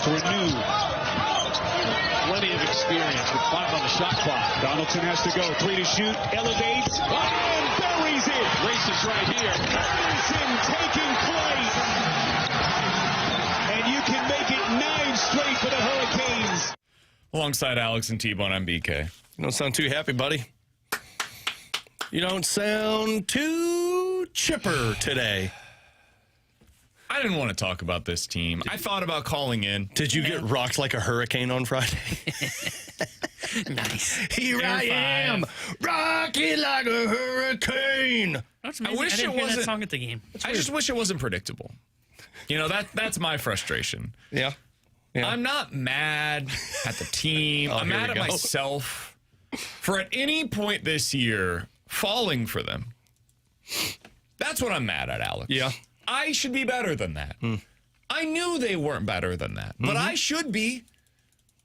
for a new. Plenty of experience with 5 on the shot clock. Donaldson has to go. 3 to shoot. Elevates. And buries it. Races right here. Anderson taking flight. And you can make it 9 straight for the Hurricanes. Alongside Alex and T-Bone, I'm BK. You don't sound too happy, buddy. You don't sound too chipper today. I didn't want to talk about this team. I thought about calling in. Did you get rocked like a hurricane on Friday? Nice. Here I am, rocking like a hurricane. That's I amazing. wish I didn't it hear wasn't. that song at the game. I just wish it wasn't predictable. You know, that's my frustration. Yeah. I'm not mad at the team. I'm here mad we at go. myself for at any point this year falling for them. That's what I'm mad at, Alex. Yeah. I should be better than that. I knew they weren't better than that, but I should be.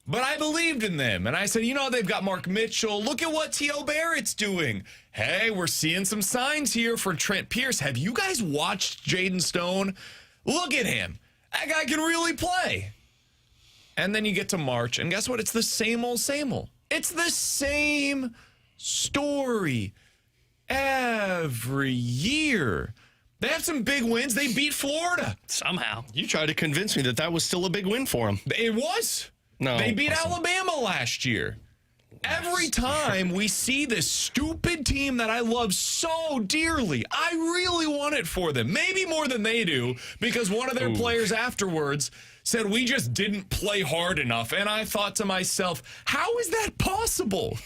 But I believed in them, and I said, you know, they've got Mark Mitchell. Look at what T.O. Barrett's doing. Hey, we're seeing some signs here for Trent Pierce. Have you guys watched Jaden Stone? Look at him. That guy can really play. And then you get to March, and guess what? It's the same old, same old. It's the same story every year. They have some big wins. They beat Florida. Somehow. You tried to convince me that was still a big win for them. It was. No. They beat Awesome. Alabama last year. Every time we see this stupid team that I love so dearly, I really want it for them. Maybe more than they do, because one of their players afterwards said we just didn't play hard enough. And I thought to myself, how is that possible?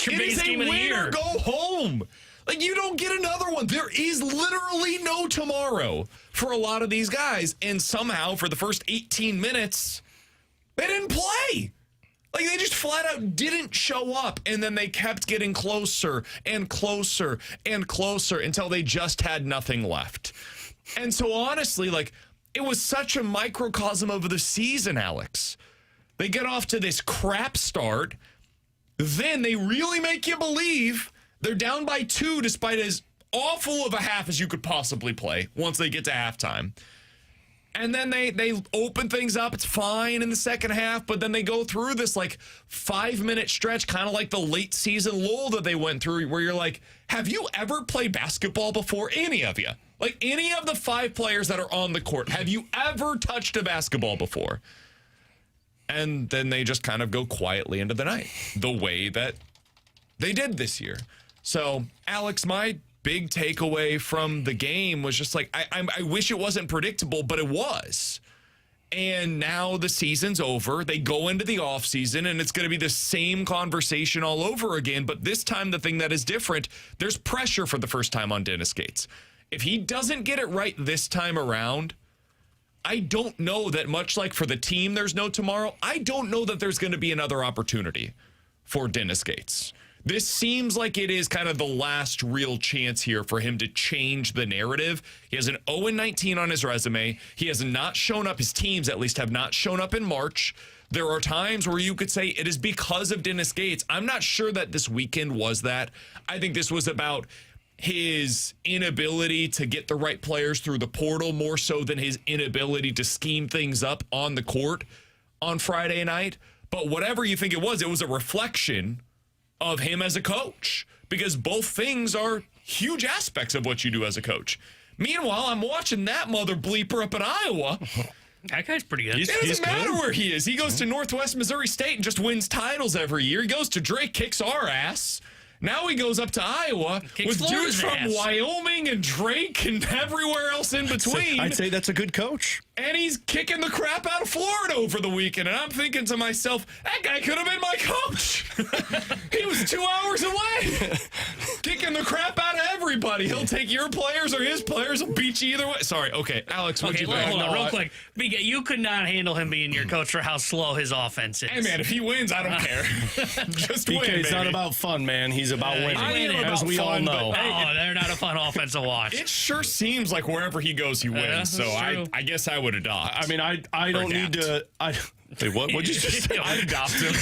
Your It is biggest a game of the win year. or go home. Like, you don't get another one. There is literally no tomorrow for a lot of these guys. And somehow, for the first 18 minutes, they didn't play. Like, they just flat out didn't show up. And then they kept getting closer and closer and closer until they just had nothing left. And so, honestly, like, it was such a microcosm of the season, Alex. They get off to this crap start. Then they really make you believe they're down by 2 despite as awful of a half as you could possibly play once they get to halftime. And then they open things up. It's fine in the second half, but then they go through this like 5-minute stretch, kind of like the late season lull that they went through, where you're like, have you ever played basketball before? Any of you? Like, any of the 5 players that are on the court, have you ever touched a basketball before? And then they just kind of go quietly into the night, the way that they did this year. So, Alex, my big takeaway from the game was just like, I wish it wasn't predictable, but it was. And now the season's over. They go into the offseason, and it's going to be the same conversation all over again. But this time, the thing that is different, there's pressure for the first time on Dennis Gates. If he doesn't get it right this time around, I don't know that, much like for the team there's no tomorrow, I don't know that there's going to be another opportunity for Dennis Gates. This seems like it is kind of the last real chance here for him to change the narrative. He has an 0-19 on his resume. He has not shown up. His teams, at least, have not shown up in March. There are times where you could say it is because of Dennis Gates. I'm not sure that this weekend was that. I think this was about his inability to get the right players through the portal more so than his inability to scheme things up on the court on Friday night. But whatever you think it was a reflection of him as a coach, because both things are huge aspects of what you do as a coach. Meanwhile, I'm watching that mother bleeper up in Iowa. That guy's pretty good. It doesn't matter where he is. He goes to Northwest Missouri State and just wins titles every year. He goes to Drake, kicks our ass. Now he goes up to Iowa Kicks with dudes Florida's from ass. Wyoming and Drake and everywhere else in between. I'd say that's a good coach. And he's kicking the crap out of Florida over the weekend. And I'm thinking to myself, that guy could have been my coach. He was 2 hours away. Kicking the crap out of everybody. He'll take your players or his players. He'll beat you either way. Sorry. Okay, Alex, what'd Okay, you think? hold on, real quick. You could not handle him being your coach for how slow his offense is. Hey, man, if he wins, I don't care. Just win, BK's baby. not about fun, man. He's about winning, I am as about we all fun, but- know. Oh, they're not a fun offense to watch. It sure seems like wherever he goes, he wins. So that's true. I guess I would adopt. I mean, I don't need adapt. to. Wait, what'd you just say? I'd adopt him.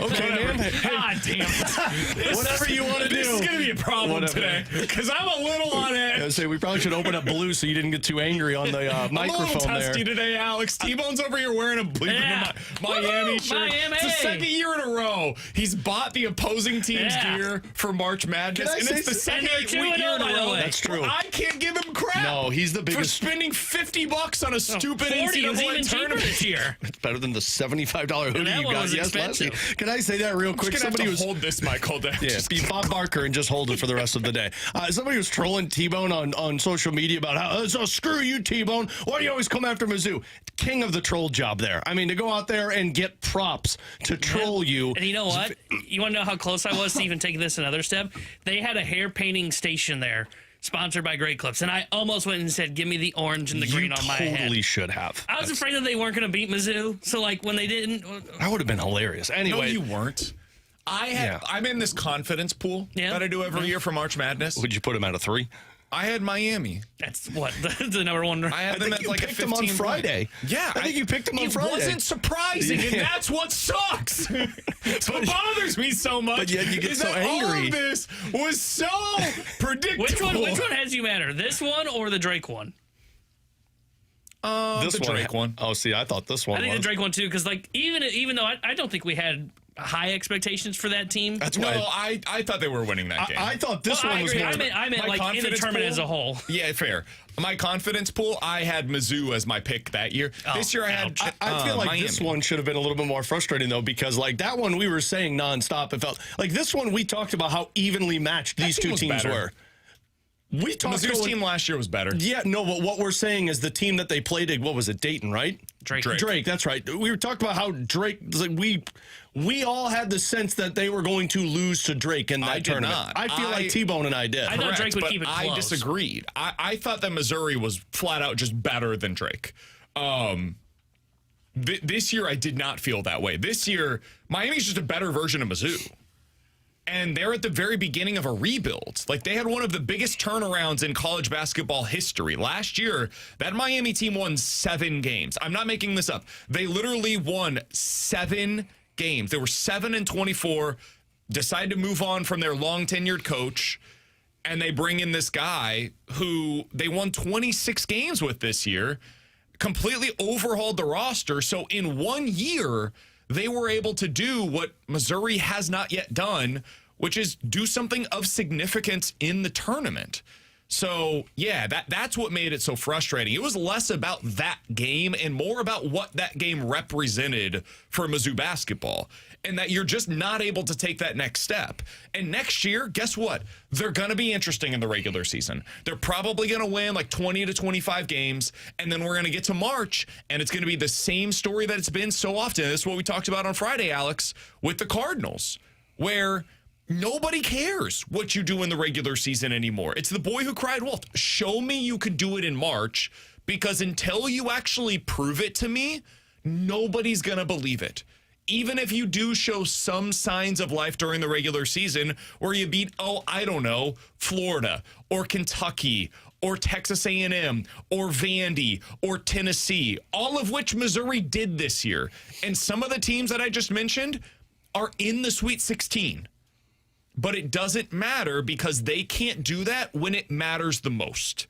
Okay, man. God damn it. Whatever you want to do. This is going to be a problem today because I'm a little on edge. I say we probably should open up blue so you didn't get too angry on the I'm a little microphone there. testy today, Alex. T-Bone's over here wearing a bleeding Miami shirt. Miami. It's the second year in a row he's bought the opposing team's gear for March Madness, and it's the second year in a row. That's true. I can't give him crap. No, he's the for biggest. spending $50 on a stupid 40 was even NCAA cheaper tournament this year. It's better than the $75 hoodie that you one got was last expensive. week. Can I say that real quick? Somebody was hold this mic all day. Yeah, be Bob Barker and just hold it for the rest of the day. Somebody was trolling T-Bone on social media about how, so screw you, T-Bone. Why do you always come after Mizzou? King of the troll job there. I mean, to go out there and get props to troll you. And you know what? You want to know how close I was to even taking this another step? They had a hair painting station there, sponsored by Great Clips, and I almost went and said, give me the orange and the green on my head. You totally should have. I was afraid that they weren't going to beat Mizzou, so like when they didn't... That would have been hilarious. Anyway. No, you weren't. I'm in this confidence pool that I do every year for March Madness. Would you put him out of 3? I had Miami. That's what, the number one... I had them at like a 15 him on Friday. Yeah. I think you picked him on Friday. It wasn't surprising, and that's what sucks. So what bothers me so much. But yet you get so angry. All of this was so predictable. Which one has you matter? This one or the Drake one? This the Drake one. Oh, see, I thought this one I think was. the Drake one too, because like even though I don't think we had high expectations for that team. That's No, why I thought they were winning that game. I thought this one was agree. more. I meant My like in the confidence tournament pool? as a whole. Yeah, fair. My confidence pool, I had Mizzou as my pick that year. This year I had I feel like Miami. this one should have been a little bit more frustrating, though, because like that one we were saying nonstop. It felt like this one we talked about how evenly matched these two teams were. We talked Mizzou's team last year was better. Yeah, no, but what we're saying is the team that they played, what was it, Dayton, right? Drake, that's right. We were talking about how Drake, like we all had the sense that they were going to lose to Drake in that I did tournament. not. I feel like T-Bone and I did. I thought Drake would keep it I close. disagreed. I thought that Missouri was flat out just better than Drake. This year, I did not feel that way. This year, Miami's just a better version of Mizzou. And they're at the very beginning of a rebuild. Like, they had one of the biggest turnarounds in college basketball history. Last year, that Miami team won 7 games. I'm not making this up. They literally won 7 games. They were 7-24, decided to move on from their long-tenured coach, and they bring in this guy who they won 26 games with this year, completely overhauled the roster. So in 1 year, they were able to do what Missouri has not yet done, which is do something of significance in the tournament. So, yeah, that's what made it so frustrating. It was less about that game and more about what that game represented for Mizzou basketball, and that you're just not able to take that next step. And next year, guess what? They're going to be interesting in the regular season. They're probably going to win like 20 to 25 games, and then we're going to get to March, and it's going to be the same story that it's been so often. This is what we talked about on Friday, Alex, with the Cardinals, where nobody cares what you do in the regular season anymore. It's the boy who cried wolf. Show me you could do it in March, because until you actually prove it to me, nobody's going to believe it. Even if you do show some signs of life during the regular season where you beat, I don't know, Florida or Kentucky or Texas A&M or Vandy or Tennessee, all of which Missouri did this year. And some of the teams that I just mentioned are in the Sweet 16. But it doesn't matter because they can't do that when it matters the most.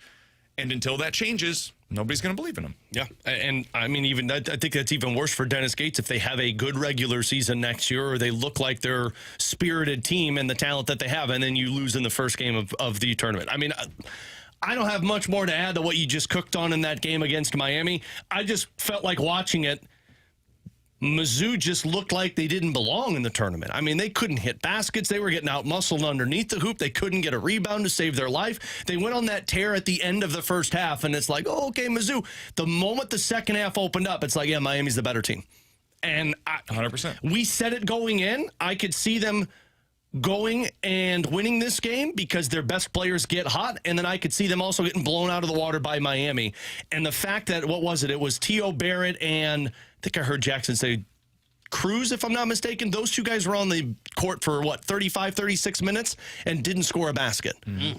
And until that changes, nobody's going to believe in them. Yeah, and I mean, I think that's even worse for Dennis Gates if they have a good regular season next year, or they look like they're spirited team and the talent that they have, and then you lose in the first game of the tournament. I mean, I don't have much more to add to what you just cooked on in that game against Miami. I just felt like watching it. Mizzou just looked like they didn't belong in the tournament. I mean, they couldn't hit baskets. They were getting out-muscled underneath the hoop. They couldn't get a rebound to save their life. They went on that tear at the end of the first half, and it's like, oh, okay, Mizzou. The moment the second half opened up, it's like, yeah, Miami's the better team. And 100%. We said it going in. I could see them going and winning this game because their best players get hot, and then I could see them also getting blown out of the water by Miami. And the fact that, what was it? It was T.O. Barrett and I think I heard Jackson say Cruz, if I'm not mistaken. Those two guys were on the court for, 35, 36 minutes and didn't score a basket. Mm-hmm.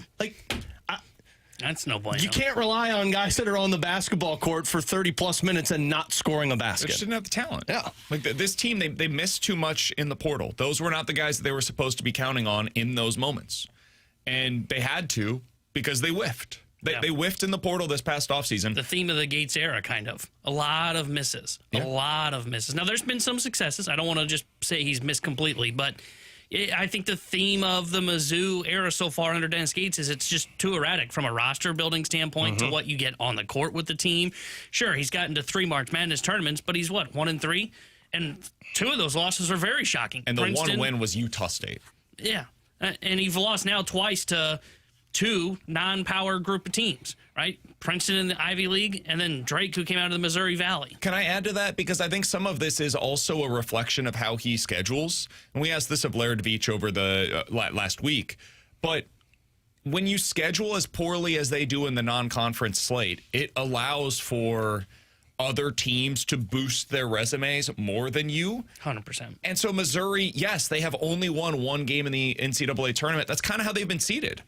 That's no bueno. You can't rely on guys that are on the basketball court for 30-plus minutes and not scoring a They basket. just didn't have the talent. Yeah. Like this team, they missed too much in the portal. Those were not the guys that they were supposed to be counting on in those moments. And they had to because they whiffed. They whiffed in the portal this past offseason. The theme of the Gates era, kind of. A lot of misses. Yeah. A lot of misses. Now, there's been some successes. I don't want to just say he's missed completely, but I think the theme of the Mizzou era so far under Dennis Gates is it's just too erratic from a roster building standpoint to what you get on the court with the team. Sure, he's gotten to 3 March Madness tournaments, but he's 1-3? And 2 of those losses are very shocking. And the Princeton, one win was Utah State. Yeah. And he's lost now twice to 2 non-power group of teams, right? Princeton in the Ivy League, and then Drake, who came out of the Missouri Valley. Can I add to that? Because I think some of this is also a reflection of how he schedules. And we asked this of Laird Veach over the last week. But when you schedule as poorly as they do in the non-conference slate, it allows for other teams to boost their resumes more than you. 100%. And so Missouri, yes, they have only won 1 game in the NCAA tournament. That's kind of how they've been seeded.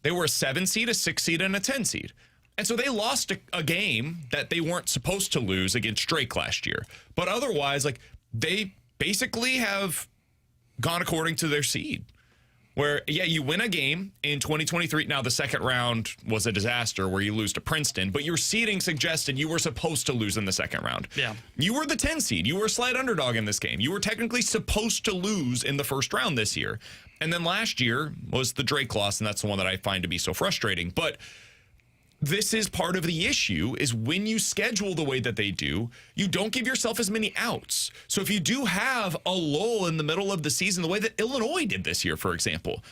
They were a 7 seed, a 6 seed, and a 10 seed. And so they lost a game that they weren't supposed to lose against Drake last year. But otherwise, like, they basically have gone according to their seed. Where, yeah, you win a game in 2023. Now, the second round was a disaster where you lose to Princeton, but your seeding suggested you were supposed to lose in the second round. Yeah. You were the 10 seed. You were a slight underdog in this game. You were technically supposed to lose in the first round this year. And then last year was the Drake loss, and that's the one that I find to be so frustrating. But this is part of the issue, is when you schedule the way that they do, you don't give yourself as many outs. So if you do have a lull in the middle of the season, the way that Illinois did this year, for example,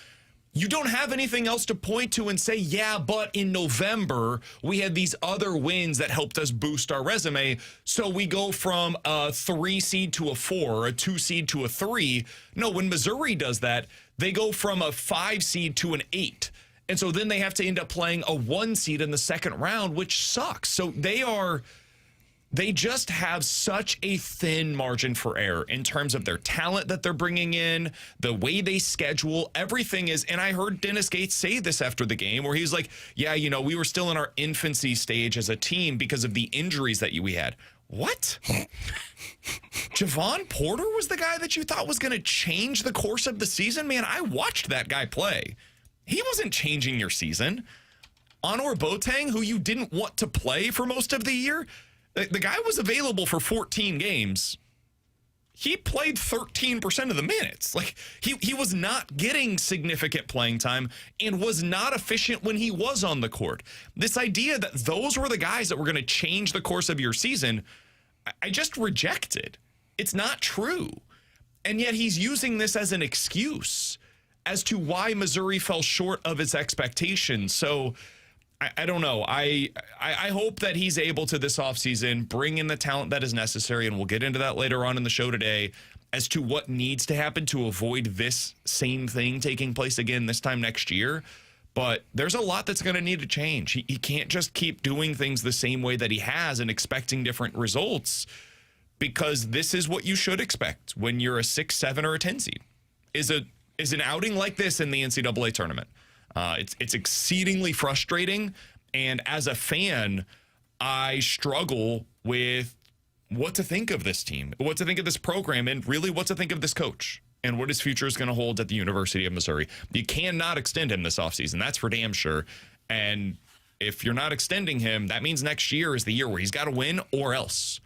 you don't have anything else to point to and say, yeah, but in November, we had these other wins that helped us boost our resume. So we go from a 3 seed to a 4, or a 2 seed to a 3. No, when Missouri does that, they go from a 5 seed to an 8. And so then they have to end up playing a 1 seed in the second round, which sucks. So they just have such a thin margin for error in terms of their talent that they're bringing in, the way they schedule, everything is. And I heard Dennis Gates say this after the game, where he's like, yeah, you know, we were still in our infancy stage as a team because of the injuries that we had. What? Javon Porter was the guy that you thought was going to change the course of the season? Man, I watched that guy play. He wasn't changing your season. Anwar Boateng, who you didn't want to play for most of the year, the guy was available for 14 games. He played 13% of the minutes. Like, he was not getting significant playing time and was not efficient when he was on the court. This idea that those were the guys that were going to change the course of your season, I just rejected. It's not true. And yet he's using this as an excuse as to why Missouri fell short of its expectations. So I don't know. I hope that he's able to this offseason bring in the talent that is necessary, and we'll get into that later on in the show today as to what needs to happen to avoid this same thing taking place again this time next year. But there's a lot that's going to need to change. He can't just keep doing things the same way that he has and expecting different results, because this is what you should expect when you're a 6, 7, or a 10 seed, is an outing like this in the NCAA tournament. It's exceedingly frustrating, and as a fan, I struggle with what to think of this team, what to think of this program, and really what to think of this coach and what his future is going to hold at the University of Missouri. You cannot extend him this offseason. That's for damn sure. And if you're not extending him, that means next year is the year where he's got to win or else.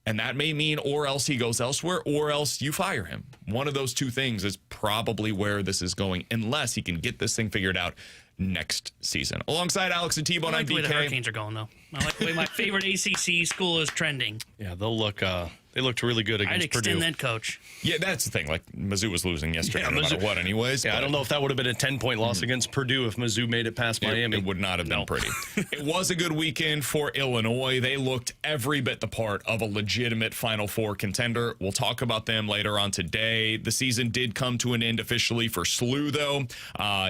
And that may mean or else he goes elsewhere or else you fire him. One of those two things is probably where this is going, unless he can get this thing figured out next season. Alongside Alex and T-Bone, I I'm like the way the DK. Hurricanes are going, though. I like the way my favorite ACC school is trending. Yeah, they looked really good against I'd extend Purdue. that coach. Yeah, that's the thing. Like, Mizzou was losing yesterday, Yeah, no matter what anyways. Yeah, but I don't know if that would have been a 10-point loss against Purdue if Mizzou made it past Miami. It would not have been pretty. It was a good weekend for Illinois. They looked every bit the part of a legitimate Final Four contender. We'll talk about them later on today. The season did come to an end officially for SLU, though.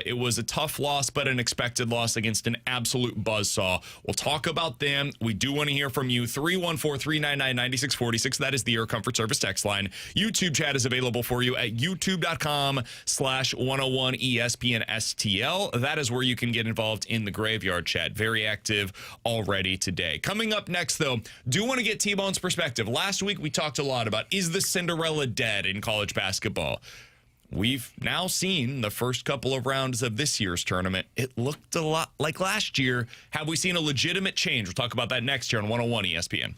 It was a tough loss, but an expected loss against an absolute buzzsaw. We'll talk about about them. We do want to hear from you. 314-399-9646. That is the Air Comfort Service text line. YouTube chat is available for you at youtube.com/101ESPN STL. That is where you can get involved in the graveyard chat. Very active already today. Coming up next, though, do want to get T-Bone's perspective. Last week, we talked a lot about, is the Cinderella dead in college basketball? We've now seen the first couple of rounds of this year's tournament. It looked a lot like last year. Have we seen a legitimate change? We'll talk about that next year on 101 ESPN.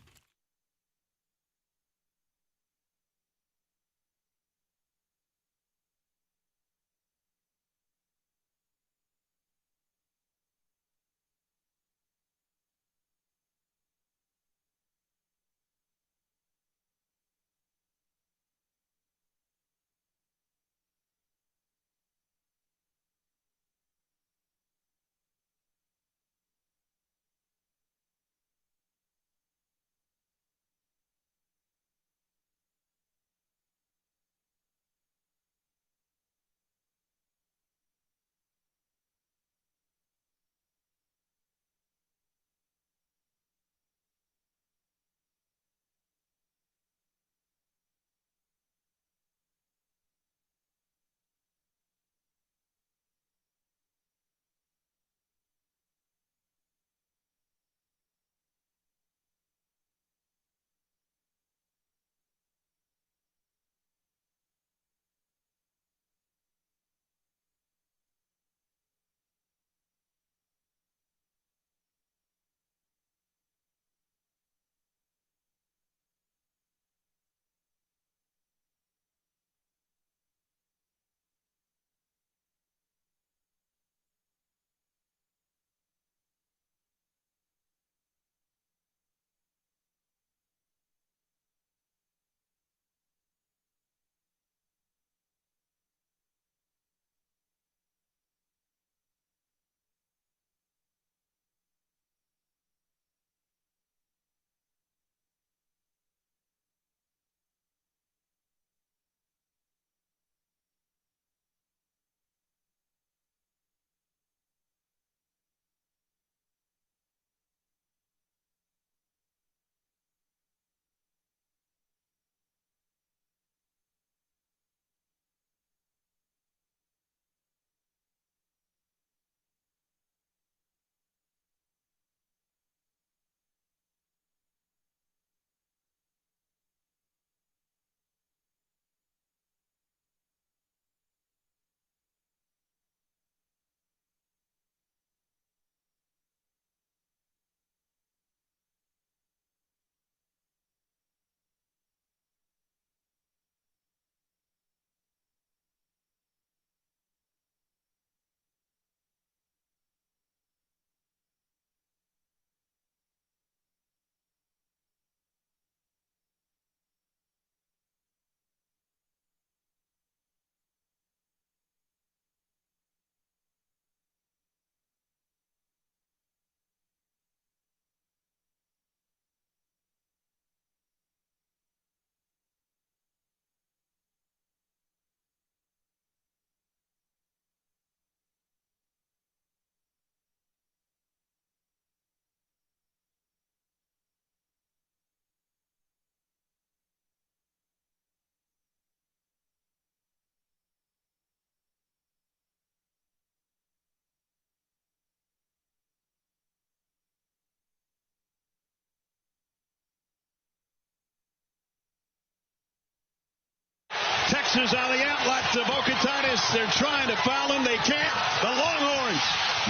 Texas on the outlet to Boca-Titus. They're trying to foul him. They can't. The Longhorns,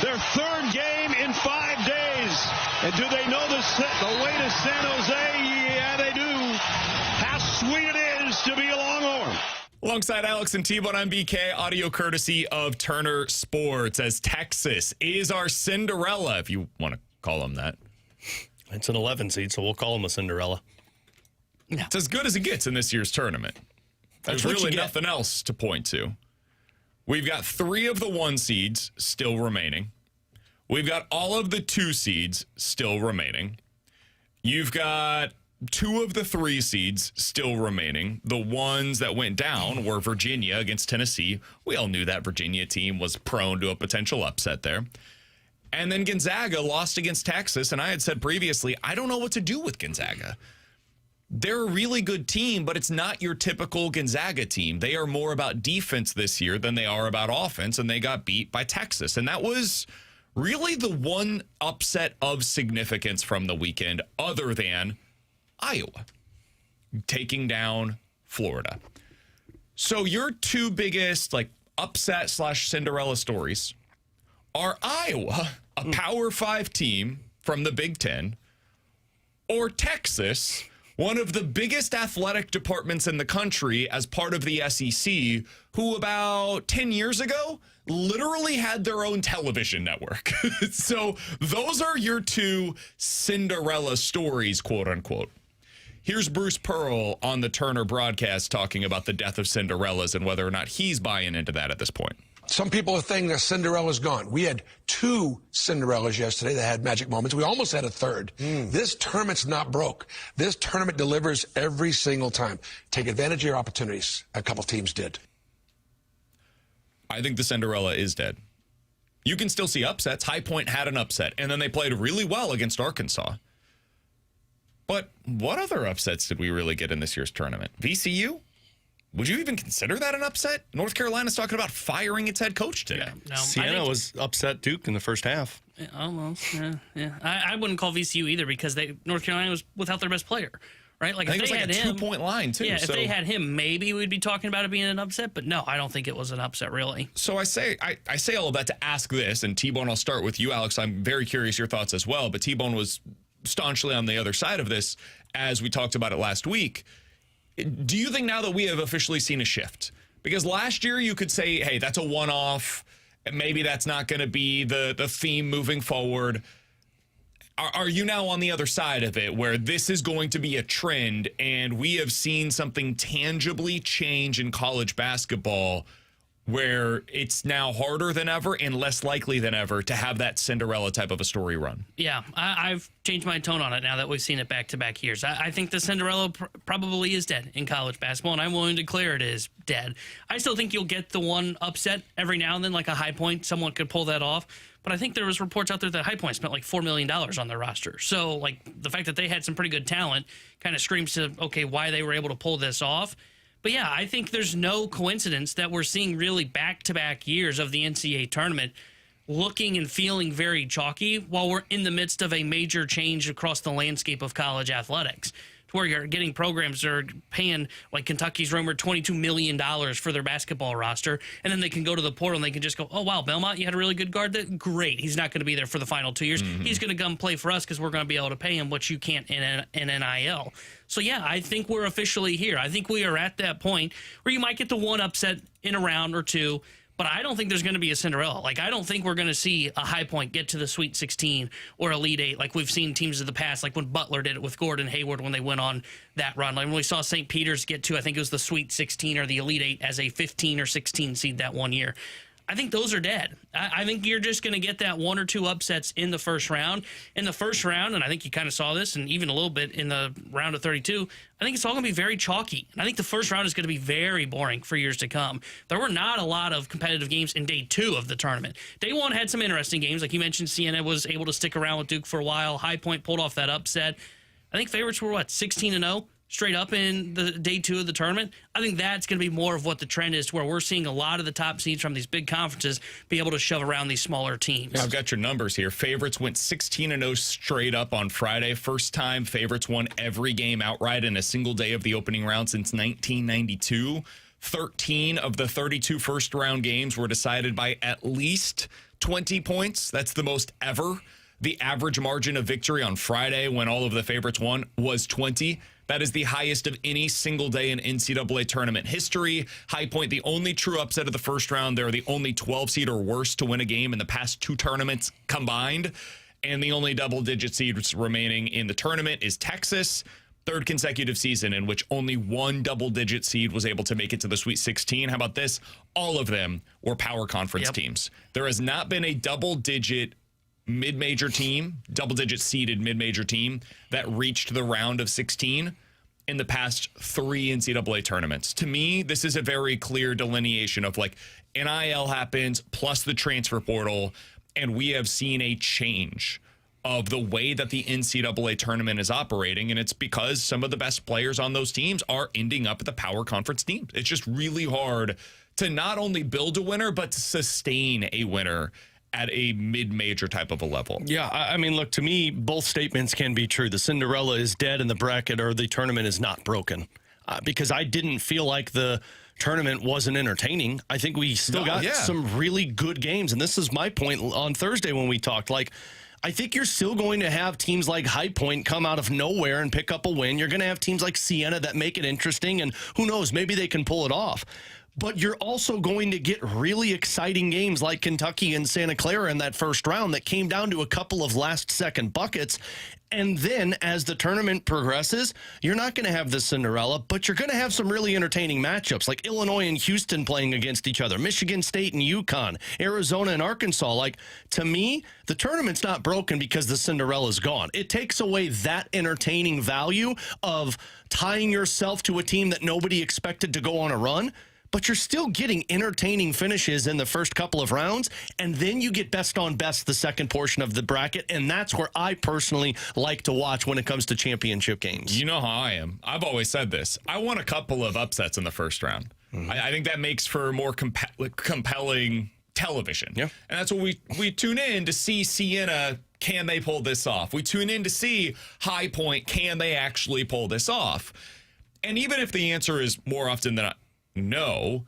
their third game in 5 days. And do they know the way to San Jose? Yeah, they do. How sweet it is to be a Longhorn. Alongside Alex and T-Bone, I'm BK, audio courtesy of Turner Sports, as Texas is our Cinderella, if you want to call them that. It's an 11 seed, so we'll call them a Cinderella. Yeah. It's as good as it gets in this year's tournament. There's really nothing else to point to. We've got 3 of the 1 seeds still remaining. We've got all of the 2 seeds still remaining. You've got 2 of the 3 seeds still remaining. The ones that went down were Virginia against Tennessee. We all knew that Virginia team was prone to a potential upset there. And then Gonzaga lost against Texas, and I had said previously, I don't know what to do with Gonzaga. They're a really good team, but it's not your typical Gonzaga team. They are more about defense this year than they are about offense, and they got beat by Texas. And that was really the one upset of significance from the weekend, other than Iowa taking down Florida. So your two biggest upset / Cinderella stories are Iowa, a Power 5 team from the Big Ten, or Texas, one of the biggest athletic departments in the country as part of the SEC, who about 10 years ago literally had their own television network. So those are your two Cinderella stories, quote unquote. Here's Bruce Pearl on the Turner broadcast talking about the death of Cinderellas and whether or not he's buying into that at this point. Some people are thinking that Cinderella's gone. We had 2 Cinderellas yesterday that had magic moments. We almost had a third. This tournament's not broke. This tournament delivers every single time. Take advantage of your opportunities. A couple teams did. I think the Cinderella is dead. You can still see upsets. High Point had an upset, and then they played really well against Arkansas. But what other upsets did we really get in this year's tournament? VCU? Would you even consider that an upset? North Carolina's talking about firing its head coach today. Yeah, no, Siena was upset Duke in the first half. Almost, yeah. I wouldn't call VCU either because North Carolina was without their best player, right? Like I if think they it was had a him, 2-point line too. Yeah, so, if they had him, maybe we'd be talking about it being an upset. But no, I don't think it was an upset really. So I say all of that to ask this, and T-Bone, I'll start with you, Alex. I'm very curious your thoughts as well. But T-Bone was staunchly on the other side of this as we talked about it last week. Do you think now that we have officially seen a shift? Because last year you could say, hey, that's a one-off. Maybe that's not going to be the theme moving forward. Are you now on the other side of it where this is going to be a trend and we have seen something tangibly change in college basketball where it's now harder than ever and less likely than ever to have that Cinderella type of a story run? Yeah, I've changed my tone on it now that we've seen it back-to-back years. I think the Cinderella probably is dead in college basketball, and I'm willing to declare it is dead. I still think you'll get the one upset every now and then, like a High Point. Someone could pull that off. But I think there was reports out there that High Point spent like $4 million on their roster. So, like, the fact that they had some pretty good talent kind of screams to, okay, why they were able to pull this off. But yeah, I think there's no coincidence that we're seeing really back-to-back years of the NCAA tournament looking and feeling very chalky while we're in the midst of a major change across the landscape of college athletics, to where you're getting programs that are paying, like Kentucky's rumored $22 million for their basketball roster, and then they can go to the portal and they can just go, oh, wow, Belmont, you had a really good guard. Great. He's not going to be there for the final 2 years. He's going to come play for us because we're going to be able to pay him what you can't in NIL. So, yeah, I think we're officially here. I think we are at that point where you might get the one upset in a round or two, but I don't think there's going to be a Cinderella. Like, I don't think we're going to see a High Point get to the Sweet 16 or Elite 8 like we've seen teams of the past, like when Butler did it with Gordon Hayward when they went on that run. Like when we saw St. Peter's get to, I think it was the Sweet 16 or the Elite 8 as a 15 or 16 seed that one year. I think those are dead. I think you're just going to get that one or two upsets in the first round. In the first round, and I think you kind of saw this, and even a little bit in the round of 32, I think it's all going to be very chalky. And I think the first round is going to be very boring for years to come. There were not a lot of competitive games in day 2 of the tournament. Day 1 had some interesting games. Like you mentioned, Siena was able to stick around with Duke for a while. High Point pulled off that upset. I think favorites were, 16-0? Straight up in the day 2 of the tournament. I think that's going to be more of what the trend is, to where we're seeing a lot of the top seeds from these big conferences be able to shove around these smaller teams. Yeah, I've got your numbers here. Favorites went 16-0 straight up on Friday. First time favorites won every game outright in a single day of the opening round since 1992. 13 of the 32 first-round games were decided by at least 20 points. That's the most ever. The average margin of victory on Friday when all of the favorites won was 20. That is the highest of any single day in NCAA tournament history. High Point, the only true upset of the first round. They're the only 12 seed or worse to win a game in the past 2 tournaments combined. And the only double-digit seed remaining in the tournament is Texas. 3rd consecutive season in which only one double-digit seed was able to make it to the Sweet 16. How about this? All of them were power conference teams. There has not been a double-digit mid-major team, double-digit seeded mid-major team that reached the round of 16 in the past 3 NCAA tournaments. To me, this is a very clear delineation of like NIL happens plus the transfer portal And we have seen a change of the way that the NCAA tournament is operating. And it's because some of the best players on those teams are ending up at the power conference team. It's just really hard to not only build a winner, but to sustain a winner at a mid-major type of a level. Yeah, I mean, look, to me, both statements can be true. The Cinderella is dead and the bracket or the tournament is not broken. Because I didn't feel like the tournament wasn't entertaining. I think we still got some really good games. And this is my point on Thursday when we talked. Like, I think you're still going to have teams like High Point come out of nowhere and pick up a win. You're going to have teams like Siena that make it interesting, and who knows, maybe they can pull it off. But you're also going to get really exciting games like Kentucky and Santa Clara in that first round that came down to a couple of last-second buckets. And then as the tournament progresses, you're not going to have the Cinderella, but you're going to have some really entertaining matchups like Illinois and Houston playing against each other, Michigan State and UConn, Arizona and Arkansas. Like, to me, the tournament's not broken because the Cinderella's gone. It takes away that entertaining value of tying yourself to a team that nobody expected to go on a run. But you're still getting entertaining finishes in the first couple of rounds, and then you get best on best the second portion of the bracket, and that's where I personally like to watch when it comes to championship games. You know how I am. I've always said this. I want a couple of upsets in the first round. Mm-hmm. I think that makes for more compelling television. Yeah. And that's what we tune in to see Siena. Can they pull this off? We tune in to see High Point. Can they actually pull this off? And even if the answer is more often than not, no,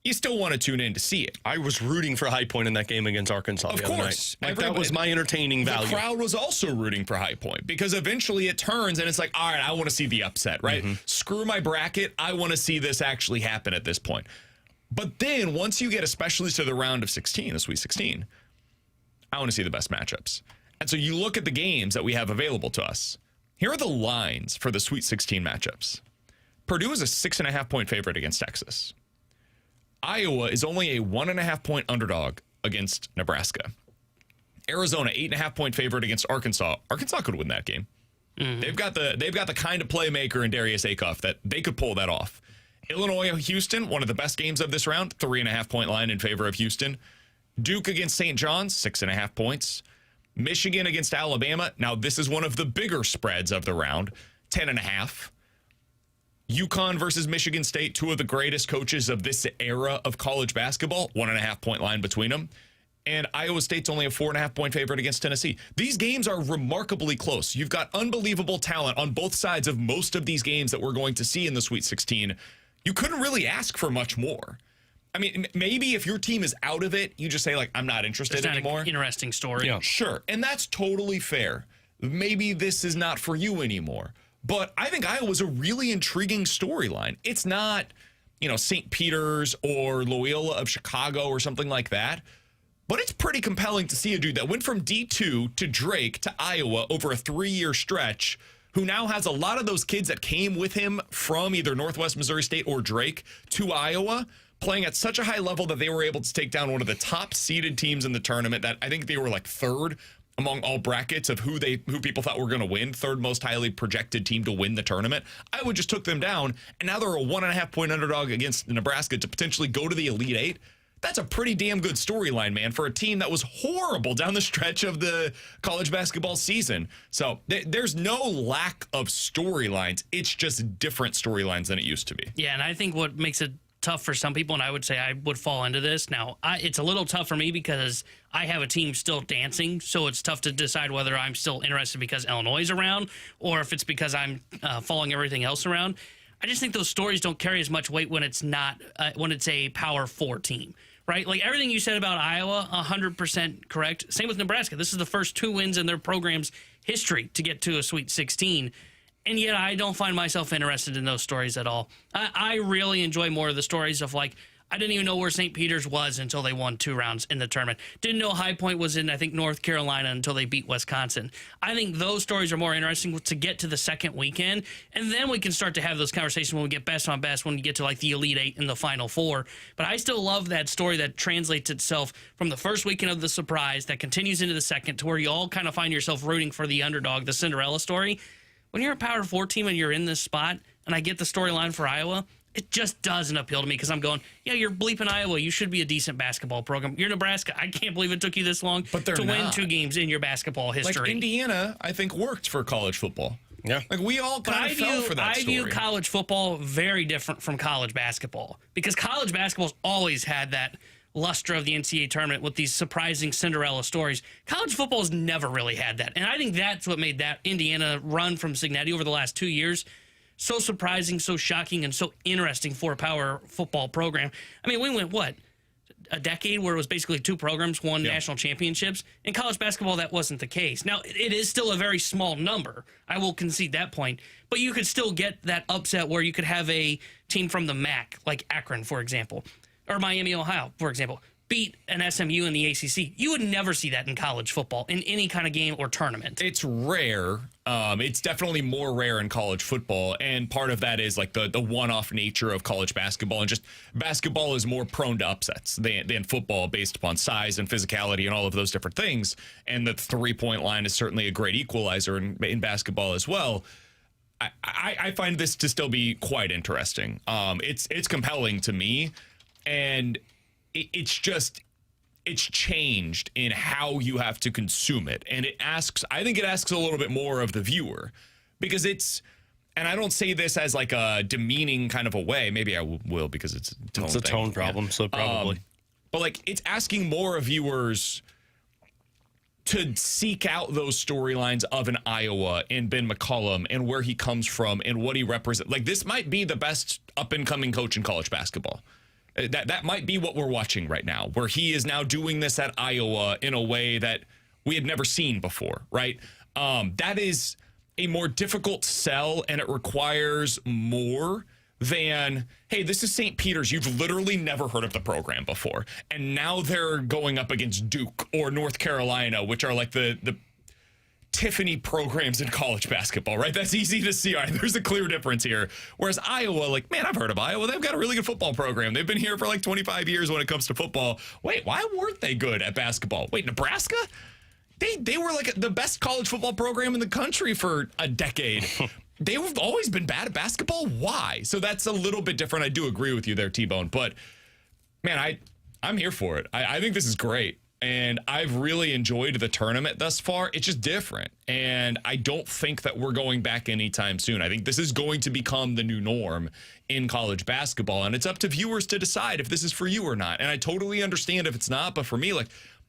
you still want to tune in to see it. I was rooting for High Point in that game against Arkansas. Of course. Like, that was my entertaining value. The crowd was also rooting for High Point because eventually it turns and it's like, all right, I want to see the upset, right? Mm-hmm. Screw my bracket. I want to see this actually happen at this point. But then once you get especially to the round of 16, the Sweet 16, I want to see the best matchups. And so you look at the games that we have available to us. Here are the lines for the Sweet 16 matchups. Purdue is a 6.5-point favorite against Texas. Iowa is only a 1.5-point underdog against Nebraska. Arizona, 8.5-point favorite against Arkansas. Arkansas could win that game. Mm-hmm. They've got the kind of playmaker in Darius Acuff that they could pull that off. Illinois, Houston, one of the best games of this round, 3.5-point line in favor of Houston. Duke against St. John's, 6.5 points. Michigan against Alabama. Now, this is one of the bigger spreads of the round, 10.5. UConn versus Michigan State, two of the greatest coaches of this era of college basketball, 1.5-point line between them. And Iowa State's only a 4.5-point favorite against Tennessee. These games are remarkably close. You've got unbelievable talent on both sides of most of these games that we're going to see in the Sweet 16. You couldn't really ask for much more. I mean, maybe if your team is out of it, you just say, like, I'm not interested anymore. An interesting story. Yeah. Sure. And that's totally fair. Maybe this is not for you anymore. But I think Iowa's a really intriguing storyline. It's not, St. Peter's or Loyola of Chicago or something like that. But it's pretty compelling to see a dude that went from D2 to Drake to Iowa over a 3-year stretch, who now has a lot of those kids that came with him from either Northwest Missouri State or Drake to Iowa, playing at such a high level that they were able to take down one of the top seeded teams in the tournament. That I think they were like third among all brackets of who people thought were going to win, third most highly projected team to win the tournament. Iowa just took them down, and now they're a 1.5-point underdog against Nebraska to potentially go to the Elite Eight. That's a pretty damn good storyline, man, for a team that was horrible down the stretch of the college basketball season. So there's no lack of storylines. It's just different storylines than it used to be. Yeah, and I think what makes it tough for some people, and I would say I would fall into this. Now, it's a little tough for me because I have a team still dancing, so it's tough to decide whether I'm still interested because Illinois is around or if it's because I'm following everything else around. I just think those stories don't carry as much weight when it's not when it's a Power 4 team, right? Like everything you said about Iowa, 100% correct. Same with Nebraska. This is the first 2 wins in their program's history to get to a Sweet 16. And yet I don't find myself interested in those stories at all. I really enjoy more of the stories of, like, I didn't even know where St. Peter's was until they won 2 rounds in the tournament. Didn't know High Point was in, I think, North Carolina until they beat Wisconsin. I think those stories are more interesting to get to the second weekend, and then we can start to have those conversations when we get best on best, when we get to, like, the Elite Eight and the Final Four. But I still love that story that translates itself from the first weekend of the surprise that continues into the second to where you all kind of find yourself rooting for the underdog, the Cinderella story. When you're a Power 4 team and you're in this spot, and I get the storyline for Iowa, it just doesn't appeal to me because I'm going, yeah, you're bleeping Iowa. You should be a decent basketball program. You're Nebraska. I can't believe it took you this long to win 2 games in your basketball history. Like Indiana, I think, worked for college football. Yeah. Like we all kind of fell for that story. I view college football very different from college basketball because college basketball's always had that luster of the NCAA tournament with these surprising Cinderella stories. College football has never really had that. And I think that's what made that Indiana run from Cignetti over the last 2 years so surprising, so shocking, and so interesting for a power football program. I mean, we went, what, a decade where it was basically 2 programs won national championships? In college basketball, that wasn't the case. Now, it is still a very small number. I will concede that point. But you could still get that upset where you could have a team from the MAC, like Akron, for example, or Miami, Ohio, for example, beat an SMU in the ACC. You would never see that in college football in any kind of game or tournament. It's rare. It's definitely more rare in college football, and part of that is like the one-off nature of college basketball, and just basketball is more prone to upsets than football based upon size and physicality and all of those different things. And the 3-point line is certainly a great equalizer in basketball as well. I find this to still be quite interesting. It's compelling to me, and it's changed in how you have to consume it. And I think it asks a little bit more of the viewer because and I don't say this as like a demeaning kind of a way. Maybe I will because it's a tone It's a tone problem, so probably. But like it's asking more of viewers to seek out those storylines of an Iowa and Ben McCollum and where he comes from and what he represents. Like this might be the best up and coming coach in college basketball. That might be what we're watching right now, where he is now doing this at Iowa in a way that we had never seen before, right? That is a more difficult sell, and it requires more than, hey, this is St. Peter's. You've literally never heard of the program before. And now they're going up against Duke or North Carolina, which are like the Tiffany programs in college basketball, right? That's easy to see. All right, there's a clear difference here. Whereas Iowa, like, man, I've heard of Iowa. They've got a really good football program. They've been here for like 25 years when it comes to football. Wait, why weren't they good at basketball? Wait, Nebraska? They were like the best college football program in the country for a decade. They've always been bad at basketball. Why? So that's a little bit different. I do agree with you there, T-Bone. But, man, I'm here for it. I think this is great. And I've really enjoyed the tournament thus far. It's just different. And I don't think that we're going back anytime soon. I think this is going to become the new norm in college basketball. And it's up to viewers to decide if this is for you or not. And I totally understand if it's not. But for me, like,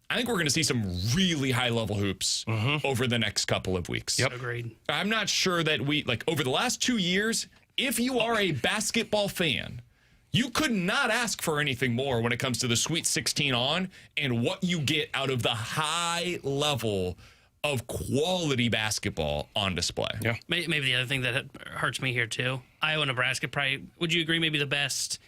I think we're going to see some really high-level hoops over the next couple of weeks. Yep. Agreed. I'm not sure that over the last 2 years, if you are a basketball fan, you could not ask for anything more when it comes to the Sweet 16 on and what you get out of the high level of quality basketball on display. Yeah. Maybe the other thing that hurts me here, too, Iowa, Nebraska, probably, would you agree, maybe the best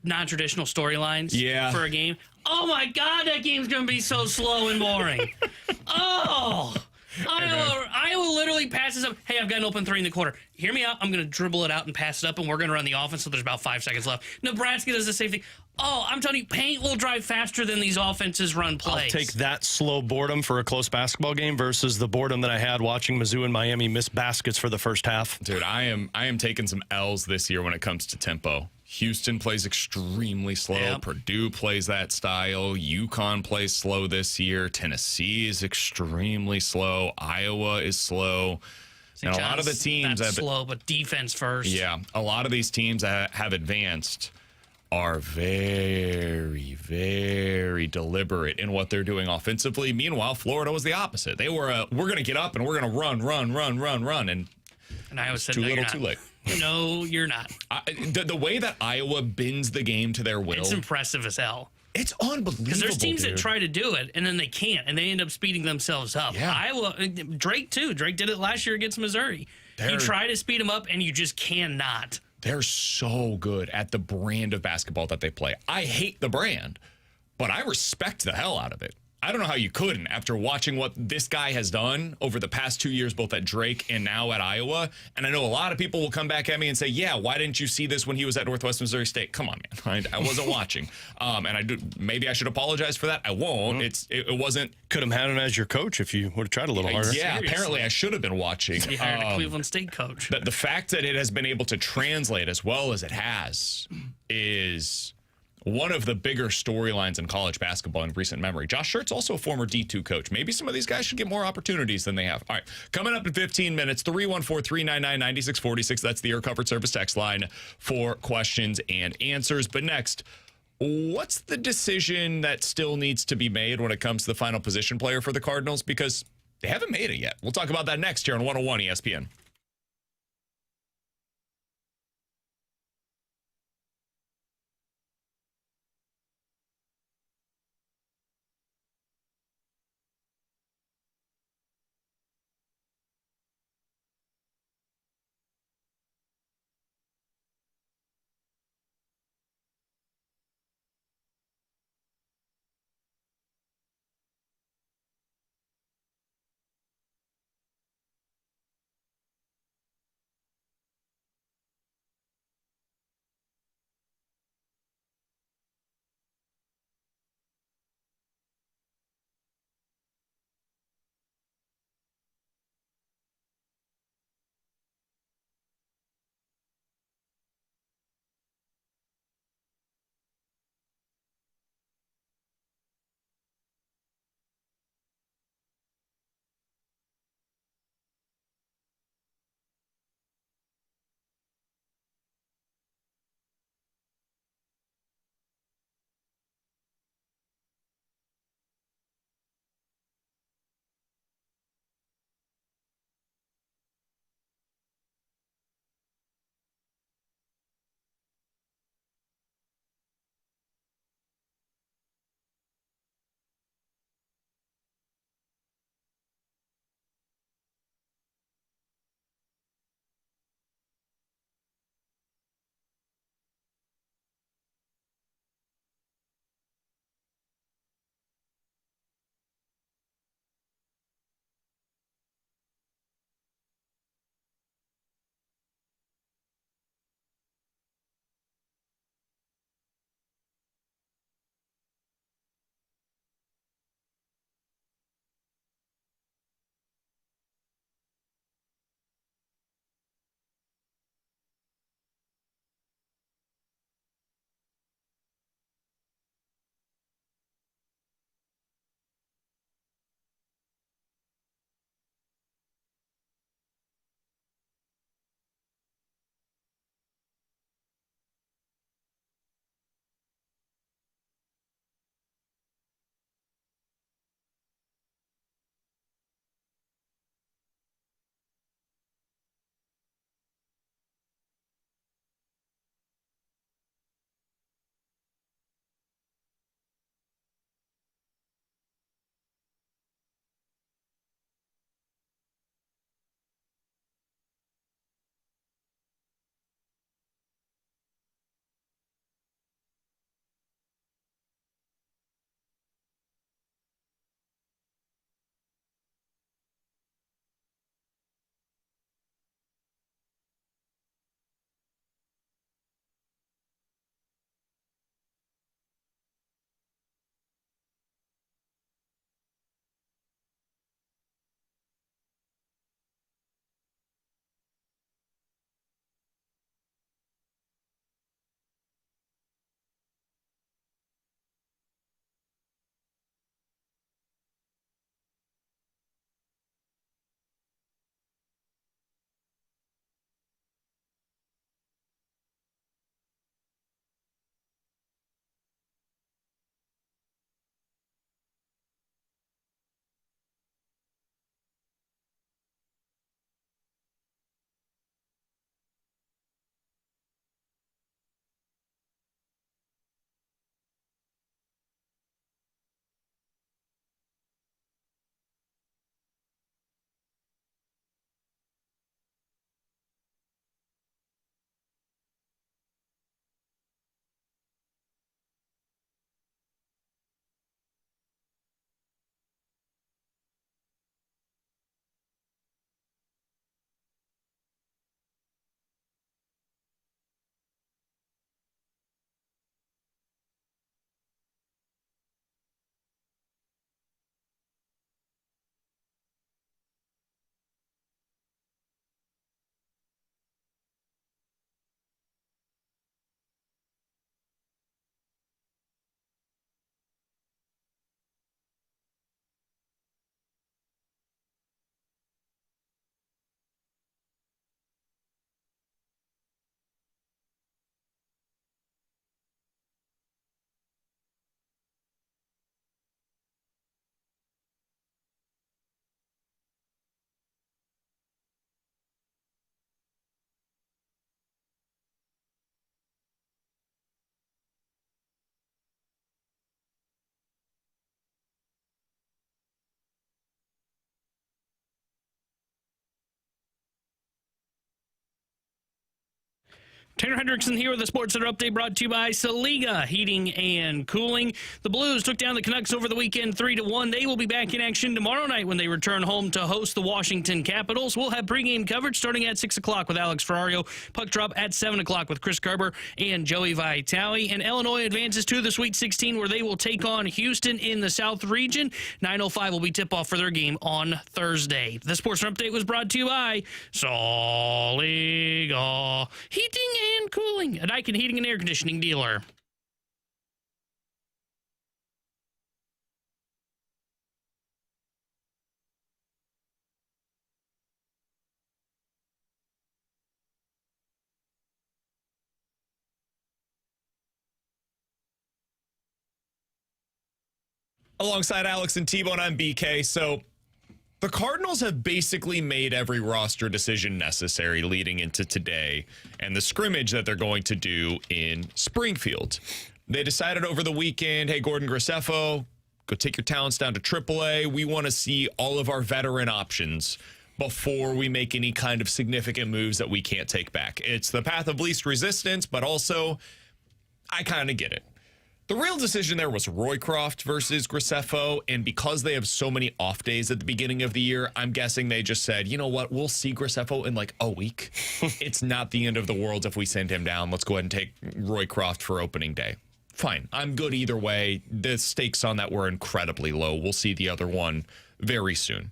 non-traditional storylines for a game? Oh, my God, that game's going to be so slow and boring. Iowa literally passes up. Hey, I've got an open 3 in the quarter. Hear me out. I'm going to dribble it out and pass it up, and we're going to run the offense, so there's about 5 seconds left. Nebraska does the same thing. Oh, I'm telling you, paint will drive faster than these offenses run plays. I'll take that slow boredom for a close basketball game versus the boredom that I had watching Mizzou and Miami miss baskets for the first half. Dude, I am taking some L's this year when it comes to tempo. Houston plays extremely slow. Yep. Purdue plays that style. UConn plays slow this year. Tennessee is extremely slow. Iowa is slow. And a lot of the teams have slow, but defense first. Yeah, a lot of these teams that have advanced are very, very deliberate in what they're doing offensively. Meanwhile, Florida was the opposite. They were, we're going to get up and we're going to run. And Iowa said, too no, little, you're too not. late. No, you're not. The way that Iowa bends the game to their will. It's impressive as hell. It's unbelievable. Because there's teams that try to do it, and then they can't, and they end up speeding themselves up. Yeah. Iowa, Drake, too. Drake did it last year against Missouri. You try to speed them up, and you just cannot. They're so good at the brand of basketball that they play. I hate the brand, but I respect the hell out of it. I don't know how you couldn't after watching what this guy has done over the past 2 years, both at Drake and now at Iowa. And I know a lot of people will come back at me and say, yeah, why didn't you see this when he was at Northwest Missouri State? Come on, man. I wasn't watching. Maybe I should apologize for that. I won't. It wasn't. Could have had him as your coach if you would have tried a little harder. Yeah, Seriously. apparently I should have been watching. He hired a Cleveland State coach. The fact that it has been able to translate as well as it has is one of the bigger storylines in college basketball in recent memory. Josh Schert's also a former D2 coach. Maybe some of these guys should get more opportunities than they have. All right, coming up in 15 minutes, 314-399-9646. That's the Air Comfort Service text line for questions and answers. But next, what's the decision that still needs to be made when it comes to the final position player for the Cardinals? Because they haven't made it yet. We'll talk about that next here on 101 ESPN. Tanner Hendrickson here with the Sports Center update brought to you by Saliga Heating and Cooling. The Blues took down the Canucks over the weekend 3-1. They will be back in action tomorrow night when they return home to host the Washington Capitals. We'll have pregame coverage starting at 6 o'clock with Alex Ferrario. Puck drop at 7 o'clock with Chris Garber and Joey Vitale. And Illinois advances to the Sweet 16 where they will take on Houston in the South region. 9:05 will be tip-off for their game on Thursday. The Sports Center update was brought to you by Saliga Heating and Cooling, a Daikin heating and air conditioning dealer. Alongside Alex and T-Bone, I'm BK. So the Cardinals have basically made every roster decision necessary leading into today and the scrimmage that they're going to do in Springfield. They decided over the weekend, hey, Gordon Graceffo, go take your talents down to AAA. We want to see all of our veteran options before we make any kind of significant moves that we can't take back. It's the path of least resistance, but also I kind of get it. The real decision there was Roycroft versus Graceffo, and because they have so many off days at the beginning of the year, I'm guessing they just said, you know what, we'll see Graceffo in like a week. It's not the end of the world if we send him down. Let's go ahead and take Roycroft for opening day. Fine, I'm good either way. The stakes on that were incredibly low. We'll see the other one very soon.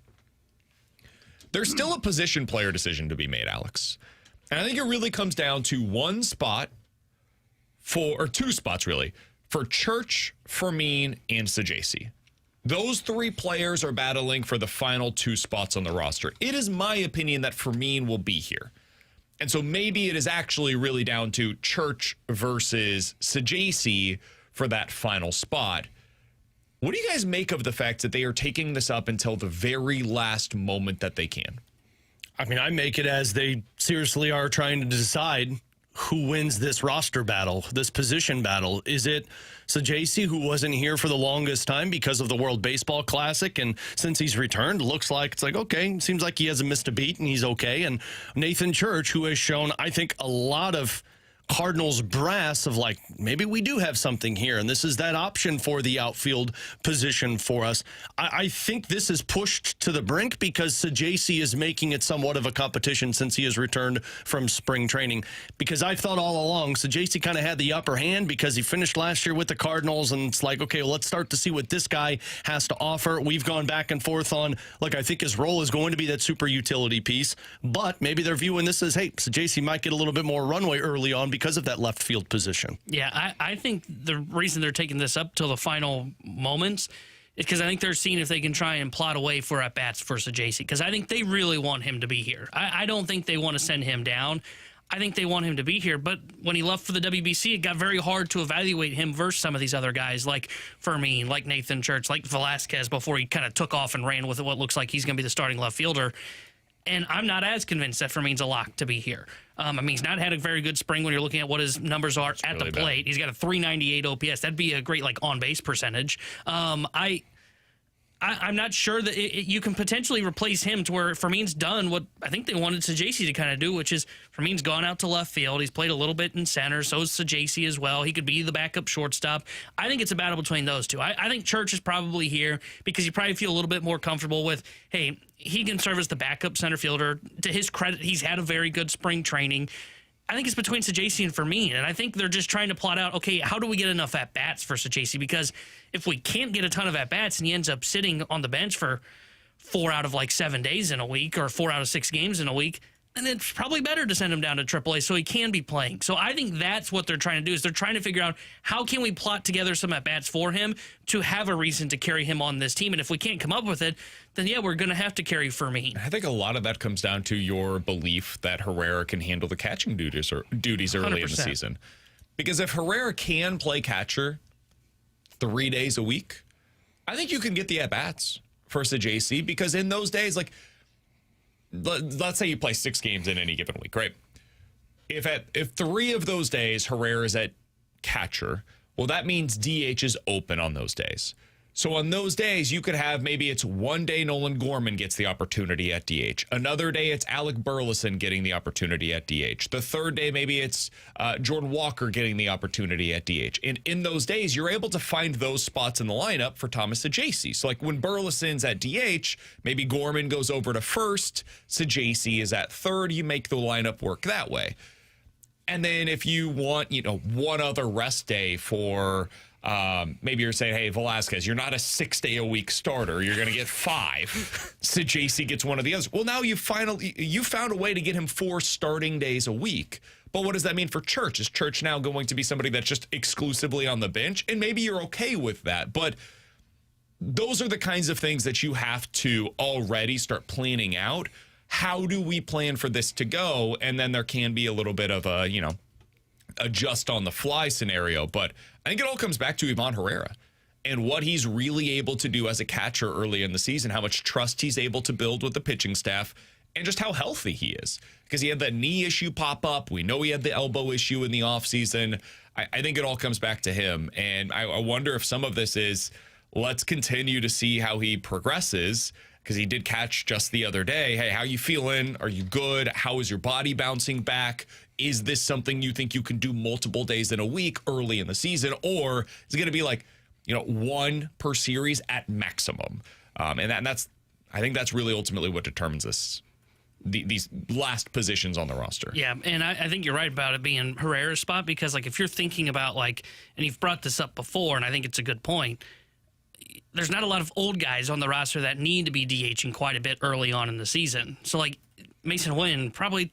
There's still a position player decision to be made, Alex. And I think it really comes down to one spot or two spots, really, for Church, Fermin, and Sajasi. Those three players are battling for the final two spots on the roster. It is my opinion that Fermin will be here. And so maybe it is actually really down to Church versus Sajasi for that final spot. What do you guys make of the fact that they are taking this up until the very last moment that they can? I mean, I make it as they seriously are trying to decide who wins this roster battle, this position battle. Is it Sajasi, who wasn't here for the longest time because of the World Baseball Classic, and since he's returned, looks like it's like, okay, seems like he hasn't missed a beat and he's okay. And Nathan Church, who has shown, I think, a lot of Cardinals brass of like, maybe we do have something here, and this is that option for the outfield position for us. I think this is pushed to the brink because Sajasi is making it somewhat of a competition since he has returned from spring training. Because I thought all along Sajasi kind of had the upper hand because he finished last year with the Cardinals, and it's like, okay, well, let's start to see what this guy has to offer. We've gone back and forth on, like, I think his role is going to be that super utility piece, but maybe they're viewing this as, hey, Sajasi might get a little bit more runway early on because of that left field position. Yeah, I think the reason they're taking this up till the final moments is because I think they're seeing if they can try and plot a way for at-bats for Sajasi, because I think they really want him to be here. I don't think they want to send him down. I think they want him to be here, but when he left for the WBC, it got very hard to evaluate him versus some of these other guys like Fermin, like Nathan Church, like Velasquez before he kind of took off and ran with what looks like he's going to be the starting left fielder. And I'm not as convinced that Fermin's a lock to be here. I mean, he's not had a very good spring when you're looking at what his numbers are at the plate. Bad. He's got a 398 OPS. That'd be a great, like, on-base percentage. I'm not sure that you can potentially replace him to where Fermin's done what I think they wanted Sajasi to kind of do, which is Fermin's gone out to left field. He's played a little bit in center. So is Sajasi as well. He could be the backup shortstop. I think it's a battle between those two. I think Church is probably here because you probably feel a little bit more comfortable with, hey, he can serve as the backup center fielder. To his credit, he's had a very good spring training. I think it's between Sajasi and Fermin, and I think they're just trying to plot out, okay, how do we get enough at-bats for Sajasi? Because if we can't get a ton of at-bats and he ends up sitting on the bench for 4 out of like 7 days in a week or 4 out of 6 games in a week, then it's probably better to send him down to AAA so he can be playing. So I think that's what they're trying to do, is they're trying to figure out how can we plot together some at-bats for him to have a reason to carry him on this team. And if we can't come up with it, then yeah, we're going to have to carry Fermin. I think a lot of that comes down to your belief that Herrera can handle the catching duties early 100%. In the season. Because if Herrera can play catcher 3 days a week, I think you can get the at-bats for Sajasi, because in those days, like, let's say you play 6 games in any given week, right? If 3 of those days Herrera is at catcher, well, that means DH is open on those days. So on those days, you could have maybe it's one day Nolan Gorman gets the opportunity at DH. Another day, it's Alec Burleson getting the opportunity at DH. The third day, maybe it's Jordan Walker getting the opportunity at DH. And in those days, you're able to find those spots in the lineup for Thomas Saggese. So like when Burleson's at DH, maybe Gorman goes over to first, Saggese is at third. You make the lineup work that way. And then if you want, one other rest day for... maybe you're saying, hey, Velasquez, you're not a 6-day-a-week starter. You're going to get 5. Saggese gets one of the others. Well, now you found a way to get him 4 starting days a week. But what does that mean for Church? Is Church now going to be somebody that's just exclusively on the bench? And maybe you're okay with that. But those are the kinds of things that you have to already start planning out. How do we plan for this to go? And then there can be a little bit of a, adjust on the fly scenario. But I think it all comes back to Ivan Herrera and what he's really able to do as a catcher early in the season, how much trust he's able to build with the pitching staff, and just how healthy he is. Because he had that knee issue pop up. We know he had the elbow issue in the offseason. I think it all comes back to him. And I wonder if some of this is, let's continue to see how he progresses, because he did catch just the other day. Hey, how you feeling? Are you good? How is your body bouncing back? Is this something you think you can do multiple days in a week early in the season? Or is it going to be like, 1 per series at maximum? And that's, I think that's really ultimately what determines this, these last positions on the roster. Yeah, and I think you're right about it being Herrera's spot, because like if you're thinking about and you've brought this up before, and I think it's a good point, there's not a lot of old guys on the roster that need to be DHing quite a bit early on in the season. So like Mason Wynn probably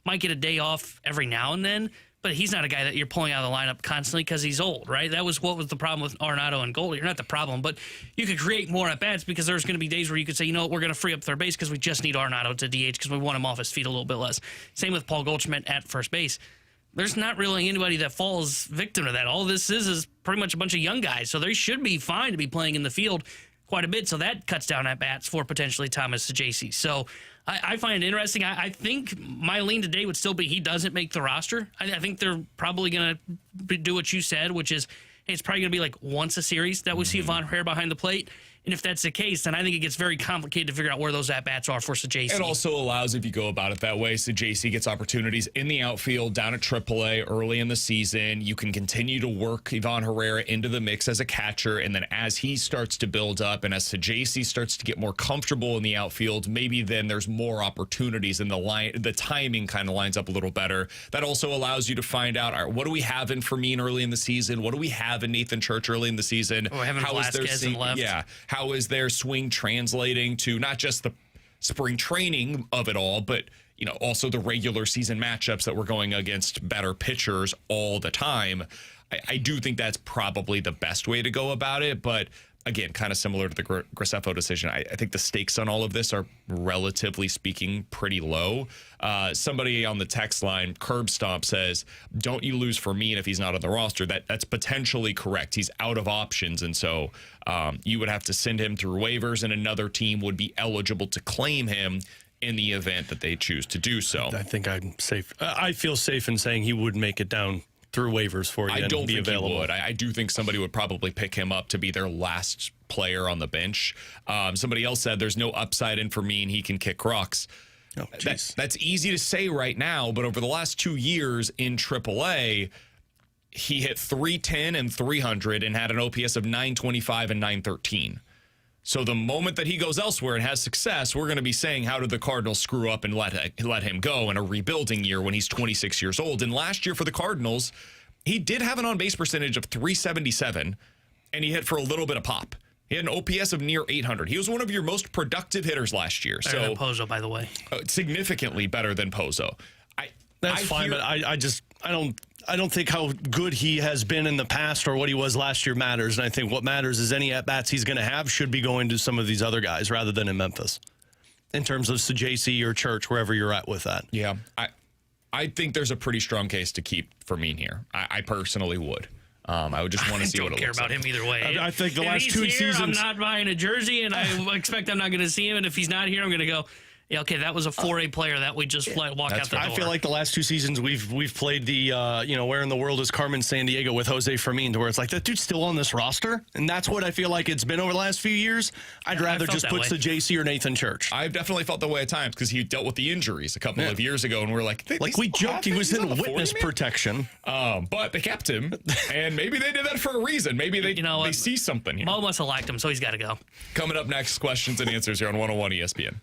might get a day off every now and then, but he's not a guy that you're pulling out of the lineup constantly because he's old, right? That was what was the problem with Arenado and Goldie. Or not the problem, but you could create more at-bats because there's going to be days where you could say, we're going to free up third base because we just need Arenado to DH because we want him off his feet a little bit less. Same with Paul Goldschmidt at first base. There's not really anybody that falls victim to that. All this is pretty much a bunch of young guys, so they should be fine to be playing in the field quite a bit, so that cuts down at-bats for potentially Thomas Saggese. So I find it interesting. I think my lean today would still be he doesn't make the roster. I think they're probably going to do what you said, which is it's probably going to be like once a series that we see Ivan Herrera behind the plate. And if that's the case, then I think it gets very complicated to figure out where those at-bats are for Saggese. It also allows, if you go about it that way, Saggese gets opportunities in the outfield down at AAA early in the season. You can continue to work Ivan Herrera into the mix as a catcher, and then as he starts to build up and as Saggese starts to get more comfortable in the outfield, maybe then there's more opportunities and the timing kind of lines up a little better. That also allows you to find out, all right, what do we have in Fermin early in the season? What do we have in Nathan Church early in the season? Oh, having Velasquez in left. Yeah. How is their swing translating to not just the spring training of it all, but also the regular season matchups that we're going against better pitchers all the time? I do think that's probably the best way to go about it, but again, kind of similar to the Graceffo decision, I think the stakes on all of this are, relatively speaking, pretty low. Somebody on the text line, Curb Stomp, says, don't you lose Fermin if he's not on the roster? That's potentially correct. He's out of options, and so you would have to send him through waivers, and another team would be eligible to claim him in the event that they choose to do so. I think I'm safe. I feel safe in saying he would make it down through waivers for you. I don't think available. he would. I do think somebody would probably pick him up to be their last player on the bench. Somebody else said there's no upside in Fermin. He can kick rocks. Oh, that's easy to say right now, but over the last 2 years in AAA, he hit 310 and 300 and had an OPS of 925 and 913. So the moment that he goes elsewhere and has success, we're going to be saying, how did the Cardinals screw up and let him go in a rebuilding year when he's 26 years old? And last year for the Cardinals, he did have an on-base percentage of 377, and he hit for a little bit of pop. He had an OPS of near 800. He was one of your most productive hitters last year. Better than Pozo, by the way. Significantly better than Pozo. That's fine, but I don't think how good he has been in the past or what he was last year matters. And I think what matters is any at-bats he's going to have should be going to some of these other guys rather than in Memphis, in terms of Saggese or Church, wherever you're at with that. Yeah, I think there's a pretty strong case to keep Fermin here. I personally would. I would just want to see what it looks like. I don't care about him either way. I think the last he's two here, seasons... I'm not buying a jersey, and I expect I'm not going to see him. And if he's not here, I'm going to go, Yeah, okay, that was a 4A player that we just let walk out the door. I feel like the last 2 seasons we've played the where in the world is Carmen Sandiego with Jose Fermin, to where it's like that dude's still on this roster, and that's what I feel like it's been over the last few years. I'd rather just put to JC or Nathan Church. I've definitely felt that way at times because he dealt with the injuries a couple of years ago, and we're like we joked he was in witness protection, but they kept him, and maybe they did that for a reason. Maybe they see something here. Mo must have liked him, so he's got to go. Coming up next, questions and answers here on 101 ESPN.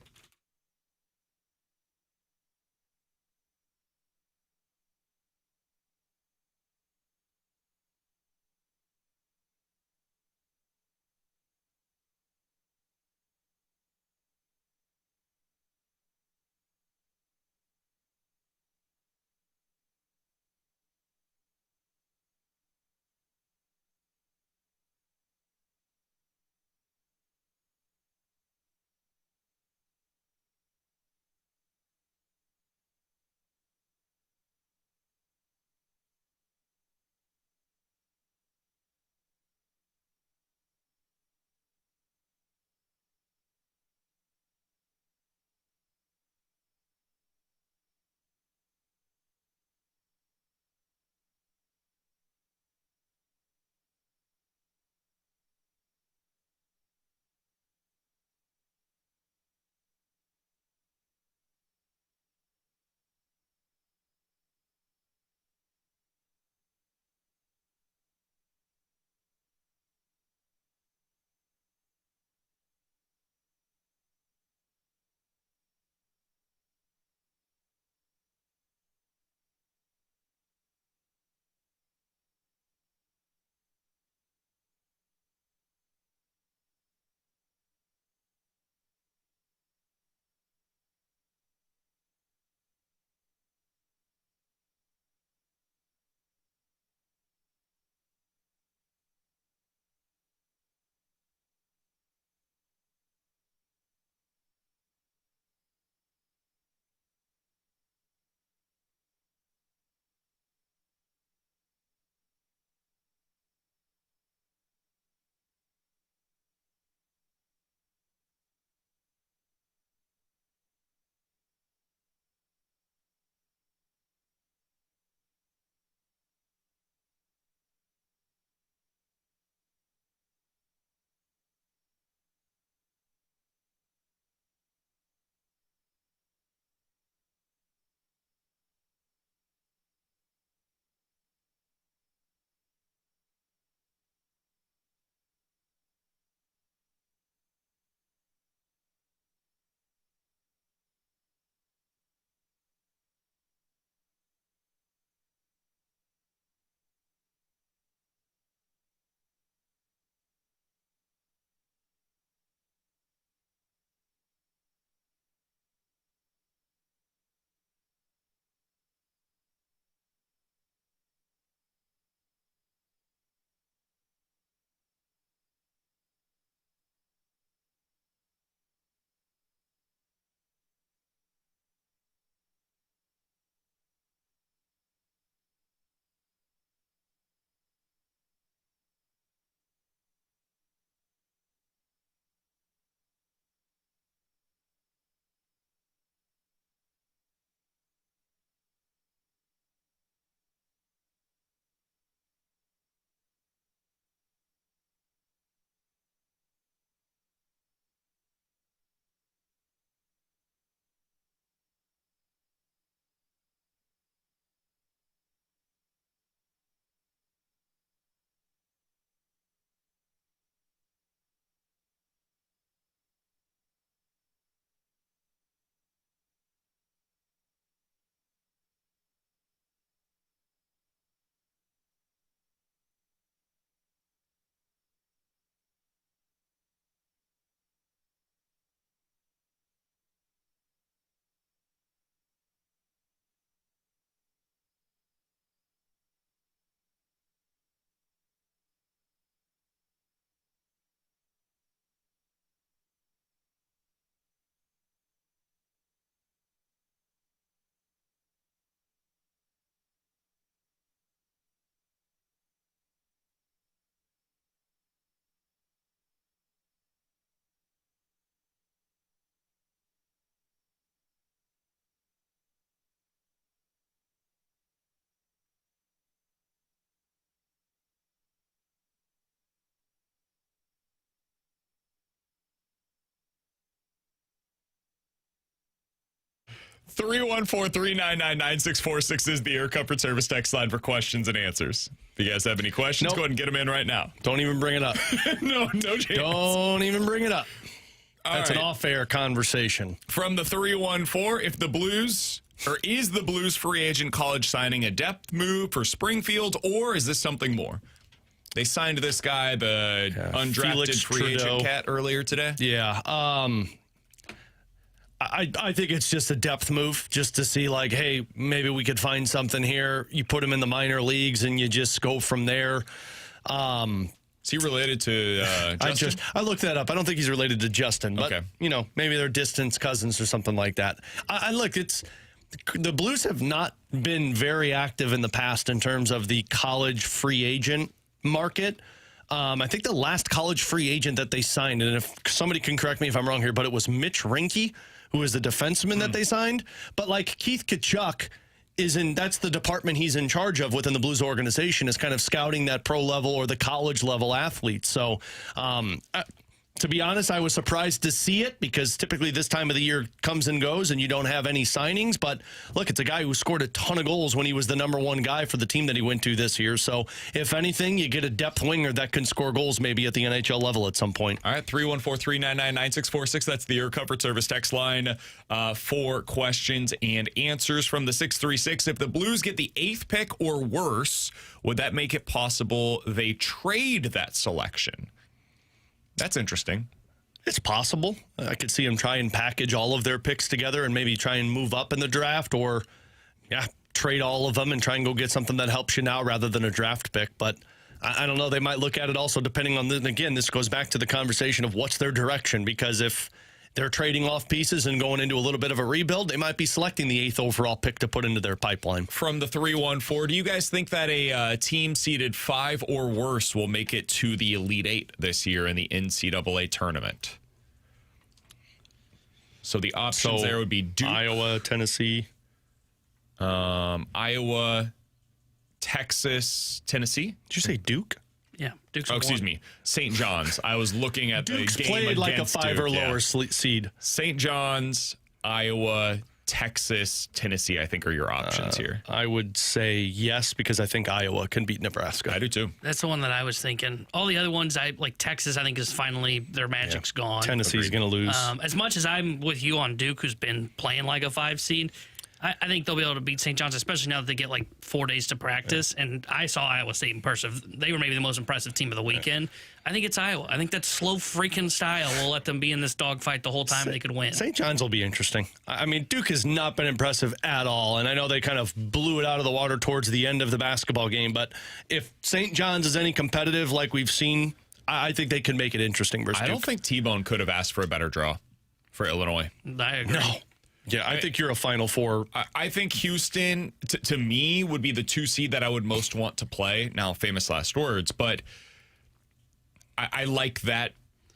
314-399-9646 is the Air Comfort Service text line for questions and answers. If you guys have any questions, Nope. go ahead and get them in right now. Don't even bring it up. No chance. Don't even bring it up. That's right. an off-air conversation. From the 314, is the Blues free agent college signing a depth move for Springfield, or is this something more? They signed this guy, the undrafted Felix free Trudeau. agent cat, earlier today. Yeah. I think it's just a depth move, just to see, like, hey, maybe we could find something here. You put him in the minor leagues, and you just go from there. Is he related to Justin? I looked that up. I don't think he's related to Justin, but, Okay. Maybe they're distant cousins or something like that. I look, the Blues have not been very active in the past in terms of the college free agent market. I think the last college free agent that they signed, and if somebody can correct me if I'm wrong here, but it was Mitch Rinke, who is the defenseman that they signed. But like Keith Tkachuk that's the department he's in charge of within the Blues organization, is kind of scouting that pro level or the college level athletes. So, to be honest, I was surprised to see it, because typically this time of the year comes and goes and you don't have any signings. But look, it's a guy who scored a ton of goals when he was the number one guy for the team that he went to this year. So if anything, you get a depth winger that can score goals maybe at the NHL level at some point. All right, 314-399-9646. That's the Air Comfort Service text line for questions and answers from the 636. If the Blues get the 8th pick or worse, would that make it possible they trade that selection? That's interesting. It's possible. I could see them try and package all of their picks together and maybe try and move up in the draft, or, trade all of them and try and go get something that helps you now rather than a draft pick. But I don't know. They might look at it also depending on again, this goes back to the conversation of what's their direction, because if they're trading off pieces and going into a little bit of a rebuild, they might be selecting the 8th overall pick to put into their pipeline. From the 314, do you guys think that a team seeded 5 or worse will make it to the Elite 8 this year in the NCAA Tournament? So the options there would be Duke, Iowa, Tennessee. Iowa, Texas, Tennessee. Did you say Duke? Yeah, Duke's excuse me, St. John's. I was looking at Duke's the game played like a 5 or Duke, lower seed. St. John's, Iowa, Texas, Tennessee, I think are your options here. I would say yes, because I think Iowa can beat Nebraska. I do too. That's the one that I was thinking. All the other ones, like Texas, I think is finally, their magic's gone. Tennessee's going to lose. As much as I'm with you on Duke, who's been playing like a 5 seed, I think they'll be able to beat St. John's, especially now that they get like 4 days to practice. Yeah. And I saw Iowa State in person. They were maybe the most impressive team of the weekend. I think it's Iowa. I think that slow freaking style will let them be in this dogfight the whole time. They could win. St. John's will be interesting. I mean, Duke has not been impressive at all. And I know they kind of blew it out of the water towards the end of the basketball game. But if St. John's is any competitive like we've seen, I think they can make it interesting versus I Duke. don't think T-Bone could have asked for a better draw for Illinois. I agree. No. Yeah, I think you're a Final Four. I think Houston, to me, would be the 2 seed that I would most want to play. Now, famous last words, but I like that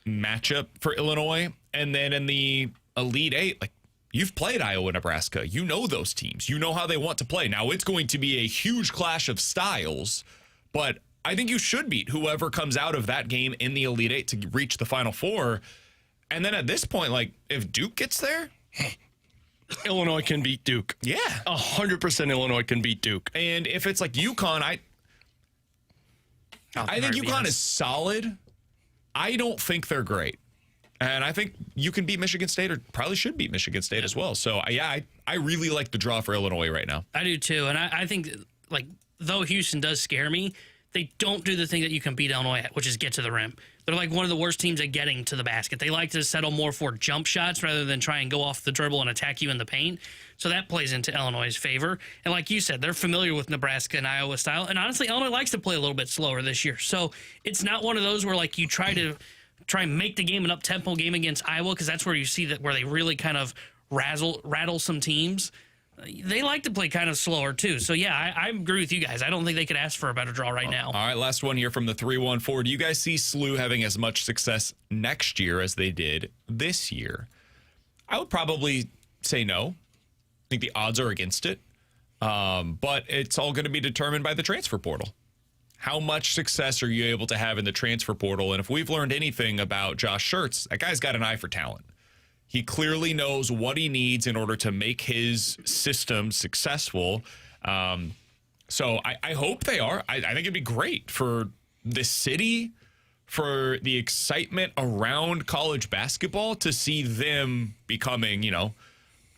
matchup for Illinois. And then in the Elite 8, like, you've played Iowa, Nebraska. You know those teams. You know how they want to play. Now, it's going to be a huge clash of styles, but I think you should beat whoever comes out of that game in the Elite 8 to reach the Final Four. And then at this point, like, if Duke gets there... Illinois can beat Duke. Yeah. 100% Illinois can beat Duke. And if it's like UConn, I think UConn is solid. I don't think they're great. And I think you can beat Michigan State, or probably should beat Michigan State as well. So, I really like the draw for Illinois right now. I do too. And I think, like, though Houston does scare me, they don't do the thing that you can beat Illinois at, which is get to the rim. They're like one of the worst teams at getting to the basket. They like to settle more for jump shots rather than try and go off the dribble and attack you in the paint. So that plays into Illinois' favor. And like you said, they're familiar with Nebraska and Iowa style. And honestly, Illinois likes to play a little bit slower this year. So it's not one of those where, like, you try and make the game an up-tempo game against Iowa, because that's where you see that where they really kind of rattle some teams. They like to play kind of slower, too. So, yeah, I agree with you guys. I don't think they could ask for a better draw right now. All right, last one here from the 314. Do you guys see SLU having as much success next year as they did this year? I would probably say no. I think the odds are against it. But it's all going to be determined by the transfer portal. How much success are you able to have in the transfer portal? And if we've learned anything about Josh Schertz, that guy's got an eye for talent. He clearly knows what he needs in order to make his system successful. So I hope they are. I think it'd be great for the city, for the excitement around college basketball, to see them becoming,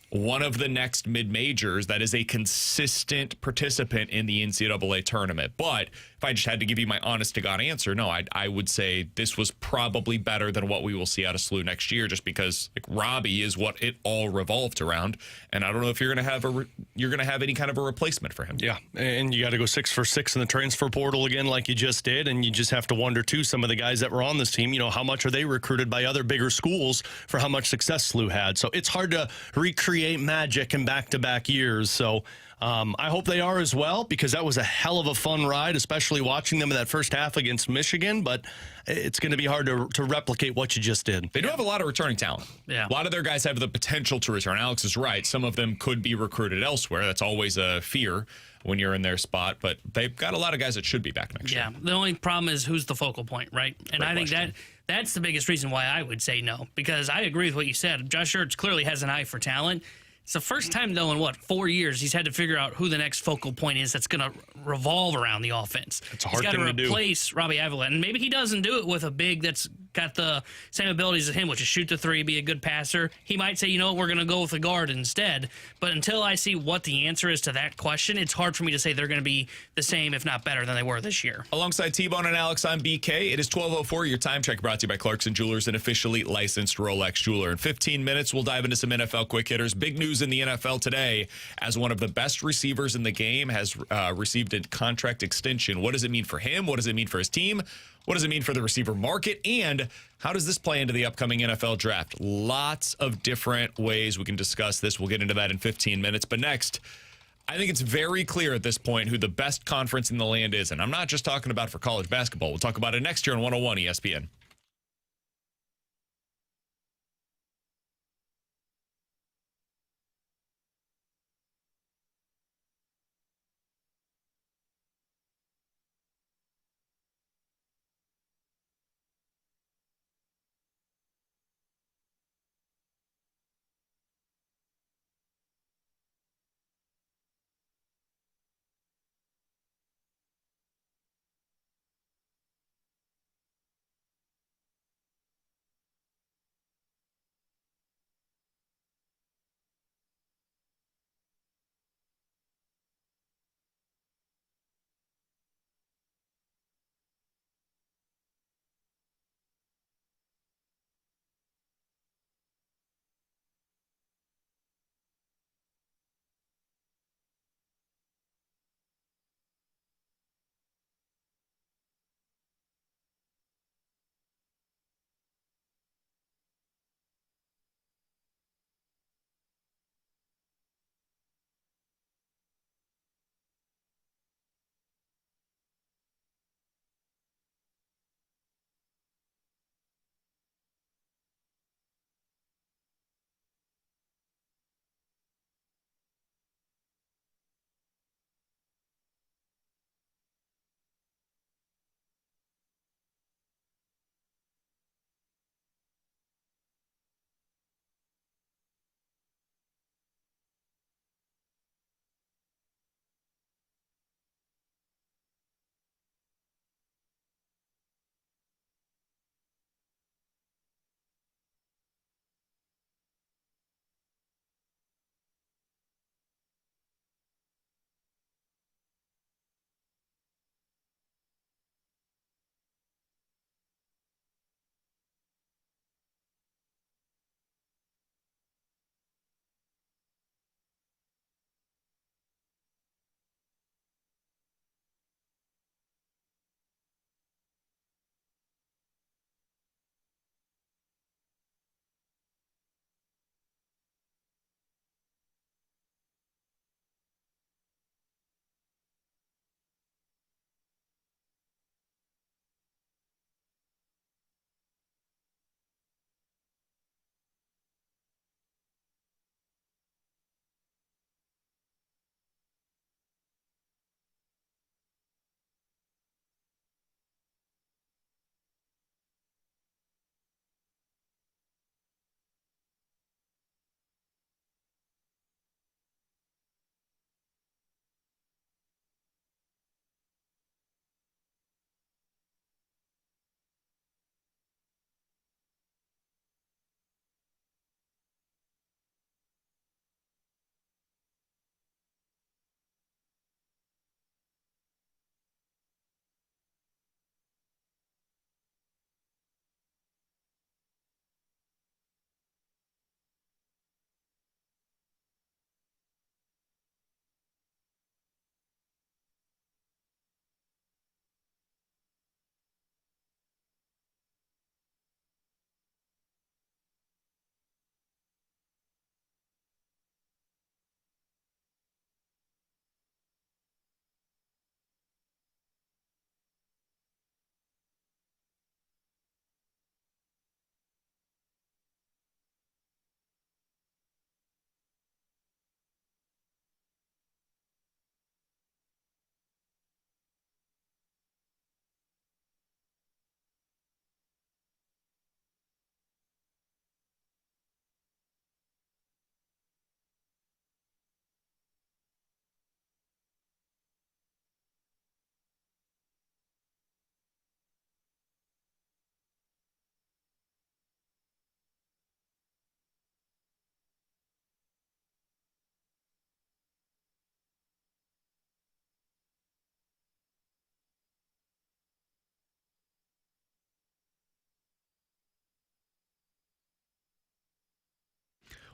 one of the next mid-majors that is a consistent participant in the NCAA tournament. But if I just had to give you my honest-to-God answer, no, I would say this was probably better than what we will see out of SLU next year, just because Robbie is what it all revolved around, and I don't know if you're going to have any kind of a replacement for him. Yeah, and you got to go 6 for 6 in the transfer portal again, like you just did, and you just have to wonder too. Some of the guys that were on this team, how much are they recruited by other bigger schools for how much success SLU had? So it's hard to recreate magic in back-to-back years. So I hope they are as well, because that was a hell of a fun ride, especially watching them in that first half against Michigan. But it's going to be hard to replicate what you just did. They do have a lot of returning talent. Yeah. A lot of their guys have the potential to return. Alex is right. Some of them could be recruited elsewhere. That's always a fear when you're in their spot. But they've got a lot of guys that should be back next year. Yeah. The only problem is who's the focal point, right? And Great I think question. that's the biggest reason why I would say no, because I agree with what you said. Josh Ertz clearly has an eye for talent. It's the first time, though, in 4 years, he's had to figure out who the next focal point is that's going to revolve around the offense. It's a hard He's got thing to to do. replace Robbie Avila, and maybe he doesn't do it with a big that's got the same abilities as him, which is shoot the three, be a good passer. He might say, we're going to go with a guard instead. But until I see what the answer is to that question, it's hard for me to say they're going to be the same, if not better, than they were this year. Alongside T-Bone and Alex, I'm BK. It is 12:04. Your time check brought to you by Clarkson Jewelers, an officially licensed Rolex jeweler. In 15 minutes, we'll dive into some NFL quick hitters. Big news in the NFL today, as one of the best receivers in the game has received a contract extension. What does it mean for him? What does it mean for his team? What does it mean for the receiver market? And how does this play into the upcoming NFL draft? Lots of different ways we can discuss this. We'll get into that in 15 minutes. But next, I think it's very clear at this point who the best conference in the land is. And I'm not just talking about for college basketball. We'll talk about it next year on 101 ESPN.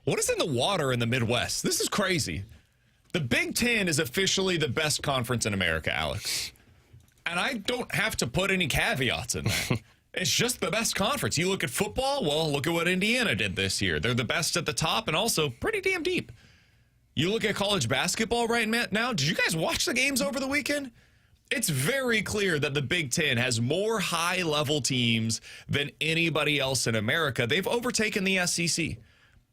What is in the water in the Midwest? This is crazy. The Big Ten is officially the best conference in America, Alex. And I don't have to put any caveats in that. It's just the best conference. You look at football, well, look at what Indiana did this year. They're the best at the top and also pretty damn deep. You look at college basketball right now. Did you guys watch the games over the weekend? It's very clear that the Big Ten has more high-level teams than anybody else in America. They've overtaken the SEC.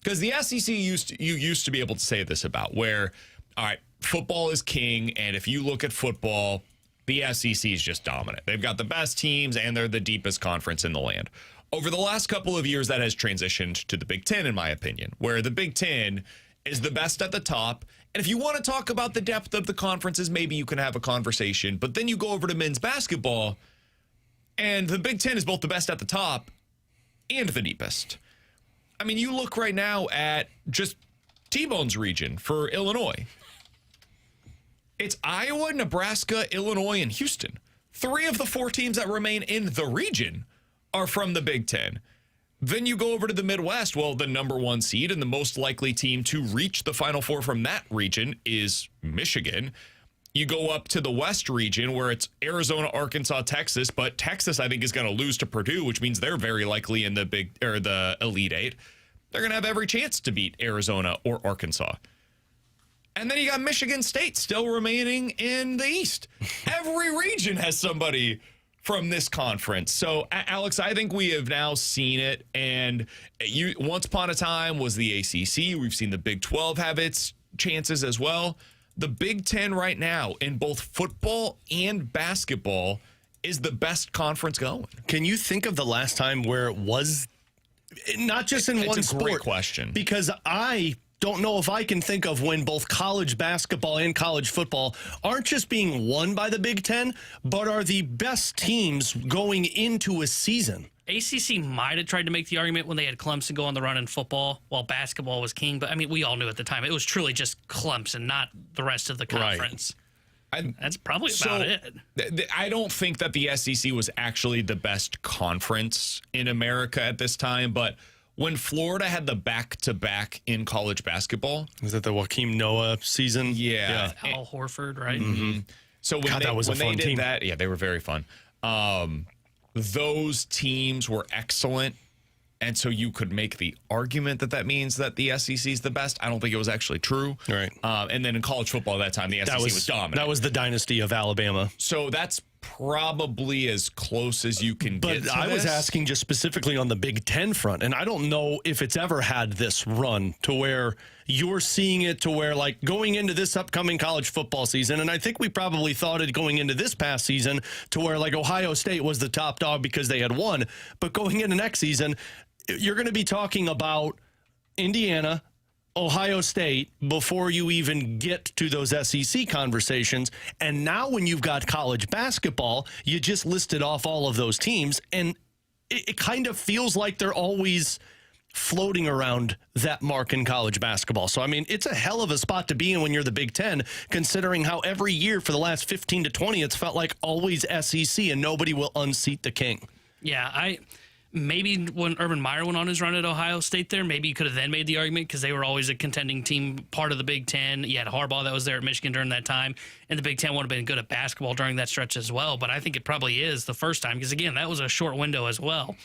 Because the SEC used to be able to say this about where, all right, football is king, and if you look at football, the SEC is just dominant. They've got the best teams, and they're the deepest conference in the land. Over the last couple of years, that has transitioned to the Big Ten, in my opinion, where the Big Ten is the best at the top. And if you want to talk about the depth of the conferences, maybe you can have a conversation. But then you go over to men's basketball, and the Big Ten is both the best at the top and the deepest. I mean, you look right now at just T-Bone's region for Illinois. It's Iowa, Nebraska, Illinois, and Houston. 3 of the 4 teams that remain in the region are from the Big Ten. Then you go over to the Midwest. Well, the number 1 seed and the most likely team to reach the Final Four from that region is Michigan. You go up to the West region where it's Arizona, Arkansas, Texas, but Texas, I think, is going to lose to Purdue, which means they're very likely in the Elite Eight. They're going to have every chance to beat Arizona or Arkansas. And then you got Michigan State still remaining in the East. Every region has somebody from this conference. So, Alex, I think we have now seen it. And once upon a time was the ACC. We've seen the Big 12 have its chances as well. The Big Ten right now in both football and basketball is the best conference going. Can you think of the last time where it was not just in one sport? It's a great question. Because I don't know if I can think of when both college basketball and college football aren't just being won by the Big Ten, but are the best teams going into a season. ACC might have tried to make the argument when they had Clemson go on the run in football while basketball was king. But, I mean, we all knew at the time it was truly just Clemson, not the rest of the conference. Right. That's probably about it. I don't think that the SEC was actually the best conference in America at this time, but when Florida had the back-to-back in college basketball. Was that the Joakim Noah season? Yeah. Al Horford, right? Mm-hmm. So when that was a fun team. Yeah, they were very fun. Those teams were excellent, and so you could make the argument that means that the SEC is the best. I don't think it was actually true. Right. And then in college football at that time, the SEC was dominant. That was the dynasty of Alabama. So that's probably as close as you can get to But I was asking just specifically on the Big Ten front, and I don't know if it's ever had this run to where you're seeing it to where, like, going into this upcoming college football season, and I think we probably thought it going into this past season to where, like, Ohio State was the top dog because they had won, but going into next season, you're going to be talking about Indiana, Ohio State before you even get to those SEC conversations. And now when you've got college basketball, you just listed off all of those teams, and it kind of feels like they're always floating around that mark in college basketball. So, I mean, it's a hell of a spot to be in when you're the Big Ten, considering how every year for the last 15 to 20, it's felt like always SEC and nobody will unseat the king. Yeah, maybe when Urban Meyer went on his run at Ohio State there, maybe you could have then made the argument because they were always a contending team, part of the Big Ten. You had Harbaugh that was there at Michigan during that time, and the Big Ten would have been good at basketball during that stretch as well. But I think it probably is the first time because, again, that was a short window as well.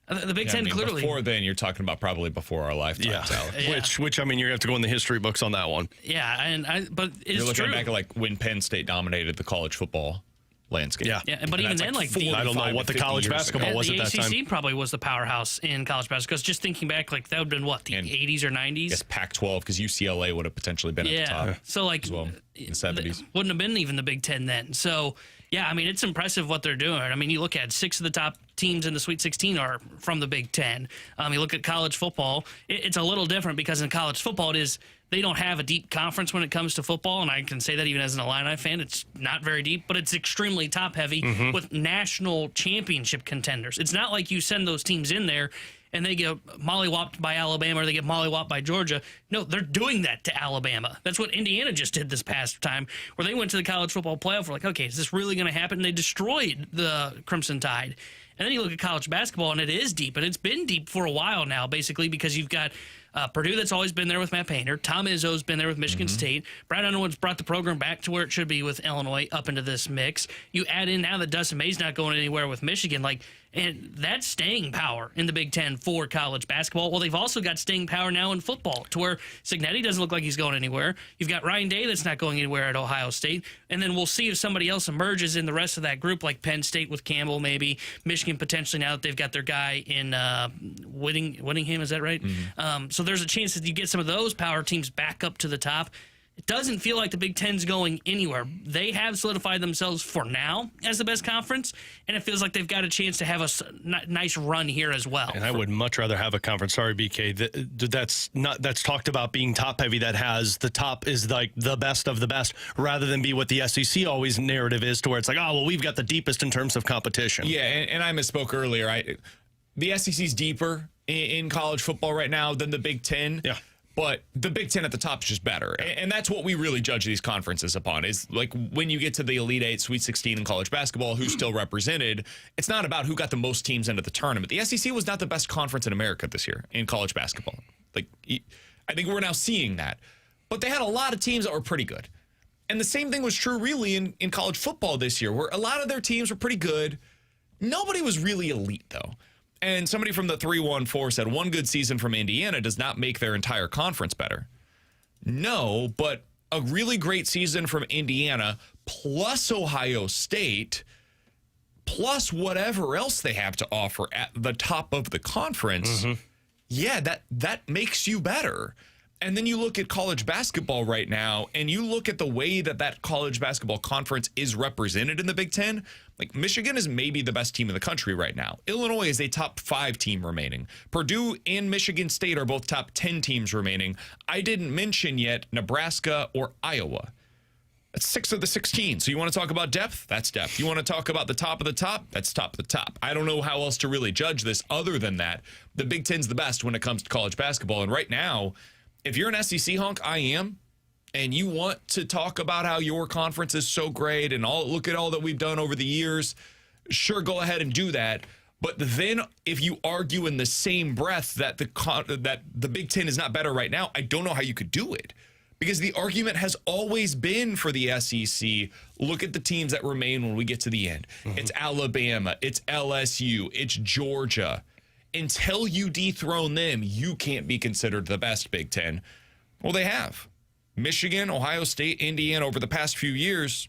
The Big Ten clearly. Before then, you're talking about probably before our lifetimes, Alex. Yeah. Which I mean, you have to go in the history books on that one. Yeah, but it's you're looking true. back at like when Penn State dominated the college football landscape. Yeah, but even then, like I don't know what the college basketball was at that time. The ACC probably was the powerhouse in college basketball. Because just thinking back, like that would have been what, the 80s or 90s? Yes, Pac-12, because UCLA would have potentially been at the top. So like as well in the 70s. Wouldn't have been even the Big Ten then. So yeah, I mean it's impressive what they're doing. I mean you look at 6 of the top teams in the Sweet 16 are from the Big Ten. You look at college football, it's a little different because in college football it is. They don't have a deep conference when it comes to football, and I can say that even as an Illini fan. It's not very deep, but it's extremely top-heavy with national championship contenders. It's not like you send those teams in there and they get mollywopped by Alabama or they get mollywopped by Georgia. No, they're doing that to Alabama. That's what Indiana just did this past time, where they went to the college football playoff. We're like, okay, is this really going to happen? And they destroyed the Crimson Tide. And then you look at college basketball, and it is deep, and it's been deep for a while now, basically, because you've got Purdue, that's always been there with Matt Painter. Tom Izzo's been there with Michigan State. Brad Underwood's brought the program back to where it should be with Illinois up into this mix. You add in now that Dustin May's not going anywhere with Michigan, and that's staying power in the Big Ten for college basketball. Well, they've also got staying power now in football to where Cignetti doesn't look like he's going anywhere. You've got Ryan Day that's not going anywhere at Ohio State. And then we'll see if somebody else emerges in the rest of that group, like Penn State with Campbell, maybe Michigan potentially now that they've got their guy in Whittingham, is that right? So there's a chance that you get some of those power teams back up to the top. It doesn't feel like the Big Ten's going anywhere. They have solidified themselves for now as the best conference, and it feels like they've got a chance to have a nice run here as well. And I would much rather have a conference. Sorry, BK. That's talked about being top heavy. That has the top is like the best of the best, rather than be what the SEC always narrative is, to where it's like, oh well, we've got the deepest in terms of competition. Yeah, and I misspoke earlier. The SEC's deeper in college football right now than the Big Ten. Yeah. But the Big Ten at the top is just better. And that's what we really judge these conferences upon, is like when you get to the Elite Eight, Sweet 16 in college basketball, who's still represented, it's not about who got the most teams into the tournament. The SEC was not the best conference in America this year in college basketball. I think we're now seeing that. But they had a lot of teams that were pretty good. And the same thing was true really in college football this year, where a lot of their teams were pretty good. Nobody was really elite, though. And somebody from the 314 said one good season from Indiana does not make their entire conference better. No, but a really great season from Indiana plus Ohio State plus whatever else they have to offer at the top of the conference, yeah, that makes you better. And then you look at college basketball right now, and you look at the way that college basketball conference is represented in the Big Ten. Like, Michigan is maybe the best team in the country right now. Illinois is a top 5 team remaining. Purdue and Michigan State are both top 10 teams remaining. I didn't mention yet Nebraska or Iowa. That's 6 of the 16. So you want to talk about depth? That's depth. You want to talk about the top of the top? That's top of the top. I don't know how else to really judge this other than that. The Big Ten's the best when it comes to college basketball. And right now, if you're an SEC honk, I am, and you want to talk about how your conference is so great and look at all that we've done over the years, sure, go ahead and do that. But then if you argue in the same breath that the Big Ten is not better right now, I don't know how you could do it. Because the argument has always been for the SEC, look at the teams that remain when we get to the end. It's Alabama, it's LSU, it's Georgia. Until you dethrone them, you can't be considered the best Big Ten. Well, they have. Michigan, Ohio State, Indiana over the past few years.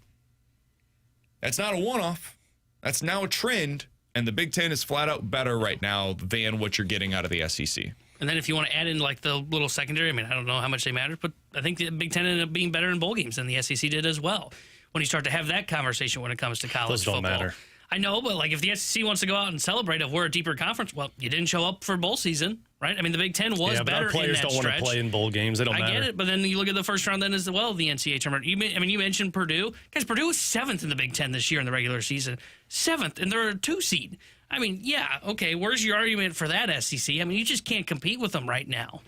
That's not a one-off. That's now a trend, and the Big Ten is flat out better right now than what you're getting out of the SEC. And then if you want to add in like the little secondary, I mean, I don't know how much they matter, but I think the Big Ten ended up being better in bowl games than the SEC did as well. When you start to have that conversation when it comes to college Those don't football. matter. I know, but like if the SEC wants to go out and celebrate if we're a deeper conference, well, you didn't show up for bowl season, right? I mean, the Big Ten was better in that stretch. Players don't want to play in bowl games. They don't matter. I get it, but then you look at the first round then as well, the NCAA tournament. You mentioned Purdue. Guys, Purdue was 7th in the Big Ten this year in the regular season. 7th, and they're a 2 seed. I mean, yeah, okay, where's your argument for that, SEC? I mean, you just can't compete with them right now.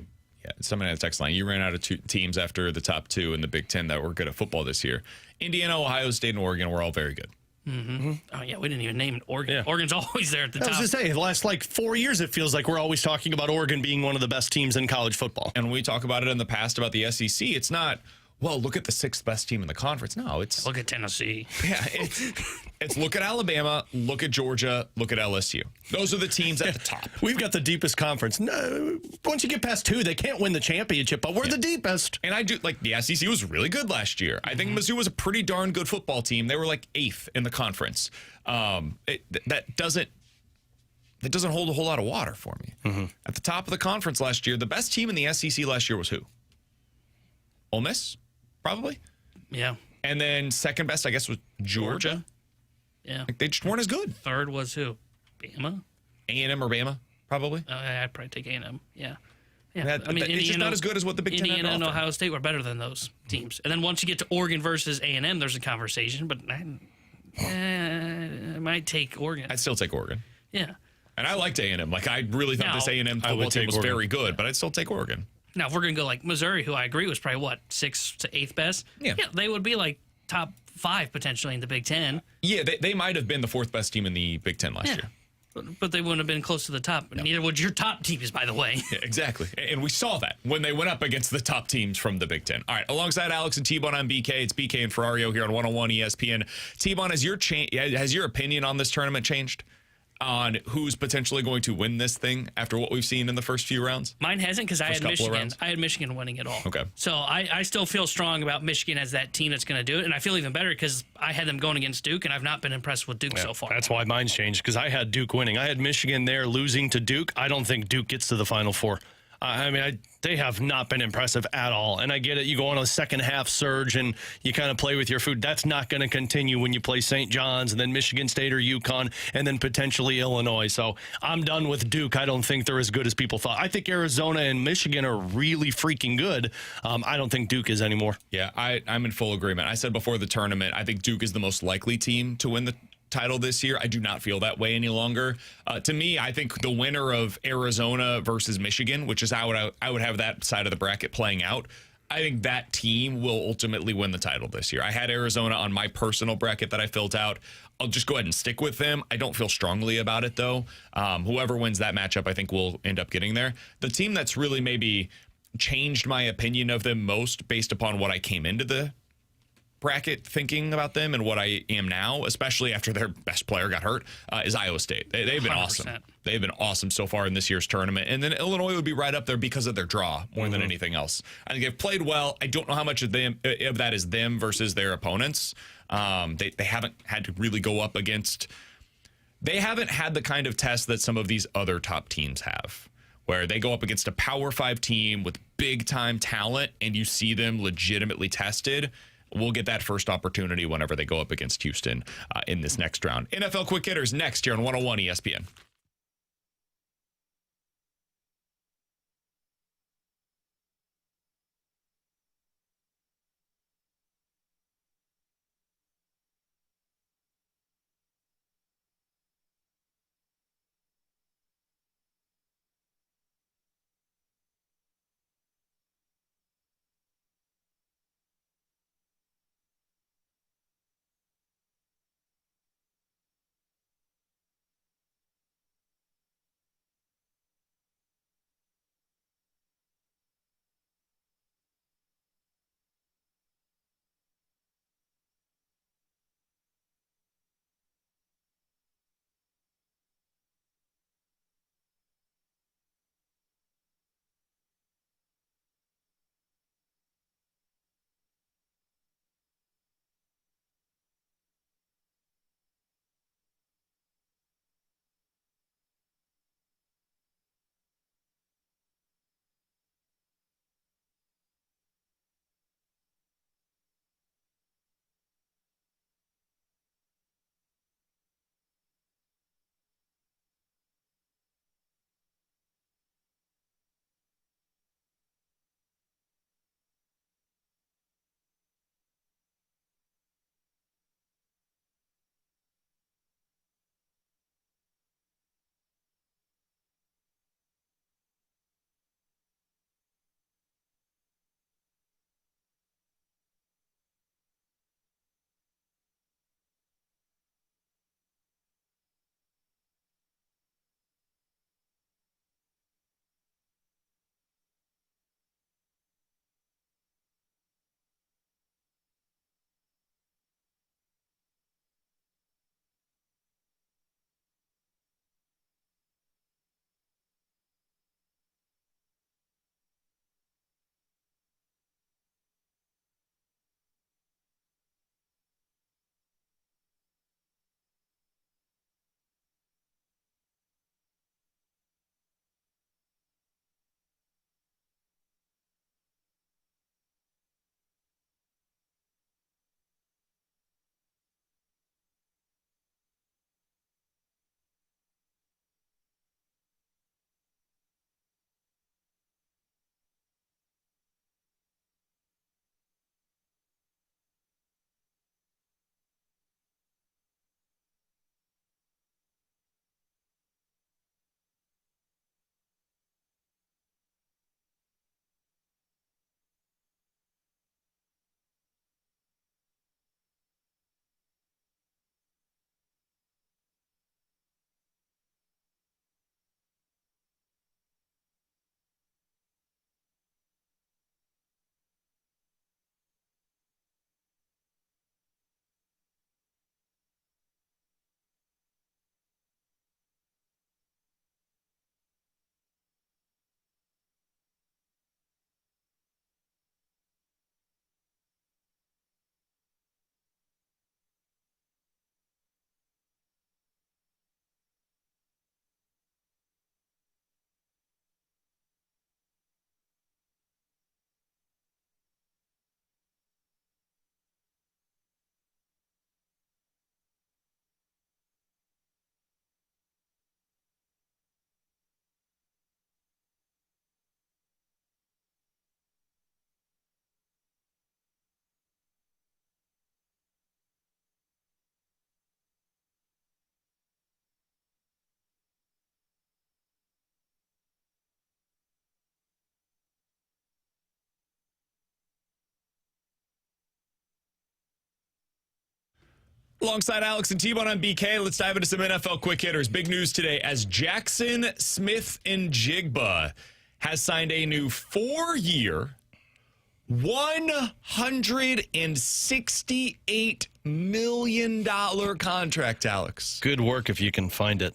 Yeah, someone had a text line. You ran out of 2 teams after the top 2 in the Big Ten that were good at football this year. Indiana, Ohio State, and Oregon were all very good. Oh, yeah, we didn't even name Oregon. Yeah. Oregon's always there at the top. I was going to say, the last 4 years, it feels like we're always talking about Oregon being one of the best teams in college football. And when we talk about it in the past about the SEC, it's not, well, look at the 6th best team in the conference. No, it's... Look at Tennessee. Yeah, it's look at Alabama, look at Georgia, look at LSU. Those are the teams at the top. We've got the deepest conference. No, once you get past 2, they can't win the championship, but we're the deepest. And I do, the SEC was really good last year. I think Mizzou was a pretty darn good football team. They were 8th in the conference. That doesn't hold a whole lot of water for me. At the top of the conference last year, the best team in the SEC last year was who? Ole Miss, probably. Yeah. And then second best, I guess, was Georgia. Yeah. They just weren't as good. Third was who? Bama? A&M or Bama, probably. I'd probably take A&M. Yeah. It's just not as good as what the Big Ten had to Indiana and offer. Ohio State were better than those teams. And then once you get to Oregon versus A&M, there's a conversation. But I might take Oregon. I'd still take Oregon. Yeah. And I liked A&M. I really thought this A&M football team was very good, but I'd still take Oregon. Now, if we're going to go Missouri, who I agree was probably, 6th to 8th best? Yeah. They would be top 5 potentially in the Big Ten. Yeah, they might have been the 4th best team in the Big Ten last year. But they wouldn't have been close to the top. No. Neither would your top teams, by the way. Yeah, exactly. And we saw that when they went up against the top teams from the Big Ten. All right, alongside Alex and T-Bone on BK, it's BK and Ferrario here on 101 ESPN. T-Bone, has your opinion on this tournament changed? On who's potentially going to win this thing after what we've seen in the first few rounds? Mine hasn't, because I had Michigan. I had Michigan winning it all. Okay. So I still feel strong about Michigan as that team that's going to do it, and I feel even better because I had them going against Duke, and I've not been impressed with Duke so far. That's why mine's changed, because I had Duke winning. I had Michigan there losing to Duke. I don't think Duke gets to the Final Four. They have not been impressive at all. And I get it. You go on a second half surge and you kind of play with your food. That's not going to continue when you play St. John's and then Michigan State or UConn and then potentially Illinois. So I'm done with Duke. I don't think they're as good as people thought. I think Arizona and Michigan are really freaking good. I don't think Duke is anymore. Yeah, I'm in full agreement. I said before the tournament, I think Duke is the most likely team to win the title this year. I do not feel that way any longer. To me, I think the winner of Arizona versus Michigan, which is how I would have that side of the bracket playing out, I think that team will ultimately win the title this year. I had Arizona on my personal bracket that I filled out. I'll just go ahead and stick with them. I don't feel strongly about it, though. Whoever wins that matchup, I think will end up getting there. The team that's really maybe changed my opinion of them most based upon what I came into the bracket thinking about them and what I am now, especially after their best player got hurt, is Iowa State. They've been 100%. Awesome. They've been awesome so far in this year's tournament. And then Illinois would be right up there because of their draw more than anything else. I think they've played well. I don't know how much of that is them versus their opponents. They haven't had to really go up against. They haven't had the kind of test that some of these other top teams have, where they go up against a Power 5 team with big time talent and you see them legitimately tested. We'll get that first opportunity whenever they go up against Houston in this next round. NFL Quick Hitters next here on 101 ESPN. Alongside Alex and T-Bone on BK, let's dive into some NFL quick hitters. Big news today as Jackson Smith-Njigba has signed a new 4-year, $168 million contract, Alex. Good work if you can find it.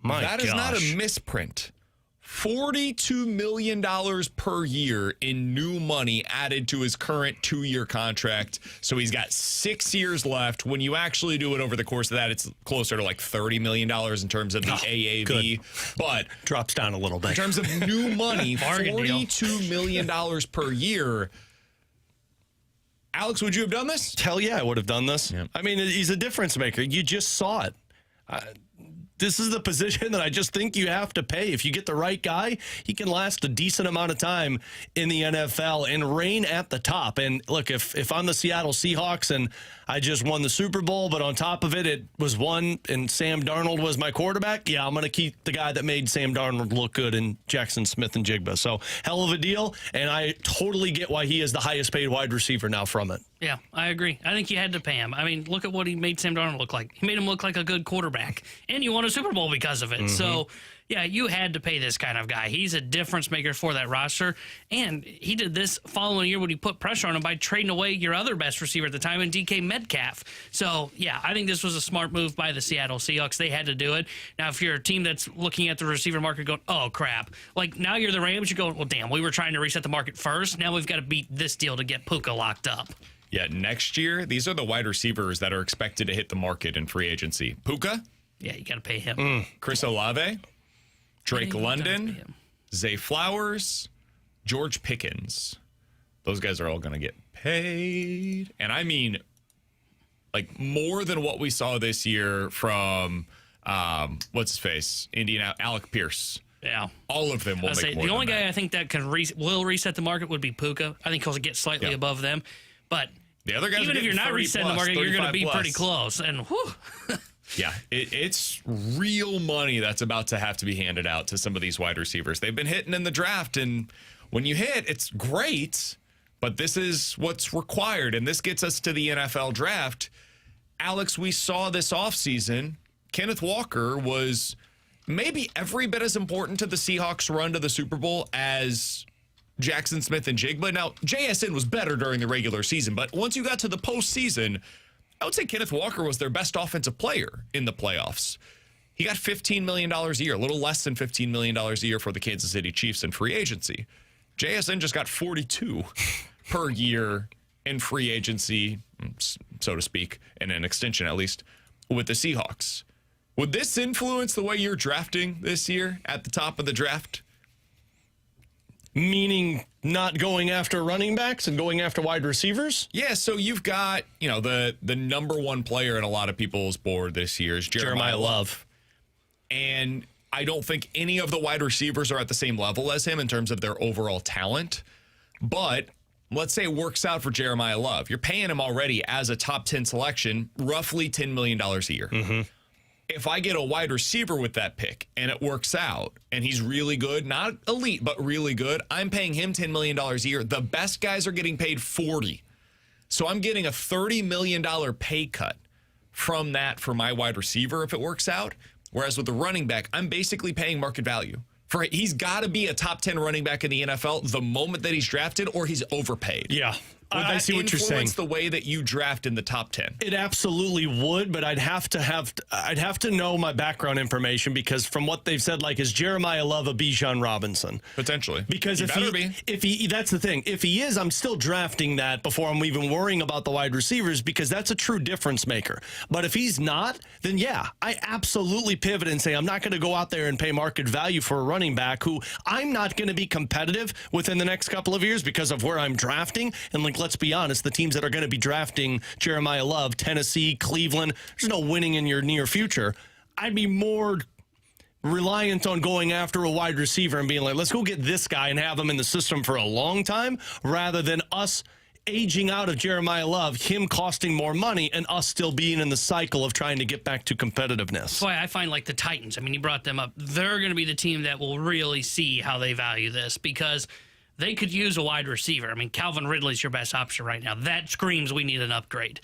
That is not a misprint. $42 million per year in new money added to his current 2-year contract. So he's got 6 years left. When you actually do it over the course of that, it's closer to like $30 million in terms of the AAV. Good. But drops down a little bit. In terms of new money, $42 million per year. Alex, would you have done this? Hell yeah, I would have done this. Yeah. I mean, he's a difference maker. You just saw it. This is the position that I just think you have to pay. If you get the right guy, he can last a decent amount of time in the NFL and reign at the top. And look, if I'm the Seattle Seahawks and I just won the Super Bowl, but on top of it, it was won and Sam Darnold was my quarterback, yeah, I'm going to keep the guy that made Sam Darnold look good in Jackson Smith-Njigba. So hell of a deal, and I totally get why he is the highest paid wide receiver now from it. Yeah, I agree. I think you had to pay him. I mean, look at what he made Sam Darnold look like. He made him look like a good quarterback, and you won a Super Bowl because of it. Mm-hmm. So, yeah, you had to pay this kind of guy. He's a difference maker for that roster, and he did this following year when he put pressure on him by trading away your other best receiver at the time in DK Metcalf. So, yeah, I think this was a smart move by the Seattle Seahawks. They had to do it. Now, if you're a team that's looking at the receiver market going, oh, crap. Like, now you're the Rams, you're going, well, damn, we were trying to reset the market first. Now we've got to beat this deal to get Puka locked up. Yeah, next year, these are the wide receivers that are expected to hit the market in free agency. Puka? Yeah, you got to pay him. Chris Olave? Drake London? Zay Flowers? George Pickens. Those guys are all going to get paid. And I mean, like, more than what we saw this year from, what's his face? Alec Pierce. Yeah. All of them will make more. The only guy I think that can will reset the market would be Puka. I think he'll get slightly above them. But the other guys, even if you're not resetting the market, you're going to be pretty close. And whew. Yeah, it's real money that's about to have to be handed out to some of these wide receivers. They've been hitting in the draft, and when you hit, it's great, but this is what's required, and this gets us to the NFL draft. Alex, we saw this offseason, Kenneth Walker was maybe every bit as important to the Seahawks' run to the Super Bowl as Jackson Smith-Njigba. Now, JSN was better during the regular season, but once you got to the postseason, I would say Kenneth Walker was their best offensive player in the playoffs. He got $15 million a year, a little less than $15 million a year for the Kansas City Chiefs in free agency. JSN just got 42 per year in free agency, so to speak, in an extension at least, with the Seahawks. Would this influence the way you're drafting this year at the top of the draft? Meaning not going after running backs and going after wide receivers? Yeah, so you've got, the number one player in a lot of people's board this year is Jeremiah Love. And I don't think any of the wide receivers are at the same level as him in terms of their overall talent. But let's say it works out for Jeremiah Love. You're paying him already as a top 10 selection, roughly $10 million a year. Mm-hmm. If I get a wide receiver with that pick and it works out and he's really good, not elite, but really good, I'm paying him $10 million a year. The best guys are getting paid $40. So I'm getting a $30 million pay cut from that for my wide receiver if it works out. Whereas with the running back, I'm basically paying market value. He's got to be a top 10 running back in the NFL the moment that he's drafted, or he's overpaid. Yeah. I see what you're saying. Influence the way that you draft in the top 10. It absolutely would, but I'd have to know my background information, because from what they've said, like, is Jeremiah Love a Bijan Robinson? Potentially. Because if he that's the thing. If he is, I'm still drafting that before I'm even worrying about the wide receivers, because that's a true difference maker. But if he's not, then yeah, I absolutely pivot and say I'm not going to go out there and pay market value for a running back who I'm not going to be competitive within the next couple of years because of where I'm drafting. And like, let's be honest, the teams that are going to be drafting Jeremiah Love, Tennessee, Cleveland, there's no winning in your near future. I'd be more reliant on going after a wide receiver and being like, let's go get this guy and have him in the system for a long time, rather than us aging out of Jeremiah Love, him costing more money, and us still being in the cycle of trying to get back to competitiveness. That's why I find, like, the Titans, I mean, you brought them up. They're going to be the team that will really see how they value this, because they could use a wide receiver. I mean, Calvin Ridley's your best option right now. That screams we need an upgrade.